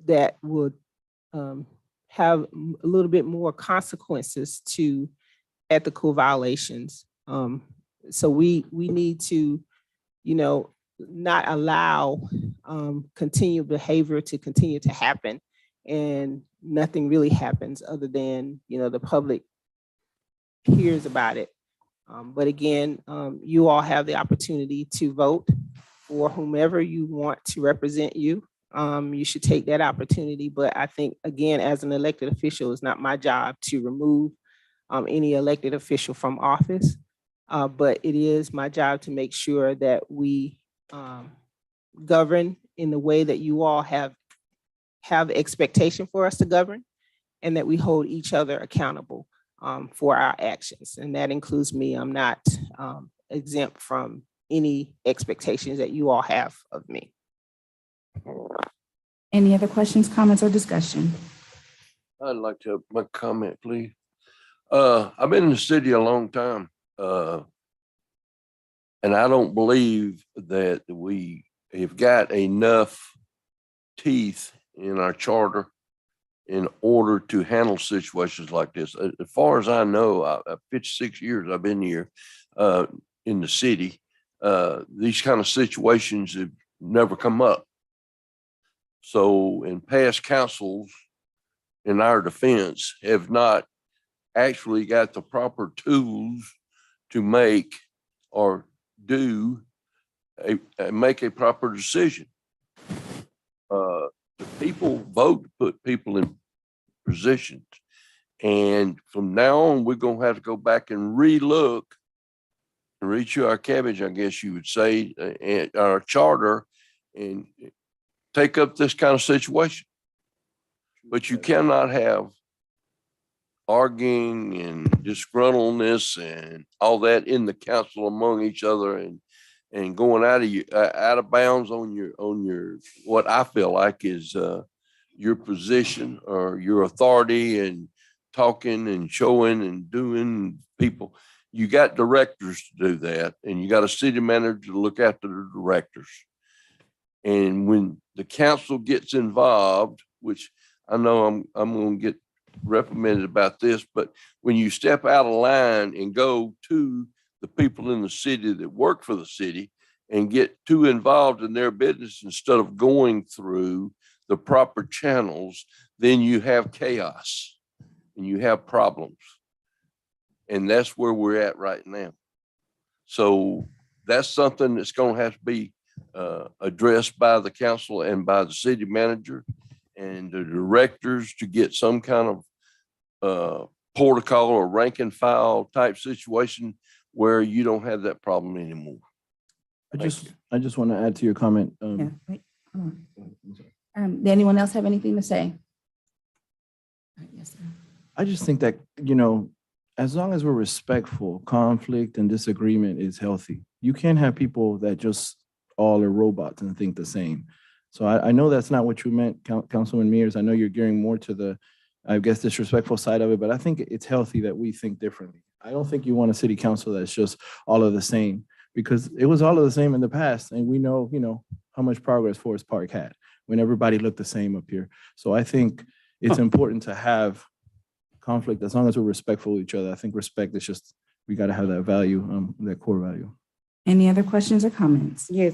[SPEAKER 8] that would have a little bit more consequences to ethical violations. So we need to, not allow continued behavior to continue to happen and nothing really happens other than, the public hears about it. But again, you all have the opportunity to vote for whomever you want to represent you. You should take that opportunity. But I think, again, as an elected official, it's not my job to remove any elected official from office. But it is my job to make sure that we govern in the way that you all have expectation for us to govern. and that we hold each other accountable for our actions. And that includes me. I'm not exempt from any expectations that you all have of me.
[SPEAKER 1] Any other questions, comments, or discussion?
[SPEAKER 11] I'd like to make a comment, please. I've been in the city a long time. And I don't believe that we have got enough teeth in our charter in order to handle situations like this. As far as I know, 56 years I've been here in the city, these kind of situations have never come up. So in past councils, in our defense, have not actually got the proper tools to make or make a proper decision. The people vote to put people in positions. And from now on, we're going to have to go back and relook and rechew our cabbage, I guess you would say, and our charter, and take up this kind of situation. But you cannot have arguing and disgruntledness and all that in the council among each other, and going out of bounds on your what I feel like is your position or your authority, and talking and showing and doing people. You got directors to do that, and you got a city manager to look after the directors. And when the council gets involved, which I know I'm going to get reprimanded about this, but when you step out of line and go to the people in the city that work for the city and get too involved in their business instead of going through the proper channels, then you have chaos and you have problems. And that's where we're at right now. So that's something that's going to have to be addressed by the council and by the city manager and the directors, to get some kind of protocol or rank and file type situation where you don't have that problem anymore.
[SPEAKER 9] I just want to add to your comment.
[SPEAKER 1] Yeah, wait, hold on. Did anyone else have anything to say? Yes, sir.
[SPEAKER 9] I just think that, as long as we're respectful, conflict and disagreement is healthy. You can't have people that just all are robots and think the same. So I know that's not what you meant, Councilman Mears. I know you're gearing more to the, I guess, disrespectful side of it, but I think it's healthy that we think differently. I don't think you want a city council that's just all of the same, because it was all of the same in the past. And we know, how much progress Forest Park had when everybody looked the same up here. So I think it's important to have conflict as long as we're respectful of each other. I think respect is just, we got to have that value, that core value.
[SPEAKER 1] Any other questions or comments?
[SPEAKER 6] Yes,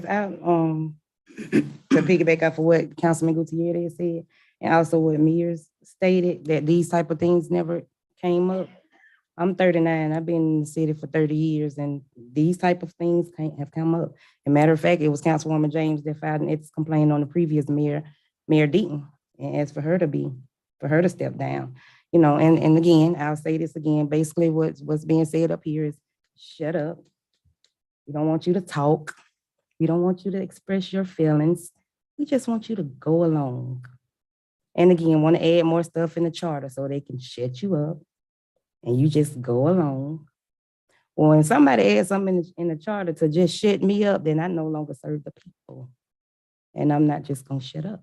[SPEAKER 6] to piggyback off of what Councilman Gutierrez said, and also what Mears stated, that these type of things never came up. I'm 39. I've been in the city for 30 years, and these type of things can't have come up. As a matter of fact, it was Councilwoman James that filed an ethics complaint on the previous mayor, Mayor Deaton, and asked for her to step down. And again, I'll say this again, basically what's being said up here is shut up. We don't want you to talk. We don't want you to express your feelings. We just want you to go along. And again, want to add more stuff in the charter so they can shut you up and you just go along. Well, when somebody adds something in the charter to just shut me up, then I no longer serve the people. And I'm not just gonna shut up.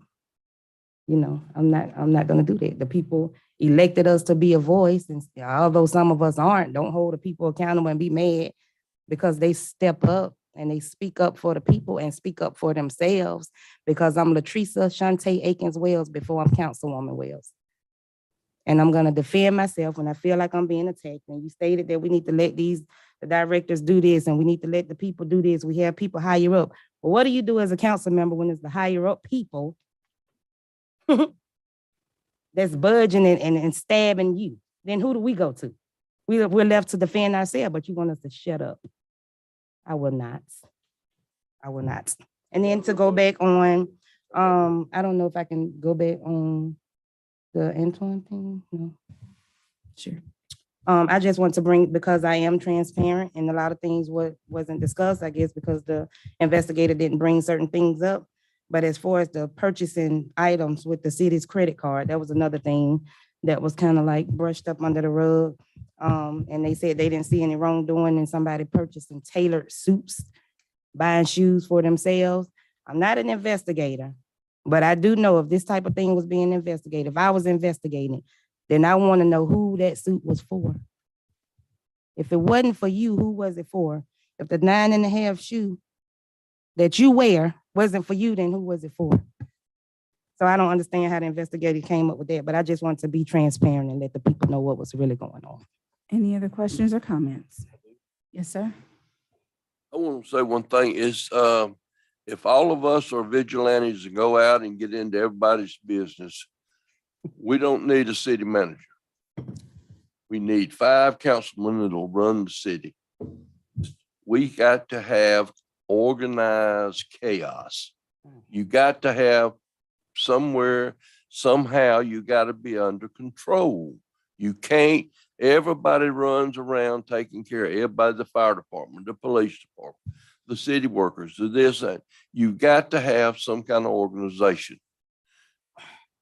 [SPEAKER 6] I'm not gonna do that. The people elected us to be a voice, and although some of us don't hold the people accountable and be mad because they step up and they speak up for the people and speak up for themselves, because I'm Latresa Shantae Akins Wells before I'm Councilwoman Wells. And I'm gonna defend myself when I feel like I'm being attacked. And you stated that we need to let the directors do this, and we need to let the people do this. We have people higher up. But what do you do as a council member when it's the higher up people that's budging and stabbing you? Then who do we go to? We're left to defend ourselves, but you want us to shut up. I will not. And then to go back on, I don't know if I can go back on the Antoine thing. No. Sure. I just want to bring, because I am transparent and a lot of things wasn't discussed, I guess, because the investigator didn't bring certain things up. But as far as the purchasing items with the city's credit card, that was another thing that was kind of like brushed up under the rug. And they said they didn't see any wrongdoing in somebody purchasing tailored suits, buying shoes for themselves. I'm not an investigator, but I do know if this type of thing was being investigated, if I was investigating, then I want to know who that suit was for. If it wasn't for you, who was it for? If the 9.5 shoe that you wear wasn't for you, then who was it for? So I don't understand how the investigator came up with that, but I just want to be transparent and let the people know what was really going on.
[SPEAKER 1] Any other questions or comments? Yes, sir.
[SPEAKER 11] I want to say one thing is, if all of us are vigilantes and go out and get into everybody's business, we don't need a city manager. We need 5 councilmen that'll run the city. We got to have organized chaos. You got to have somewhere, somehow you got to be under control. You can't, everybody runs around taking care of everybody, the fire department, the police department, the city workers, the this, that. You got to have some kind of organization.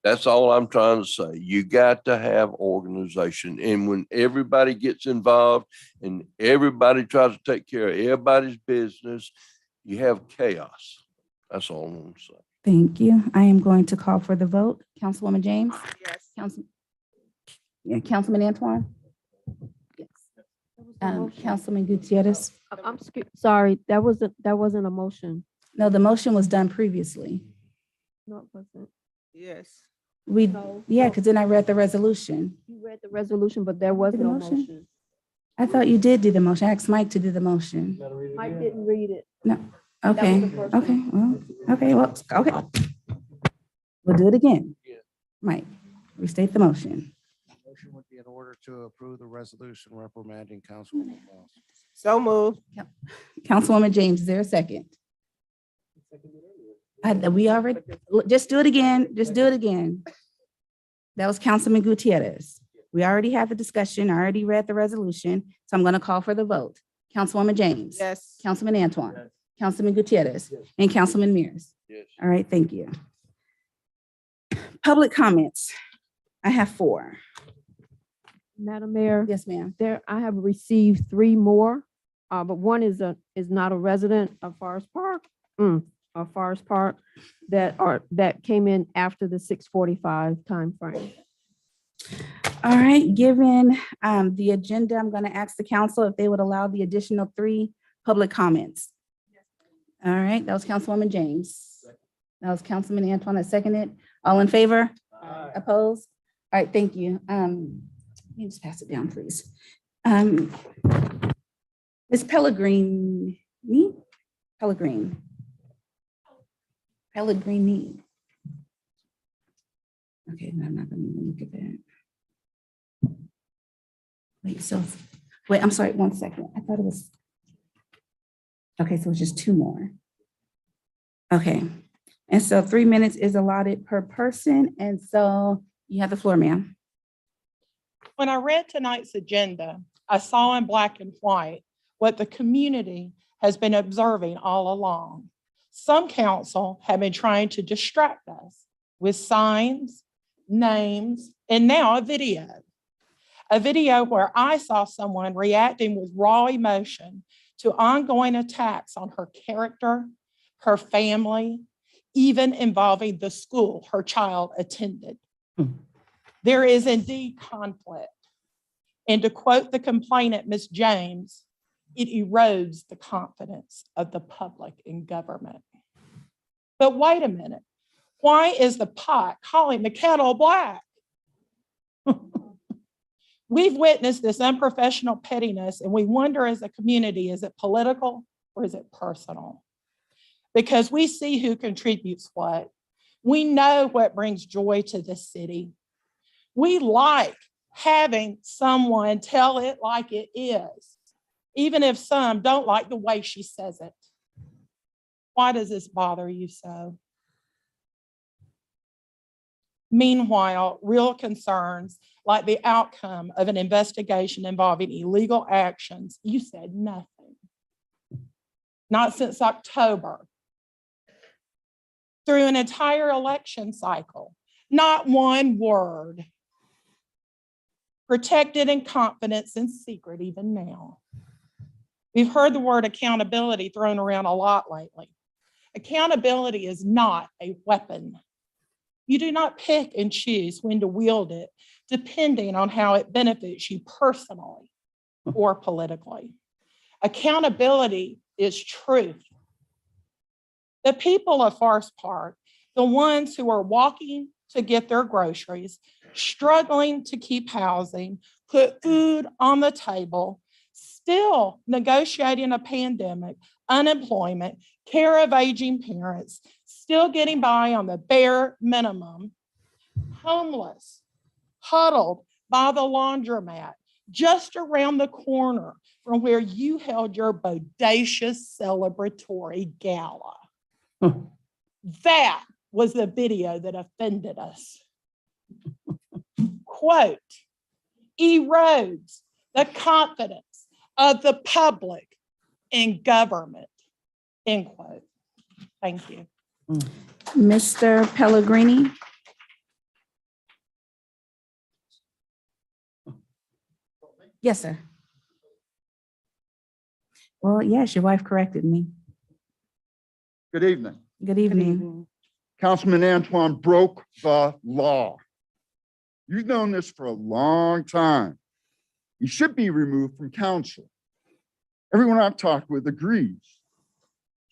[SPEAKER 11] That's all I'm trying to say. You got to have organization. And when everybody gets involved and everybody tries to take care of everybody's business, you have chaos. That's all I'm going to say.
[SPEAKER 1] Thank you. I am going to call for the vote. Councilwoman James?
[SPEAKER 8] Yes.
[SPEAKER 1] Councilman Antoine? Yes. Councilman Gutierrez?
[SPEAKER 2] Sorry, that wasn't a motion.
[SPEAKER 1] No, the motion was done previously.
[SPEAKER 2] No, it wasn't.
[SPEAKER 8] Yes.
[SPEAKER 1] Yeah, because then I read the resolution.
[SPEAKER 2] You read the resolution, but there was
[SPEAKER 1] Did the
[SPEAKER 2] no
[SPEAKER 1] motion?
[SPEAKER 2] motion.
[SPEAKER 1] I thought you did do the motion. I asked Mike to do the motion.
[SPEAKER 2] Mike didn't read it.
[SPEAKER 1] No, okay,
[SPEAKER 2] the first
[SPEAKER 1] okay, well, okay. We'll do it again. Mike, restate the motion.
[SPEAKER 12] Motion would be in order to approve the resolution reprimanding Councilwoman Moss.
[SPEAKER 8] So moved.
[SPEAKER 1] Councilwoman James, is there a second? We already, just do it again, That was Councilman Gutierrez. We already had the discussion, I already read the resolution, so I'm gonna call for the vote. Councilwoman James.
[SPEAKER 8] Yes.
[SPEAKER 1] Councilman Antoine. Councilman Gutierrez. And Councilman Mears.
[SPEAKER 11] Yes.
[SPEAKER 1] All right, thank you. Public comments. I have 4.
[SPEAKER 2] Madam Mayor,
[SPEAKER 1] Yes, ma'am.
[SPEAKER 2] I have received 3 more, but one is not a resident of Forest Park, that came in after the 6:45 timeframe.
[SPEAKER 1] All right, given the agenda, I'm going to ask the council if they would allow the additional 3 public comments. All right, that was Councilwoman James. That was Councilman Antoine that seconded. All in favor? Opposed? All right, thank you. Let me just pass it down, please. Ms. Pellegrini? Pellegrini. Okay, no, I'm not going to even look at that. Wait, I'm sorry, 1 second. I thought it was. Okay, so it's just 2 more. Okay, and so 3 minutes is allotted per person, and so you have the floor, ma'am.
[SPEAKER 13] When I read tonight's agenda, I saw in black and white what the community has been observing all along. Some council have been trying to distract us with signs, names, and now a video. A video where I saw someone reacting with raw emotion to ongoing attacks on her character, her family, even involving the school her child attended. There is indeed conflict. And to quote the complainant, Ms. James, it erodes the confidence of the public in government. But wait a minute, why is the pot calling the kettle black? We've witnessed this unprofessional pettiness and we wonder as a community, is it political or is it personal? Because we see who contributes what. We know what brings joy to the city. We like having someone tell it like it is, even if some don't like the way she says it. Why does this bother you so? Meanwhile, real concerns like the outcome of an investigation involving illegal actions, you said nothing. Not since October. Through an entire election cycle, not one word. protected in confidence and secret even now. We've heard the word accountability thrown around a lot lately. Accountability is not a weapon. You do not pick and choose when to wield it, depending on how it benefits you personally or politically. Accountability is truth. The people of Forest Park, the ones who are walking to get their groceries, struggling to keep housing, put food on the table, still negotiating a pandemic, unemployment, care of aging parents, still getting by on the bare minimum, homeless, huddled by the laundromat, just around the corner from where you held your bodacious celebratory gala. That was the video that offended us. Quote, erodes the confidence of the public in government, end quote. Thank you.
[SPEAKER 1] Mr. Pellegrini? Yes, sir. Well, yes, your wife corrected me.
[SPEAKER 10] Good evening.
[SPEAKER 1] Good evening.
[SPEAKER 10] Councilman Antoine broke the law. You've known this for a long time. He should be removed from council. Everyone I've talked with agrees.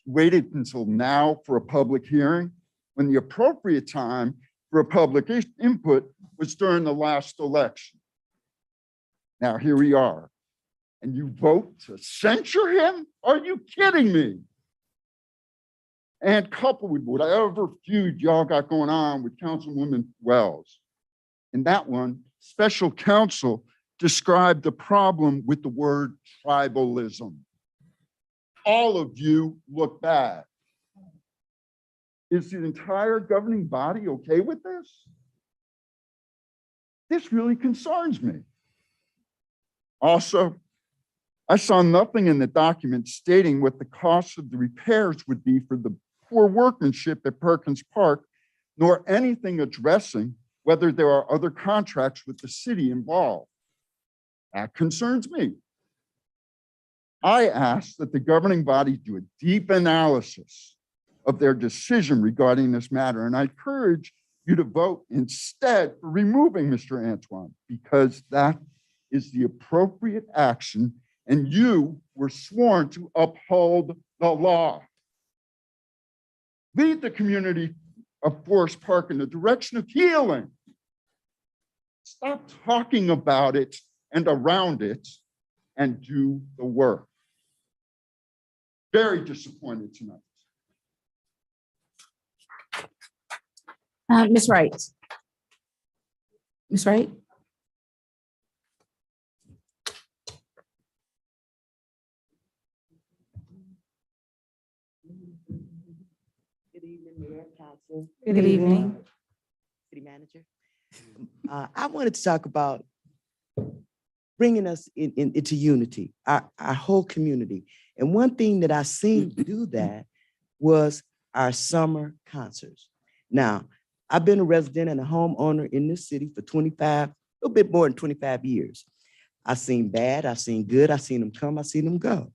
[SPEAKER 10] He waited until now for a public hearing when the appropriate time for a public input was during the last election. Now here we are, and you vote to censure him? Are you kidding me? And coupled with whatever feud y'all got going on with Councilwoman Wells. In that one, special counsel described the problem with the word tribalism. All of you look bad. Is the entire governing body okay with this? This really concerns me. Also, I saw nothing in the document stating what the cost of the repairs would be for the poor workmanship at Perkins Park, nor anything addressing whether there are other contracts with the city involved. That concerns me. I ask that the governing body do a deep analysis of their decision regarding this matter, and I encourage you to vote instead for removing Mr. Antoine, because that is the appropriate action, and you were sworn to uphold the law. Lead the community of Forest Park in the direction of healing. Stop talking about it and around it and do the work. Very disappointed tonight.
[SPEAKER 1] Ms. Wright. Ms. Wright?
[SPEAKER 14] Good evening, Mayor, Council,
[SPEAKER 1] Good evening.
[SPEAKER 14] City Manager. I wanted to talk about bringing us into unity, our whole community. And one thing that I seen do that was our summer concerts. Now, I've been a resident and a homeowner in this city for 25, a little bit more than 25 years. I've seen bad, I've seen good, I've seen them come, I've seen them go.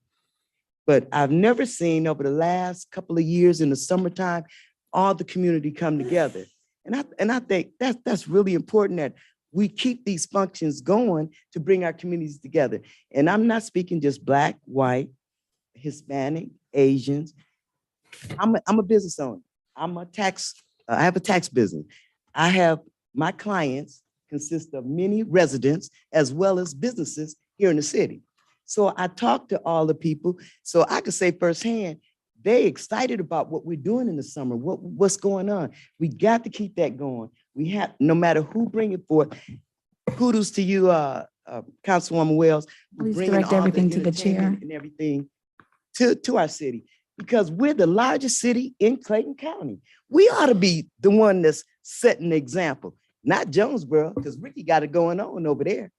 [SPEAKER 14] But I've never seen over the last couple of years in the summertime, all the community come together. And I think that's really important that we keep these functions going to bring our communities together. And I'm not speaking just Black, white, Hispanic, Asians. I'm a business owner. I have a tax business. I have my clients consist of many residents as well as businesses here in the city. So I talk to all the people so I could say firsthand, they excited about what we're doing in the summer, what's going on. We got to keep that going. We have, no matter who bring it forth, kudos to you, Councilwoman Wells.
[SPEAKER 1] Please
[SPEAKER 14] bringing
[SPEAKER 1] direct
[SPEAKER 14] all the
[SPEAKER 1] everything to the chair.
[SPEAKER 14] entertainment and everything to our city, because we're the largest city in Clayton County. We ought to be the one that's setting the example, not Jonesboro, because Ricky got it going on over there.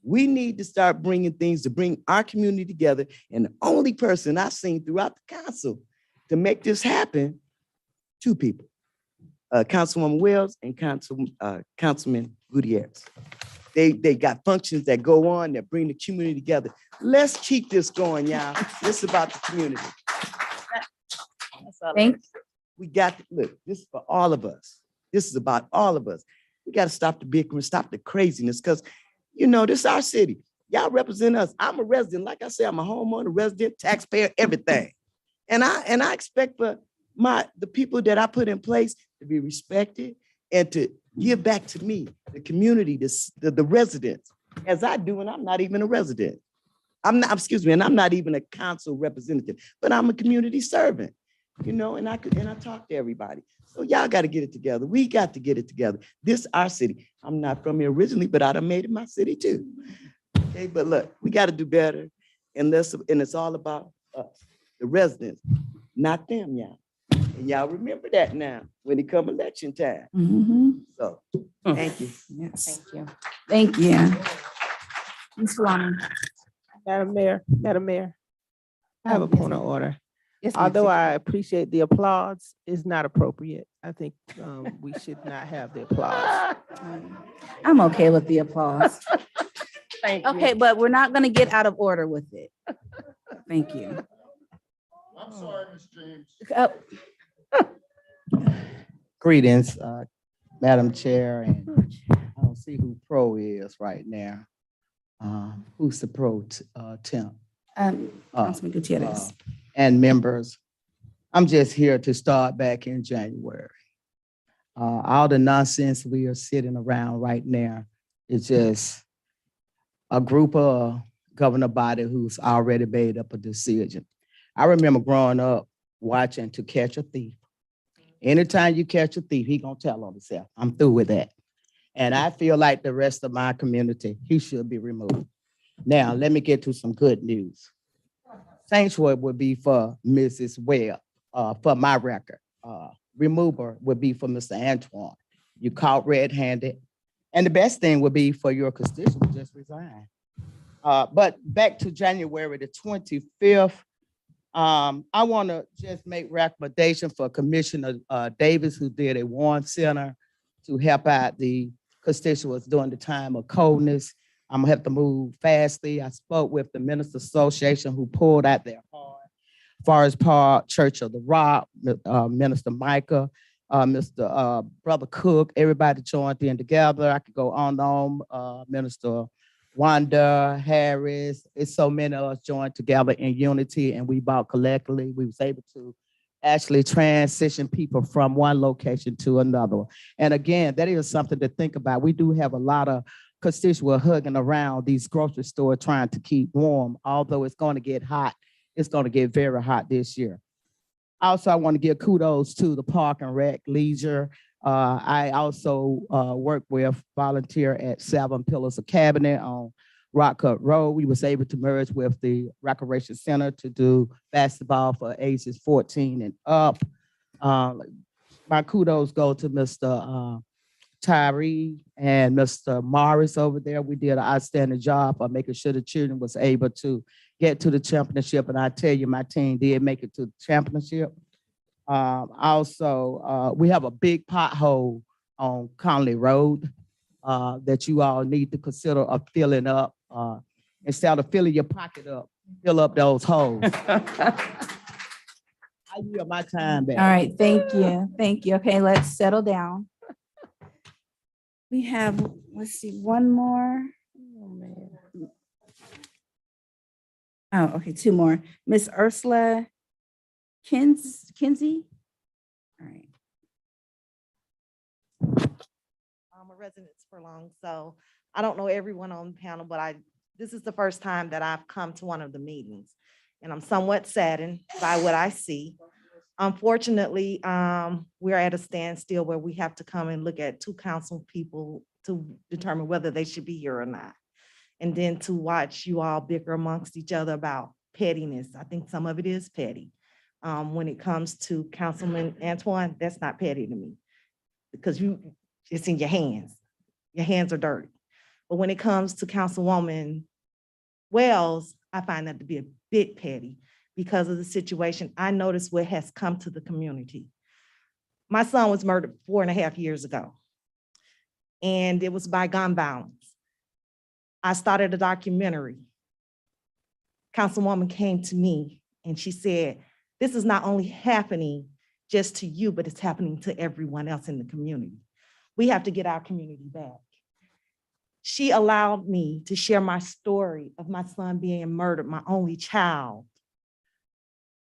[SPEAKER 14] We need to start bringing things to bring our community together. And the only person I've seen throughout the council to make this happen, two people, Councilwoman Wells and Councilman Gutierrez. They got functions that go on that bring the community together. Let's keep this going, y'all. This is about the community. That's all I
[SPEAKER 1] Thank-
[SPEAKER 14] We got, look, this is for all of us. This is about all of us. We got to stop the bickering, stop the craziness, because, you know, this is our city. Y'all represent us. I'm a resident. Like I said, I'm a homeowner, resident, taxpayer, everything. And I expect for the people that I put in place to be respected and to give back to me, the community, the residents, as I do, and I'm not even a resident. I'm not even a council representative, but I'm a community servant, you know, and I talk to everybody. So y'all got to get it together. We got to get it together. This is our city. I'm not from here originally, but I done made it my city too. Okay, but look, we got to do better. And it's all about us, the residents, not them, y'all. And y'all remember that now when it come election time.
[SPEAKER 1] Mhm.
[SPEAKER 14] So, thank you.
[SPEAKER 1] Yes,
[SPEAKER 6] Thank you.
[SPEAKER 1] thank you. Ms. Long.
[SPEAKER 8] Madam Mayor, I have a
[SPEAKER 1] Oh, yes,
[SPEAKER 8] point of
[SPEAKER 1] ma'am.
[SPEAKER 8] order.
[SPEAKER 1] Yes, ma'am.
[SPEAKER 8] Although I appreciate the applause, it's not appropriate. I think we should not have the applause.
[SPEAKER 1] I'm okay with the applause.
[SPEAKER 8] Thank you.
[SPEAKER 1] Okay, but we're not gonna get out of order with it. Thank you.
[SPEAKER 10] I'm sorry, Ms. James.
[SPEAKER 1] Oh,
[SPEAKER 12] Greetings, Madam Chair, and I don't see who pro is right now. Who's the pro, Tim?
[SPEAKER 1] Councilman Gutierrez.
[SPEAKER 12] And members, I'm just here to start back in January. All the nonsense we are sitting around right now is just a group of governor body who's already made up a decision. I remember growing up watching To Catch a Thief. Anytime you catch a thief, he gonna tell on himself. I'm through with that. And I feel like the rest of my community, he should be removed. Now, let me get to some good news. Sanctuary would be for Mrs. Webb, for my record. Remover would be for Mr. Antoine. You caught red-handed. And the best thing would be for your constituent to just resign. But back to January the 25th, I want to just make recommendation for Commissioner Davis, who did a Warren Center to help out the constituents during the time of coldness. I'm gonna have to move fastly. I spoke with the Minister Association who pulled out their heart. Forest Park, Church of the Rock, Minister Micah, Mr. Brother Cook, everybody joined in together. I could go on and on, Minister Wanda, Harris, it's so many of us joined together in unity and we bought collectively. We was able to actually transition people from one location to another. And again, that is something to think about. We do have a lot of constituents hugging around these grocery stores trying to keep warm, although it's going to get hot. It's going to get very hot this year. Also, I want to give kudos to the Park and Rec Leisure. I also volunteer at 7 Pillars of Cabinet on Rock Cut Road. We was able to merge with the Recreation Center to do basketball for ages 14 and up. My kudos go to Mr. Tyree and Mr. Morris over there. We did an outstanding job of making sure the children was able to get to the championship. And I tell you, my team did make it to the championship. Also, we have a big pothole on Conley Road that you all need to consider of filling up. Instead of filling your pocket up, fill up those holes. I yield my time back.
[SPEAKER 1] all right, thank you. Thank you. Okay, let's settle down. We have, let's see, one more. Oh, okay, two more. Miss Ursula Kinsey. All right.
[SPEAKER 15] I'm a resident for long, so I don't know everyone on the panel, but this is the first time that I've come to one of the meetings, and I'm somewhat saddened by what I see. Unfortunately, we're at a standstill where we have to come and look at two council people to determine whether they should be here or not. And then to watch you all bicker amongst each other about pettiness. I think some of it is petty. When it comes to Councilman Antoine, that's not petty to me because it's in your hands. Your hands are dirty. But when it comes to Councilwoman Wells, I find that to be a bit petty because of the situation. I noticed what has come to the community. My son was murdered 4.5 years ago, and it was by gun violence. I started a documentary. Councilwoman came to me and she said, this is not only happening just to you, but it's happening to everyone else in the community. We have to get our community back. She allowed me to share my story of my son being murdered, my only child,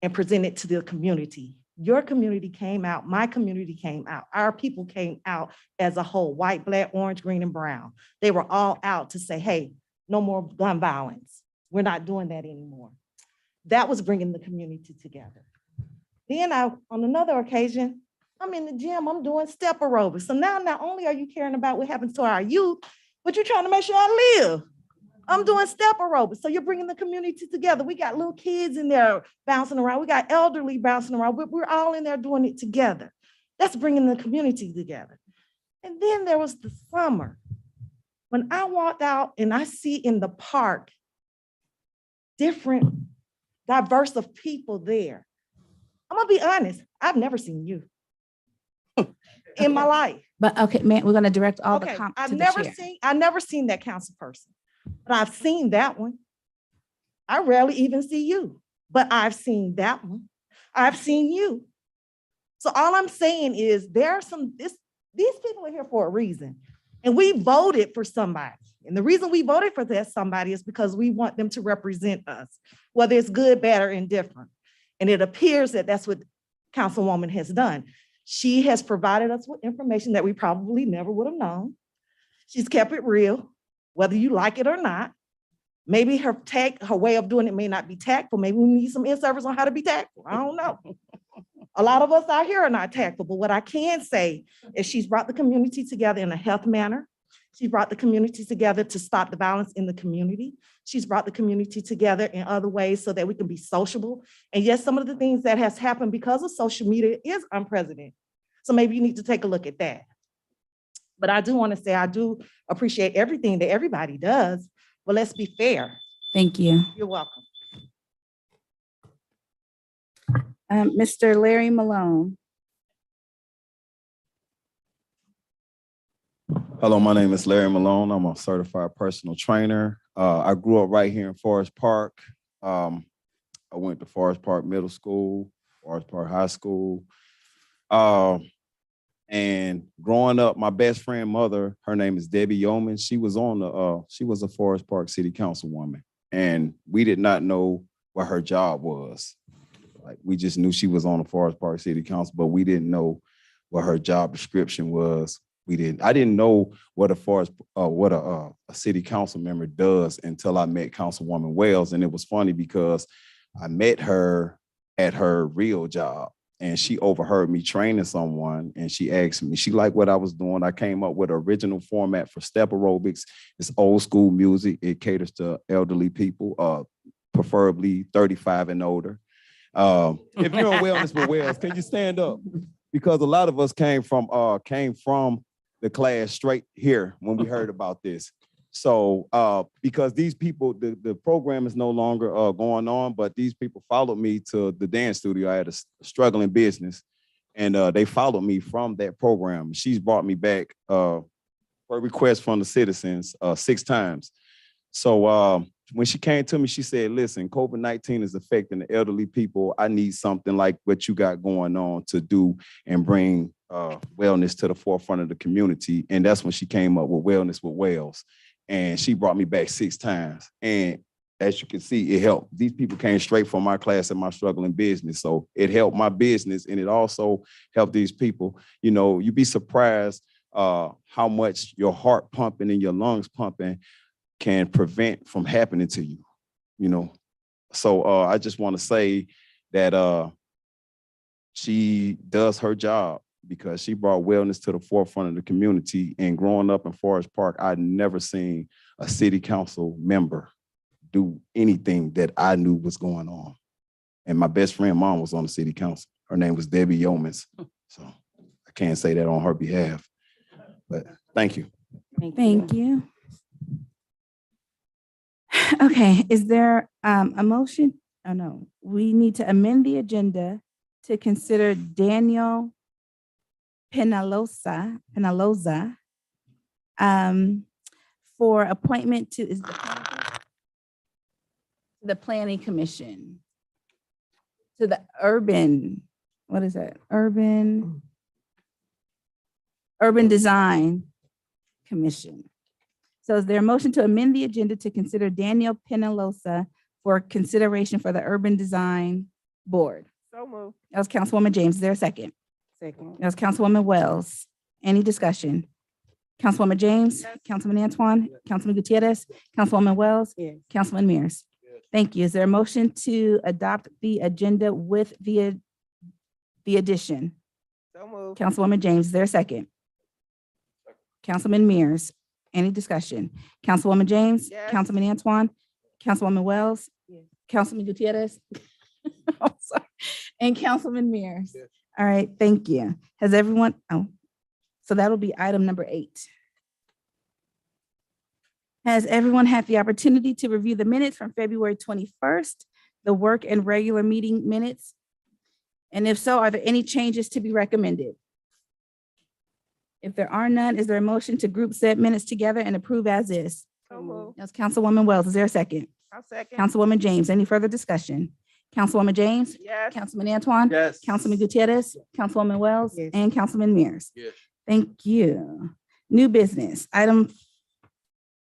[SPEAKER 15] and present it to the community. Your community came out, my community came out, our people came out as a whole, white, black, orange, green, and brown. They were all out to say, hey, no more gun violence. We're not doing that anymore. That was bringing the community together. Then on another occasion, I'm in the gym, I'm doing step aerobics. So now not only are you caring about what happens to our youth, but you're trying to make sure I live. I'm doing step aerobics. So you're bringing the community together. We got little kids in there bouncing around. We got elderly bouncing around. We're all in there doing it together. That's bringing the community together. And then there was the summer. When I walked out and I see in the park different diverse of people there. I'm gonna be honest, I've never seen you in my life.
[SPEAKER 1] But okay, man, we're gonna direct all the
[SPEAKER 15] Okay,
[SPEAKER 1] comments
[SPEAKER 15] I've
[SPEAKER 1] to the
[SPEAKER 15] never
[SPEAKER 1] chair.
[SPEAKER 15] seen that council person, but I've seen that one. I rarely even see you, but I've seen that one. I've seen you. So all I'm saying is these people are here for a reason, and we voted for somebody. And the reason we voted for that somebody is because we want them to represent us, whether it's good, bad, or indifferent. And it appears that that's what Councilwoman has done. She has provided us with information that we probably never would have known. She's kept it real, whether you like it or not. Maybe her way of doing it may not be tactful. Maybe we need some in-service on how to be tactful. I don't know. A lot of us out here are not tactful, but what I can say is she's brought the community together in a health manner. She brought the community together to stop the violence in the community. She's brought the community together in other ways so that we can be sociable. And yes, some of the things that has happened because of social media is unprecedented. So maybe you need to take a look at that. But I do want to say, I do appreciate everything that everybody does, but let's be fair.
[SPEAKER 1] Thank you.
[SPEAKER 15] You're welcome.
[SPEAKER 1] Mr. Larry Malone.
[SPEAKER 3] Hello, my name is Larry Malone. I'm a certified personal trainer. I grew up right here in Forest Park. I went to Forest Park Middle School, Forest Park High School. And growing up, my best friend mother, her name is Debbie Yeoman. She was a Forest Park City Councilwoman. And we did not know what her job was. Like, we just knew she was on the Forest Park City Council, but we didn't know what her job description was. I didn't know what a city council member does until I met Councilwoman Wells. And it was funny because I met her at her real job and she overheard me training someone and she asked me, she liked what I was doing. I came up with an original format for step aerobics. It's old school music. It caters to elderly people, preferably 35 and older. If you're in Wellness with Wells, can you stand up? Because a lot of us came from the class straight here when we heard about this. So because these people, the program is no longer going on, but these people followed me to the dance studio. I had a struggling business and they followed me from that program. She's brought me back for a request from the citizens 6 times. So when she came to me, she said, listen, COVID-19 is affecting the elderly people. I need something like what you got going on to do and bring wellness to the forefront of the community. And that's when she came up with Wellness with Wells. And she brought me back 6 times. And as you can see, it helped. These people came straight from my class and my struggling business. So it helped my business and it also helped these people. You know, you'd be surprised how much your heart pumping and your lungs pumping can prevent from happening to you, you know. So I just want to say that she does her job because she brought wellness to the forefront of the community. And growing up in Forest Park, I'd never seen a city council member do anything that I knew was going on. And my best friend mom was on the city council. Her name was Debbie Yeoman. So I can't say that on her behalf, but thank you.
[SPEAKER 1] Thank you. Okay, is there a motion? Oh, no, we need to amend the agenda to consider Daniel Penaloza for appointment to the Planning Commission, to the Urban, what is that? Urban Design Commission. So is there a motion to amend the agenda to consider Daniel Penalosa for consideration for the Urban Design Board?
[SPEAKER 8] So moved.
[SPEAKER 1] That was Councilwoman James. Is there a second?
[SPEAKER 6] Second.
[SPEAKER 1] That was Councilwoman Wells. Any discussion? Councilwoman James,
[SPEAKER 8] Yes.
[SPEAKER 1] Councilman Antoine, Councilman Gutierrez, Councilwoman Wells,
[SPEAKER 6] Yes.
[SPEAKER 1] Councilman Mears. Thank you. Is there a motion to adopt the agenda with the addition?
[SPEAKER 8] So moved.
[SPEAKER 1] Councilwoman James, is there a second? Councilman Mears, any discussion? Councilwoman James,
[SPEAKER 8] Yes.
[SPEAKER 1] Councilman Antoine, Councilwoman Wells,
[SPEAKER 6] Yes.
[SPEAKER 1] Councilman Gutierrez, I'm sorry, and Councilman Mears.
[SPEAKER 11] Yes.
[SPEAKER 1] All right, thank you. Has everyone, so that'll be item number 8. Has everyone had the opportunity to review the minutes from February 21st, the work and regular meeting minutes? And if so, are there any changes to be recommended? If there are none, is there a motion to group said minutes together and approve as is?
[SPEAKER 8] So moved.
[SPEAKER 1] That's Councilwoman Wells. Is there a second?
[SPEAKER 8] I'll second.
[SPEAKER 1] Councilwoman James, any further discussion? Councilwoman James,
[SPEAKER 8] Yes.
[SPEAKER 1] Councilman Antoine,
[SPEAKER 4] Yes.
[SPEAKER 1] Councilman Gutierrez, Councilwoman Wells,
[SPEAKER 6] Yes.
[SPEAKER 1] and Councilman Mears.
[SPEAKER 11] Yes.
[SPEAKER 1] Thank you. New business, item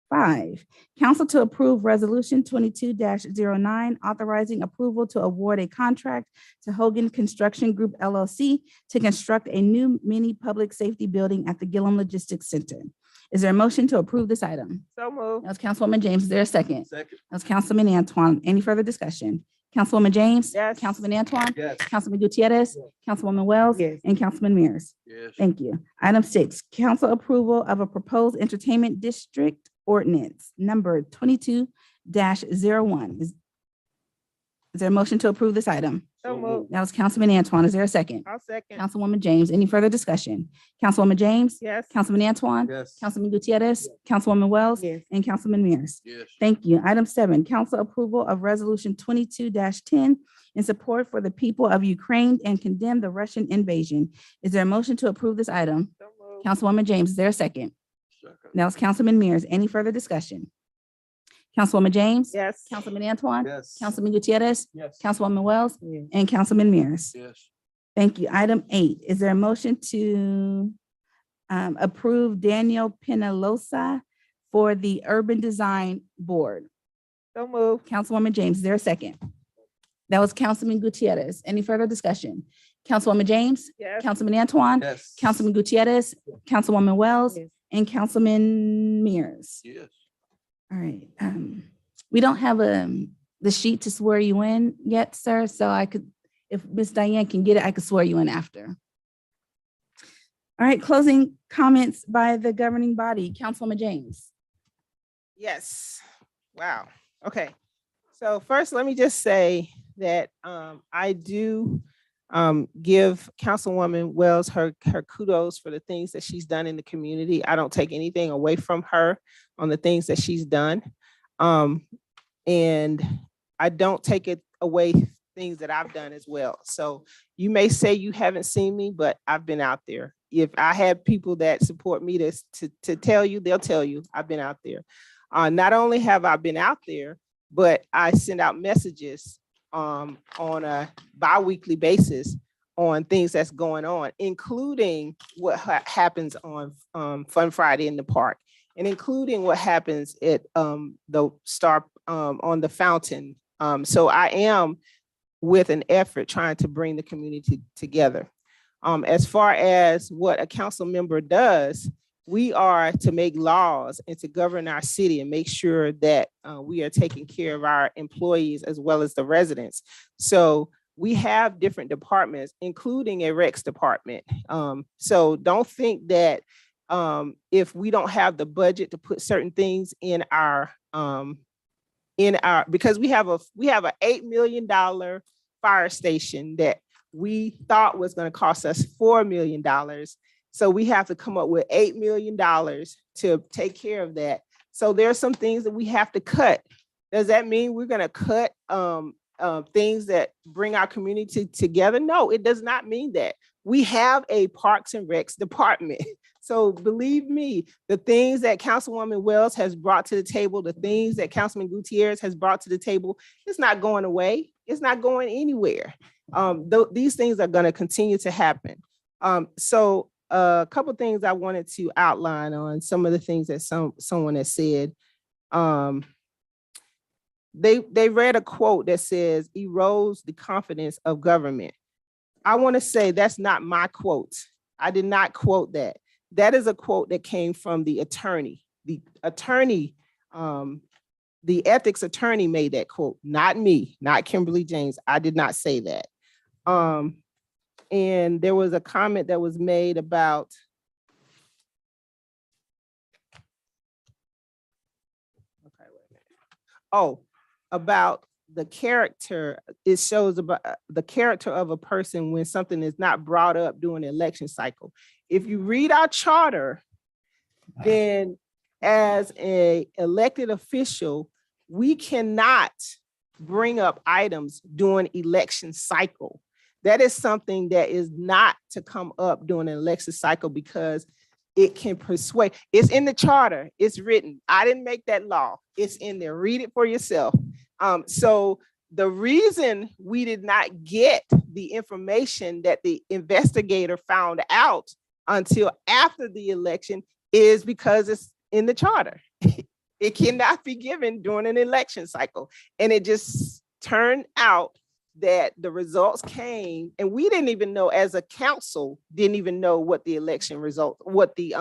[SPEAKER 1] 5, council to approve resolution 22-09, authorizing approval to award a contract to Hogan Construction Group LLC to construct a new mini public safety building at the Gillum Logistics Center. Is there a motion to approve this item?
[SPEAKER 8] So moved.
[SPEAKER 1] That was Councilwoman James. Is there a second?
[SPEAKER 4] Second.
[SPEAKER 1] That was Councilman Antoine. Any further discussion? Councilwoman James?
[SPEAKER 8] Yes.
[SPEAKER 1] Councilman Antoine?
[SPEAKER 4] Yes.
[SPEAKER 1] Councilman Gutierrez? Councilwoman Wells?
[SPEAKER 6] Yes.
[SPEAKER 1] And Councilman Mears.
[SPEAKER 11] Yes.
[SPEAKER 1] Thank you. Item 6, council approval of a proposed entertainment district ordinance number 22-01. Is there a motion to approve this item?
[SPEAKER 8] So moved.
[SPEAKER 1] That was Councilman Antoine. Is there a second?
[SPEAKER 8] I'll second.
[SPEAKER 1] Councilwoman James, any further discussion? Councilwoman James?
[SPEAKER 8] Yes.
[SPEAKER 1] Councilman Antoine?
[SPEAKER 4] Yes.
[SPEAKER 1] Councilman Gutierrez? Councilwoman Wells?
[SPEAKER 6] Yes.
[SPEAKER 1] And Councilman Mears.
[SPEAKER 11] Yes.
[SPEAKER 1] Thank you. Item 7, council approval of resolution 22-10 in support for the people of Ukraine and condemn the Russian invasion. Is there a motion to approve this item?
[SPEAKER 8] So moved.
[SPEAKER 1] Councilwoman James, is there a second?
[SPEAKER 11] Second.
[SPEAKER 1] That was Councilman Mears. Any further discussion? Councilwoman James?
[SPEAKER 8] Yes.
[SPEAKER 1] Councilman Antoine?
[SPEAKER 4] Yes.
[SPEAKER 1] Councilman Gutierrez?
[SPEAKER 4] Yes.
[SPEAKER 1] Councilwoman Wells?
[SPEAKER 6] Yes.
[SPEAKER 1] And Councilman Mears.
[SPEAKER 11] Yes.
[SPEAKER 1] Thank you. Item 8, is there a motion to approve Daniel Penalosa for the Urban Design Board?
[SPEAKER 8] So moved.
[SPEAKER 1] Councilwoman James, is there a second? That was Councilman Gutierrez. Any further discussion? Councilwoman James?
[SPEAKER 8] Yes.
[SPEAKER 1] Councilman Antoine?
[SPEAKER 4] Yes.
[SPEAKER 1] Councilman Gutierrez? Councilwoman Wells?
[SPEAKER 6] Yes.
[SPEAKER 1] And Councilman Mears.
[SPEAKER 11] Yes.
[SPEAKER 1] All right. We don't have the sheet to swear you in yet, sir. So I could, if Ms. Diane can get it, I could swear you in after. All right, closing comments by the governing body. Councilwoman James.
[SPEAKER 8] Yes. Wow. Okay. So first, let me just say that I do give Councilwoman Wells her kudos for the things that she's done in the community. I don't take anything away from her on the things that she's done. And I don't take it away things that I've done as well. So you may say you haven't seen me, but I've been out there. If I have people that support me to tell you, they'll tell you I've been out there. Not only have I been out there, but I send out messages on a bi-weekly basis on things that's going on, including what happens on Fun Friday in the park, and including what happens at the Star on the fountain. So I am with an effort trying to bring the community together. As far as what a council member does, we are to make laws and to govern our city and make sure that we are taking care of our employees as well as the residents. So we have different departments, including a Recs department. So don't think that if we don't have the budget to put certain things in our because we have a $8 million fire station that we thought was going to cost us $4 million. So we have to come up with $8 million to take care of that. So there are some things that we have to cut. Does that mean we're going to cut things that bring our community together. No, it does not mean that. We have a Parks and Recs department. So believe me, the things that Councilwoman Wells has brought to the table, the things that Councilman Gutierrez has brought to the table, it's not going away. It's not going anywhere. These things are going to continue to happen. So a couple things I wanted to outline on some of the things that someone has said. They read a quote that says, erodes the confidence of government. I want to say that's not my quote. I did not quote that. That is a quote that came from the attorney. The attorney, the ethics attorney made that quote, not me, not Kimberly James. I did not say that. And there was a comment that was made about about the character. It shows about the character of a person when something is not brought up during the election cycle. If you read our charter, then as an elected official, we cannot bring up items during election cycle. That is something that is not to come up during an election cycle because it can persuade. It's in the charter. It's written. I didn't make that law. It's in there. Read it for yourself. So the reason we did not get the information that the investigator found out until after the election is because it's in the charter. It cannot be given during an election cycle. And it just turned out that the results came, and we didn't even know, as a council, didn't even know what the election results, what the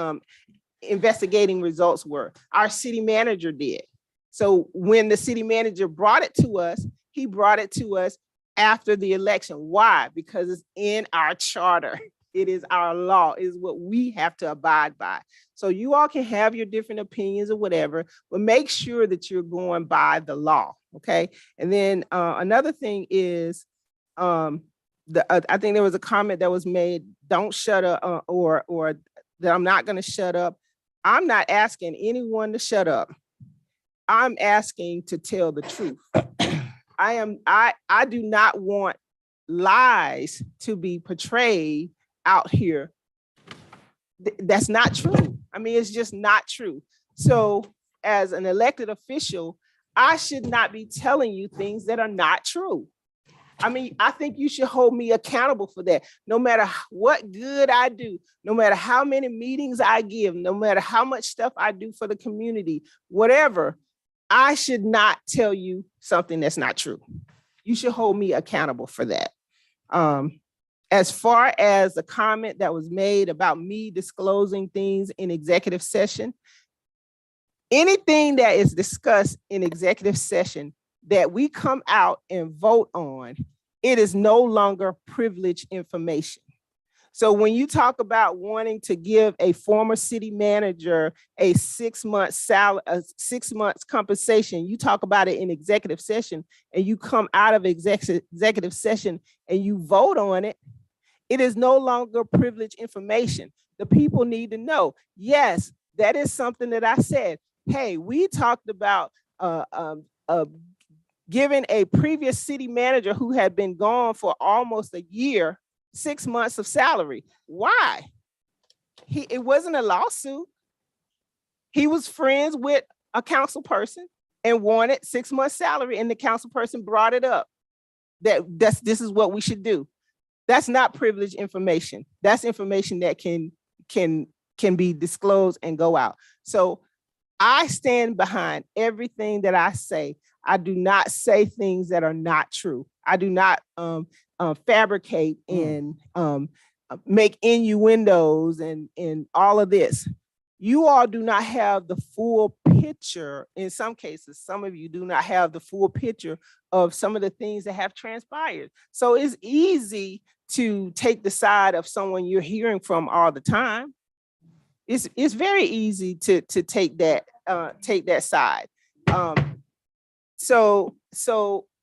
[SPEAKER 8] investigating results were. Our city manager did. So when the city manager brought it to us, he brought it to us after the election. Why? Because it's in our charter. It is our law. It is what we have to abide by. So you all can have your different opinions or whatever, but make sure that you're going by the law, okay? And then another thing is, I think there was a comment that was made, don't shut up, or that I'm not gonna shut up. I'm not asking anyone to shut up. I'm asking to tell the truth. I do not want lies to be portrayed out here. That's not true. I mean, it's just not true. So as an elected official, I should not be telling you things that are not true. I mean, I think you should hold me accountable for that. No matter what good I do, no matter how many meetings I give, no matter how much stuff I do for the community, whatever, I should not tell you something that's not true. You should hold me accountable for that. As far as the comment that was made about me disclosing things in executive session, anything that is discussed in executive session that we come out and vote on, it is no longer privileged information. So when you talk about wanting to give a former city manager a 6 month salary, 6 months compensation, you talk about it in executive session, and you come out of executive session and you vote on it, it is no longer privileged information. The people need to know, yes, that is something that I said. Hey, we talked about giving a previous city manager who had been gone for almost a year, 6 months of salary. Why? It wasn't a lawsuit. He was friends with a council person and wanted 6 months salary, and the council person brought it up. This is what we should do. That's not privileged information. That's information that can be disclosed and go out. So I stand behind everything that I say. I do not say things that are not true. I do not fabricate and make innuendos and all of this. You all do not have the full picture. In some cases, some of you do not have the full picture of some of the things that have transpired. So it's easy to take the side of someone you're hearing from all the time. It's very easy to take that side. So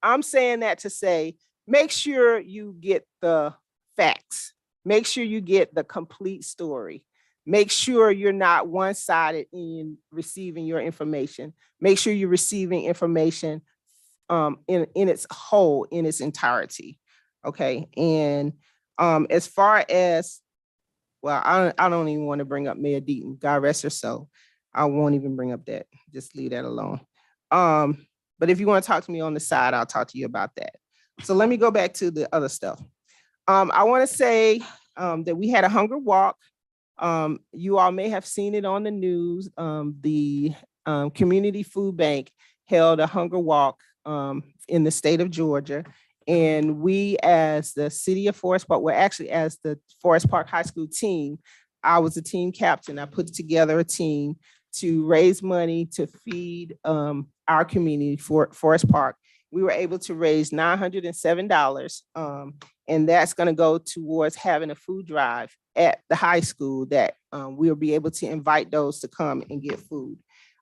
[SPEAKER 8] I'm saying that to say, make sure you get the facts. Make sure you get the complete story. Make sure you're not one-sided in receiving your information. Make sure you're receiving information in its whole, in its entirety. Okay, and as far as, well, I don't even want to bring up Mayor Deaton, God rest her soul. I won't even bring up that. Just leave that alone. But if you want to talk to me on the side, I'll talk to you about that. So let me go back to the other stuff. I want to say that we had a hunger walk. You all may have seen it on the news. The Community Food Bank held a hunger walk in the state of Georgia. And we, as the city of Forest Park, well, actually as the Forest Park High School team, I was a team captain. I put together a team to raise money to feed our community for Forest Park. We were able to raise $907. And that's going to go towards having a food drive at the high school that we'll be able to invite those to come and get food.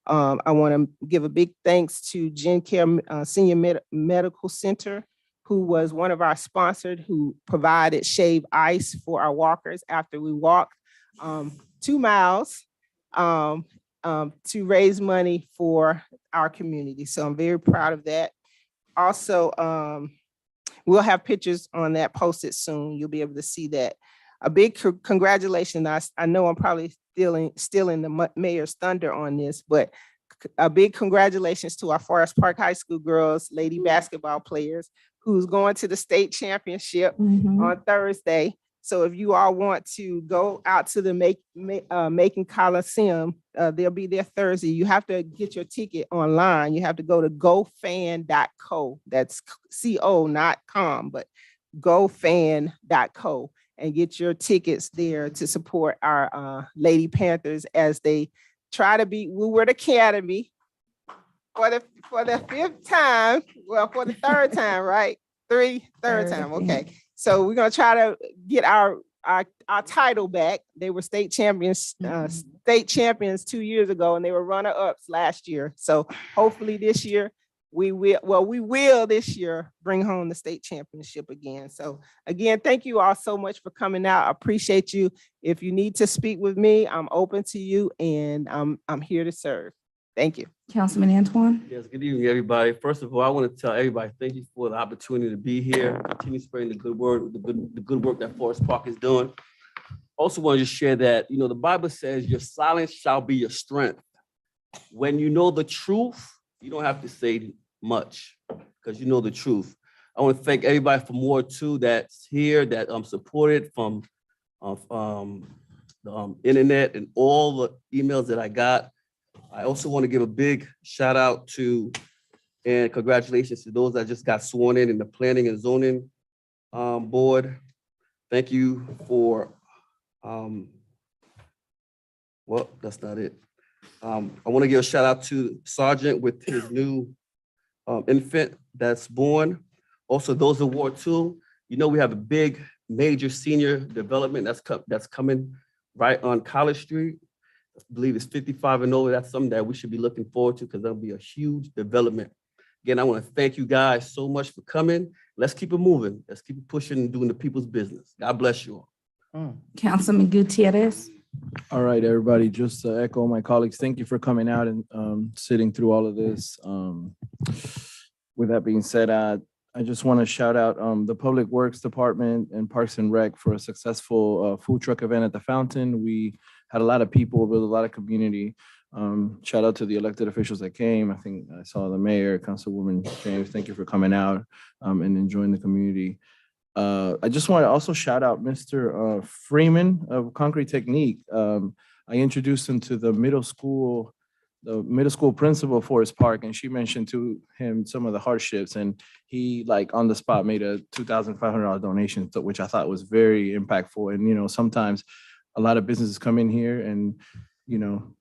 [SPEAKER 8] I want to give a big thanks to Gen Care Senior Medical Center, who was one of our sponsored, who provided shave ice for our walkers after we walked 2 miles to raise money for our community. So I'm very proud of that. Also, we'll have pictures on that posted soon. You'll be able to see that. A big congratulations. I know I'm probably stealing the mayor's thunder on this, but a big congratulations to our Forest Park High School girls, lady basketball players, who's going to the state championship on Thursday. So if you all want to go out to the Macon Coliseum, they'll be there Thursday. You have to get your ticket online. You have to go to gofan.co. That's CO, not com, but gofan.co, and get your tickets there to support our Lady Panthers as they try to beat Woodward Academy for the 5th time. Well, for the 3rd time, right? Third time. Okay. So we're gonna try to get our title back. They were state champions 2 years ago, and they were runner-ups last year. So hopefully this year we will this year bring home the state championship again. So again, thank you all so much for coming out. I appreciate you. If you need to speak with me, I'm open to you, and I'm here to serve. Thank you.
[SPEAKER 1] Councilman Antoine?
[SPEAKER 4] Yes, good evening, everybody. First of all, I want to tell everybody, thank you for the opportunity to be here. Continue spreading the good word, the good work that Forest Park is doing. Also want to just share that, the Bible says your silence shall be your strength. When you know the truth, you don't have to say much because you know the truth. I want to thank everybody from Ward 2 that's here, that supported from the internet and all the emails that I got. I also want to give a big shout out to and congratulations to those that just got sworn in the Planning and Zoning Board. Thank you for, well, that's not it. I want to give a shout out to Sergeant with his new infant that's born. Also, those in Ward 2, we have a big major senior development that's coming right on College Street. I believe it's 55 and over. That's something that we should be looking forward to because that'll be a huge development. Again, I want to thank you guys so much for coming. Let's keep it moving. Let's keep it pushing and doing the people's business. God bless you all.
[SPEAKER 1] Councilman Gutierrez?
[SPEAKER 9] All right, everybody, just to echo my colleagues, thank you for coming out and sitting through all of this. With that being said, I just want to shout out the Public Works Department and Parks and Rec for a successful food truck event at the Fountain. We had a lot of people with a lot of community. Shout out to the elected officials that came. I think I saw the mayor, Councilwoman James. Thank you for coming out and enjoying the community. I just want to also shout out Mr. Freeman of Concrete Technique. I introduced him to the middle school principal of Forest Park, and she mentioned to him some of the hardships, and he on the spot made a $2,500 donation, which I thought was very impactful. And sometimes a lot of businesses come in here and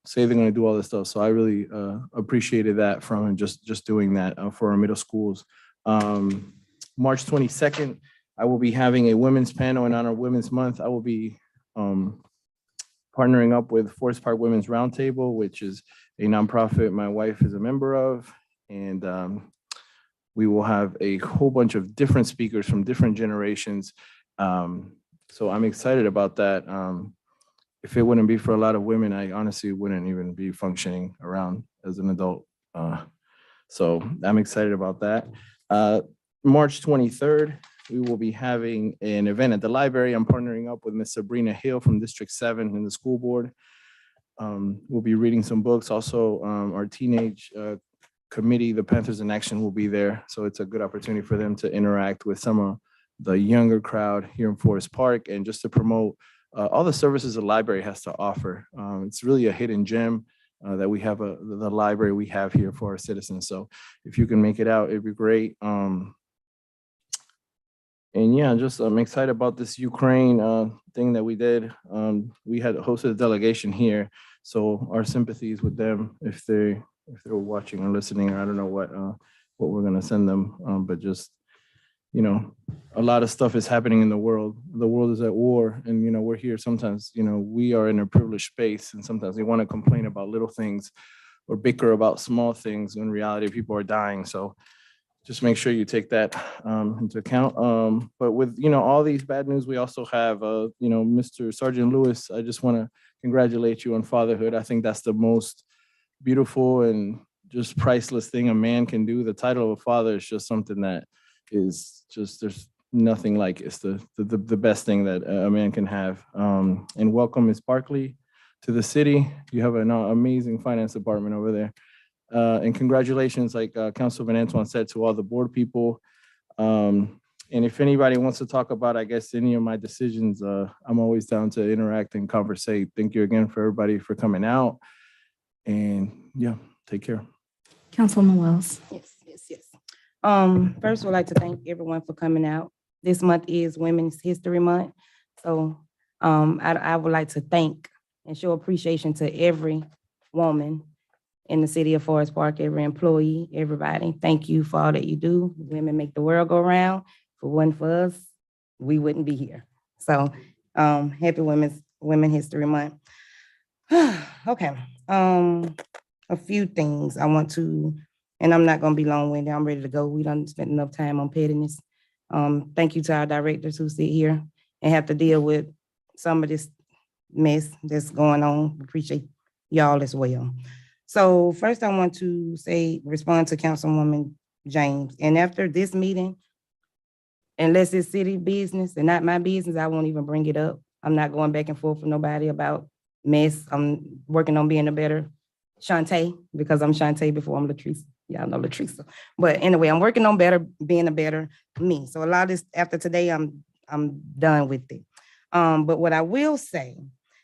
[SPEAKER 9] say they're going to do all this stuff. So I really appreciated that from him, just doing that for our middle schools. March 22nd, I will be having a women's panel in honor of Women's Month. I will be partnering up with Forest Park Women's Roundtable, which is a nonprofit my wife is a member of. And we will have a whole bunch of different speakers from different generations. So I'm excited about that. If it wouldn't be for a lot of women, I honestly wouldn't even be functioning around as an adult. So I'm excited about that. March 23rd, we will be having an event at the library. I'm partnering up with Miss Sabrina Hill from District 7 in the school board. We'll be reading some books. Also, our teenage committee, the Panthers in Action, will be there. So it's a good opportunity for them to interact with some of the younger crowd here in Forest Park and just to promote all the services the library has to offer. It's really a hidden gem that we have, the library we have here for our citizens. So if you can make it out, it'd be great. And yeah, just I'm excited about this Ukraine thing that we did. We had hosted a delegation here, so our sympathies with them if they're watching or listening. Or I don't know what we're gonna send them, but just a lot of stuff is happening in the world. The world is at war, and we're here. Sometimes we are in a privileged space, and sometimes we want to complain about little things or bicker about small things. When in reality, people are dying. So just make sure you take that into account. But with all these bad news, we also have Mr. Sergeant Lewis. I just want to congratulate you on fatherhood. I think that's the most beautiful and just priceless thing a man can do. The title of a father is just something that is just, there's nothing like it. It's the best thing that a man can have. And welcome Ms. Barkley to the city. You have an amazing finance department over there. And congratulations, like Councilman Antoine said, to all the board people. And if anybody wants to talk about, I guess, any of my decisions, I'm always down to interact and conversate. Thank you again for everybody for coming out. And yeah, take care.
[SPEAKER 1] Councilwoman Wells.
[SPEAKER 6] Yes. First, I'd like to thank everyone for coming out. This month is Women's History Month. So I would like to thank and show appreciation to every woman in the city of Forest Park, every employee, everybody. Thank you for all that you do. Women make the world go round. If it wasn't for us, we wouldn't be here. So happy Women History Month. Okay. A few things I want to, and I'm not going to be long-winded. I'm ready to go. We done spent enough time on pettiness. Thank you to our directors who sit here and have to deal with some of this mess that's going on. Appreciate y'all as well. So first I want to respond to Councilwoman James. And after this meeting, unless it's city business and not my business, I won't even bring it up. I'm not going back and forth with nobody about mess. I'm working on being a better Shantae, because I'm Shantae before I'm Latrice. Y'all know Latrice. But anyway, I'm working on being a better me. So a lot of this, after today, I'm done with it. But what I will say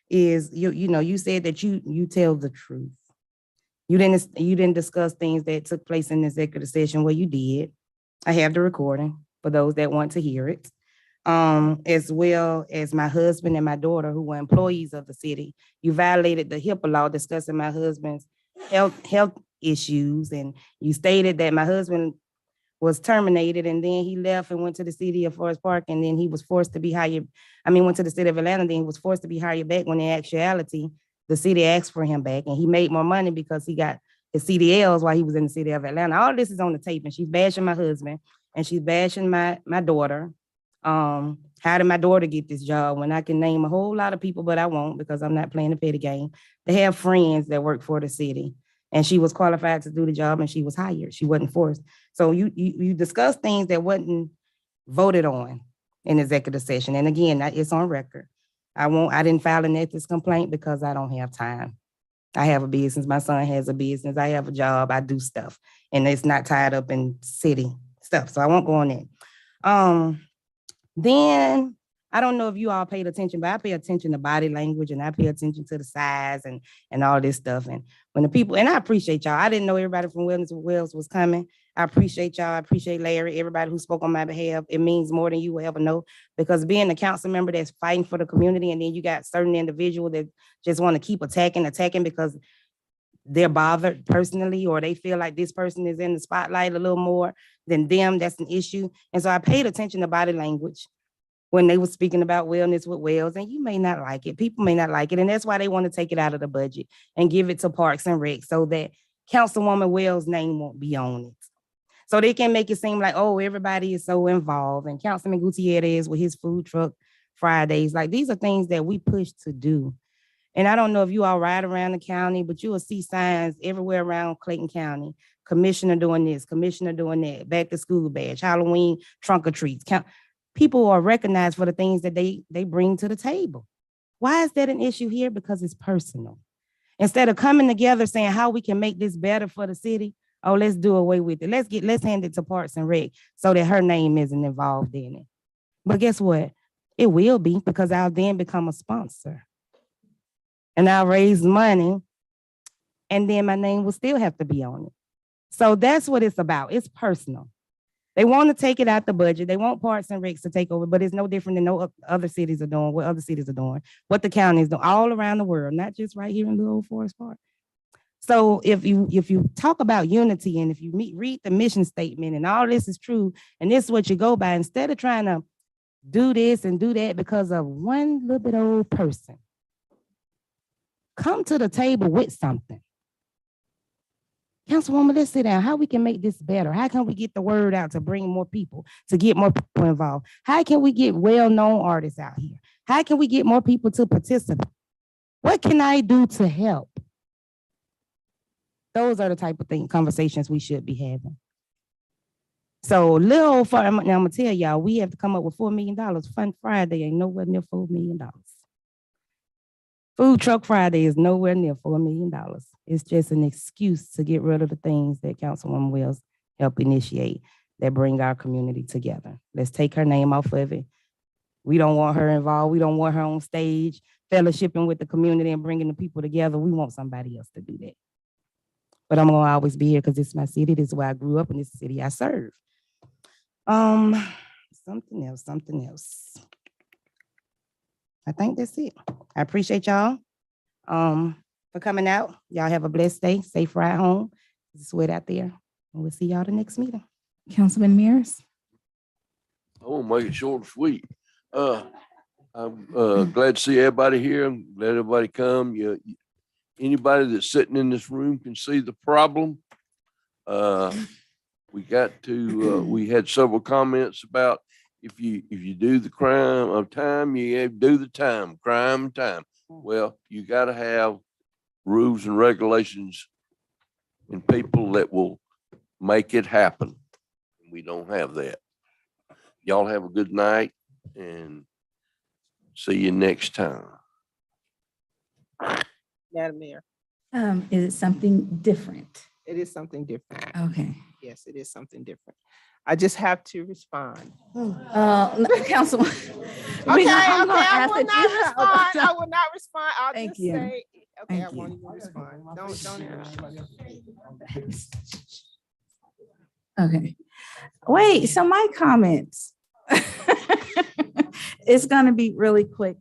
[SPEAKER 6] is, you said that you tell the truth. You didn't discuss things that took place in the executive session. Well, you did. I have the recording for those that want to hear it. As well as my husband and my daughter, who were employees of the city. You violated the HIPAA law discussing my husband's health issues, and you stated that my husband was terminated, and then he left and went to the city of Forest Park, and then he was forced to be hired. Went to the city of Atlanta, then he was forced to be hired back, when in actuality, the city asked for him back, and he made more money because he got his CDLs while he was in the city of Atlanta. All this is on the tape, and she's bashing my husband, and she's bashing my daughter. How did my daughter get this job when I can name a whole lot of people, but I won't, because I'm not playing the petty game. They have friends that work for the city, and she was qualified to do the job, and she was hired. She wasn't forced. So you discussed things that wasn't voted on in executive session. And again, it's on record. I didn't file an ethics complaint because I don't have time. I have a business. My son has a business. I have a job. I do stuff, and it's not tied up in city stuff. So I won't go on that. Then I don't know if you all paid attention, but I pay attention to body language, and I pay attention to the size and all this stuff. And when the people, and I appreciate y'all. I didn't know everybody from Wellness with Wells was coming. I appreciate y'all. I appreciate Larry, everybody who spoke on my behalf. It means more than you will ever know, because being a council member that's fighting for the community, and then you got certain individuals that just want to keep attacking because they're bothered personally, or they feel like this person is in the spotlight a little more than them. That's an issue. And so I paid attention to body language when they were speaking about Wellness with Wells, and you may not like it. People may not like it. And that's why they want to take it out of the budget and give it to Parks and Rec, so that Councilwoman Wells' name won't be on it. So they can make it seem like, oh, everybody is so involved. And Councilman Gutierrez with his food truck Fridays, like, these are things that we push to do. And I don't know if you all ride around the county, but you will see signs everywhere around Clayton County. Commissioner doing this, commissioner doing that, back to school badge, Halloween, trunk or treats. People are recognized for the things that they bring to the table. Why is that an issue here? Because it's personal. Instead of coming together saying how we can make this better for the city, oh, let's do away with it. Let's hand it to Parks and Rec so that her name isn't involved in it. But guess what? It will be, because I'll then become a sponsor. And I'll raise money, and then my name will still have to be on it. So that's what it's about. It's personal. They want to take it out the budget. They want Parks and Recs to take over, but it's no different than no other cities are doing, what other cities are doing, what the county is doing all around the world, not just right here in Little Old Forest Park. So if you talk about unity, and if you read the mission statement and all this is true, and this is what you go by, instead of trying to do this and do that because of one little bit old person, come to the table with something. Councilwoman, let's sit down. How we can make this better? How can we get the word out to bring more people, to get more people involved? How can we get well-known artists out here? How can we get more people to participate? What can I do to help? Those are the type of conversations we should be having. So little for, now I'm gonna tell y'all, we have to come up with $4 million. Fun Friday ain't nowhere near $4 million. Food Truck Friday is nowhere near $4 million. It's just an excuse to get rid of the things that Councilwoman Wells helped initiate that bring our community together. Let's take her name off of it. We don't want her involved. We don't want her on stage fellowshipping with the community and bringing the people together. We want somebody else to do that. But I'm gonna always be here because it's my city. This is where I grew up, and this is the city I serve. Something else. I think that's it. I appreciate y'all for coming out. Y'all have a blessed day. Safe ride home. It's wet out there. And we'll see y'all the next meeting.
[SPEAKER 1] Councilman Mears?
[SPEAKER 11] I want to make it short and sweet. I'm glad to see everybody here. I'm glad everybody come. Anybody that's sitting in this room can see the problem. We had several comments about if you do the crime of time, you do the crime time. Well, you got to have rules and regulations and people that will make it happen. We don't have that. Y'all have a good night and see you next time.
[SPEAKER 8] Madam Mayor,
[SPEAKER 1] Is it something different?
[SPEAKER 8] it is something different.
[SPEAKER 1] Okay.
[SPEAKER 8] Yes, it is something different. I just have to respond.
[SPEAKER 1] Council.
[SPEAKER 8] Okay, I will not respond. I will not respond. I'll
[SPEAKER 1] Thank
[SPEAKER 8] just
[SPEAKER 1] you.
[SPEAKER 8] say, okay, I
[SPEAKER 1] Thank
[SPEAKER 8] won't
[SPEAKER 1] you.
[SPEAKER 8] even respond. Don't even respond.
[SPEAKER 1] Okay. Wait, so my comments. It's gonna be really quick.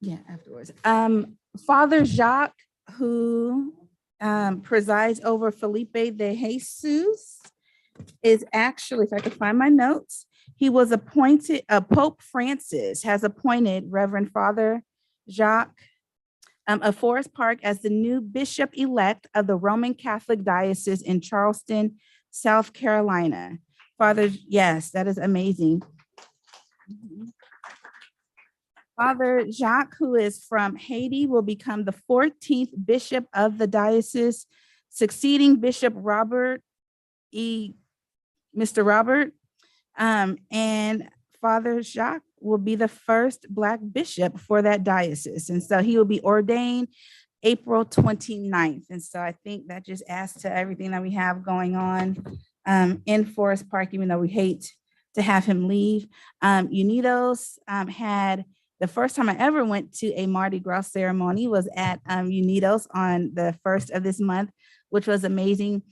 [SPEAKER 1] Yeah, afterwards. Father Jacques, who presides over Felipe de Jesus, is actually, if I could find my notes, he was appointed, Pope Francis has appointed Reverend Father Jacques of Forest Park as the new bishop-elect of the Roman Catholic Diocese in Charleston, South Carolina. Father, yes, that is amazing. Father Jacques, who is from Haiti, will become the 14th bishop of the diocese, succeeding Bishop Robert Mr. Robert. And Father Jacques will be the first Black bishop for that diocese. And so he will be ordained April 29th. And so I think that just adds to everything that we have going on in Forest Park, even though we hate to have him leave. Unidos had, the first time I ever went to a Mardi Gras ceremony was at Unidos on the 1st of this month, which was amazing.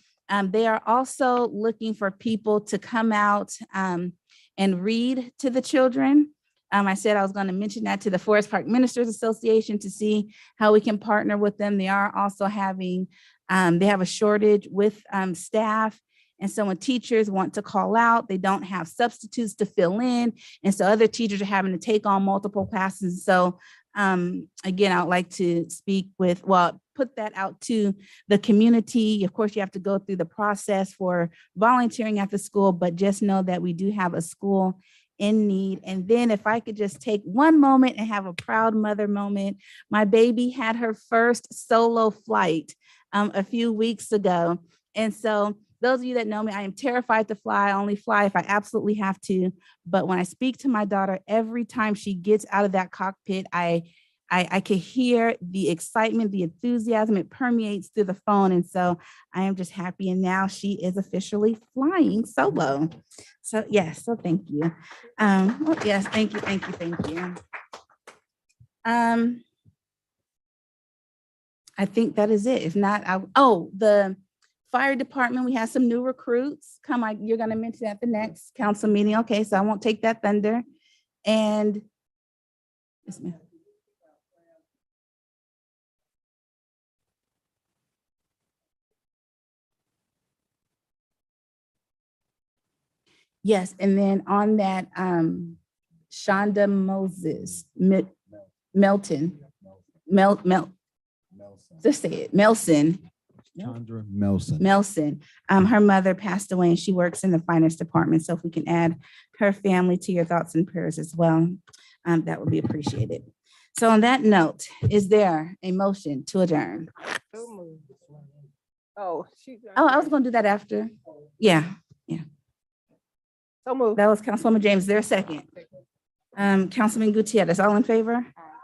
[SPEAKER 1] They are also looking for people to come out and read to the children. I said I was going to mention that to the Forest Park Ministers Association to see how we can partner with them. They are also having, they have a shortage with staff. And so when teachers want to call out, they don't have substitutes to fill in. And so other teachers are having to take on multiple classes. So again, I would like to speak with, well, put that out to the community. Of course, you have to go through the process for volunteering at the school, but just know that we do have a school in need. And then if I could just take one moment and have a proud mother moment, my baby had her first solo flight a few weeks ago. And so those of you that know me, I am terrified to fly. I only fly if I absolutely have to. But when I speak to my daughter, every time she gets out of that cockpit, I can hear the excitement, the enthusiasm. It permeates through the phone. And so I am just happy. And now she is officially flying solo. So yes, so thank you. Well, yes, thank you, thank you, thank you. I think that is it. If not, the fire department, we have some new recruits. You're gonna mention at the next council meeting. Okay, so I won't take that thunder. And yes, ma'am. Yes, and then on that, Shonda Moses, Melton, just say it, Melson.
[SPEAKER 3] Chandra Melson.
[SPEAKER 1] Melson. Her mother passed away and she works in the finance department. So if we can add her family to your thoughts and prayers as well, that would be appreciated. So on that note, is there a motion to adjourn?
[SPEAKER 8] Oh,
[SPEAKER 1] I was gonna do that after. Yeah,
[SPEAKER 8] so moved.
[SPEAKER 1] that was Councilwoman James. Is there a second? Councilman Gutierrez, all in favor?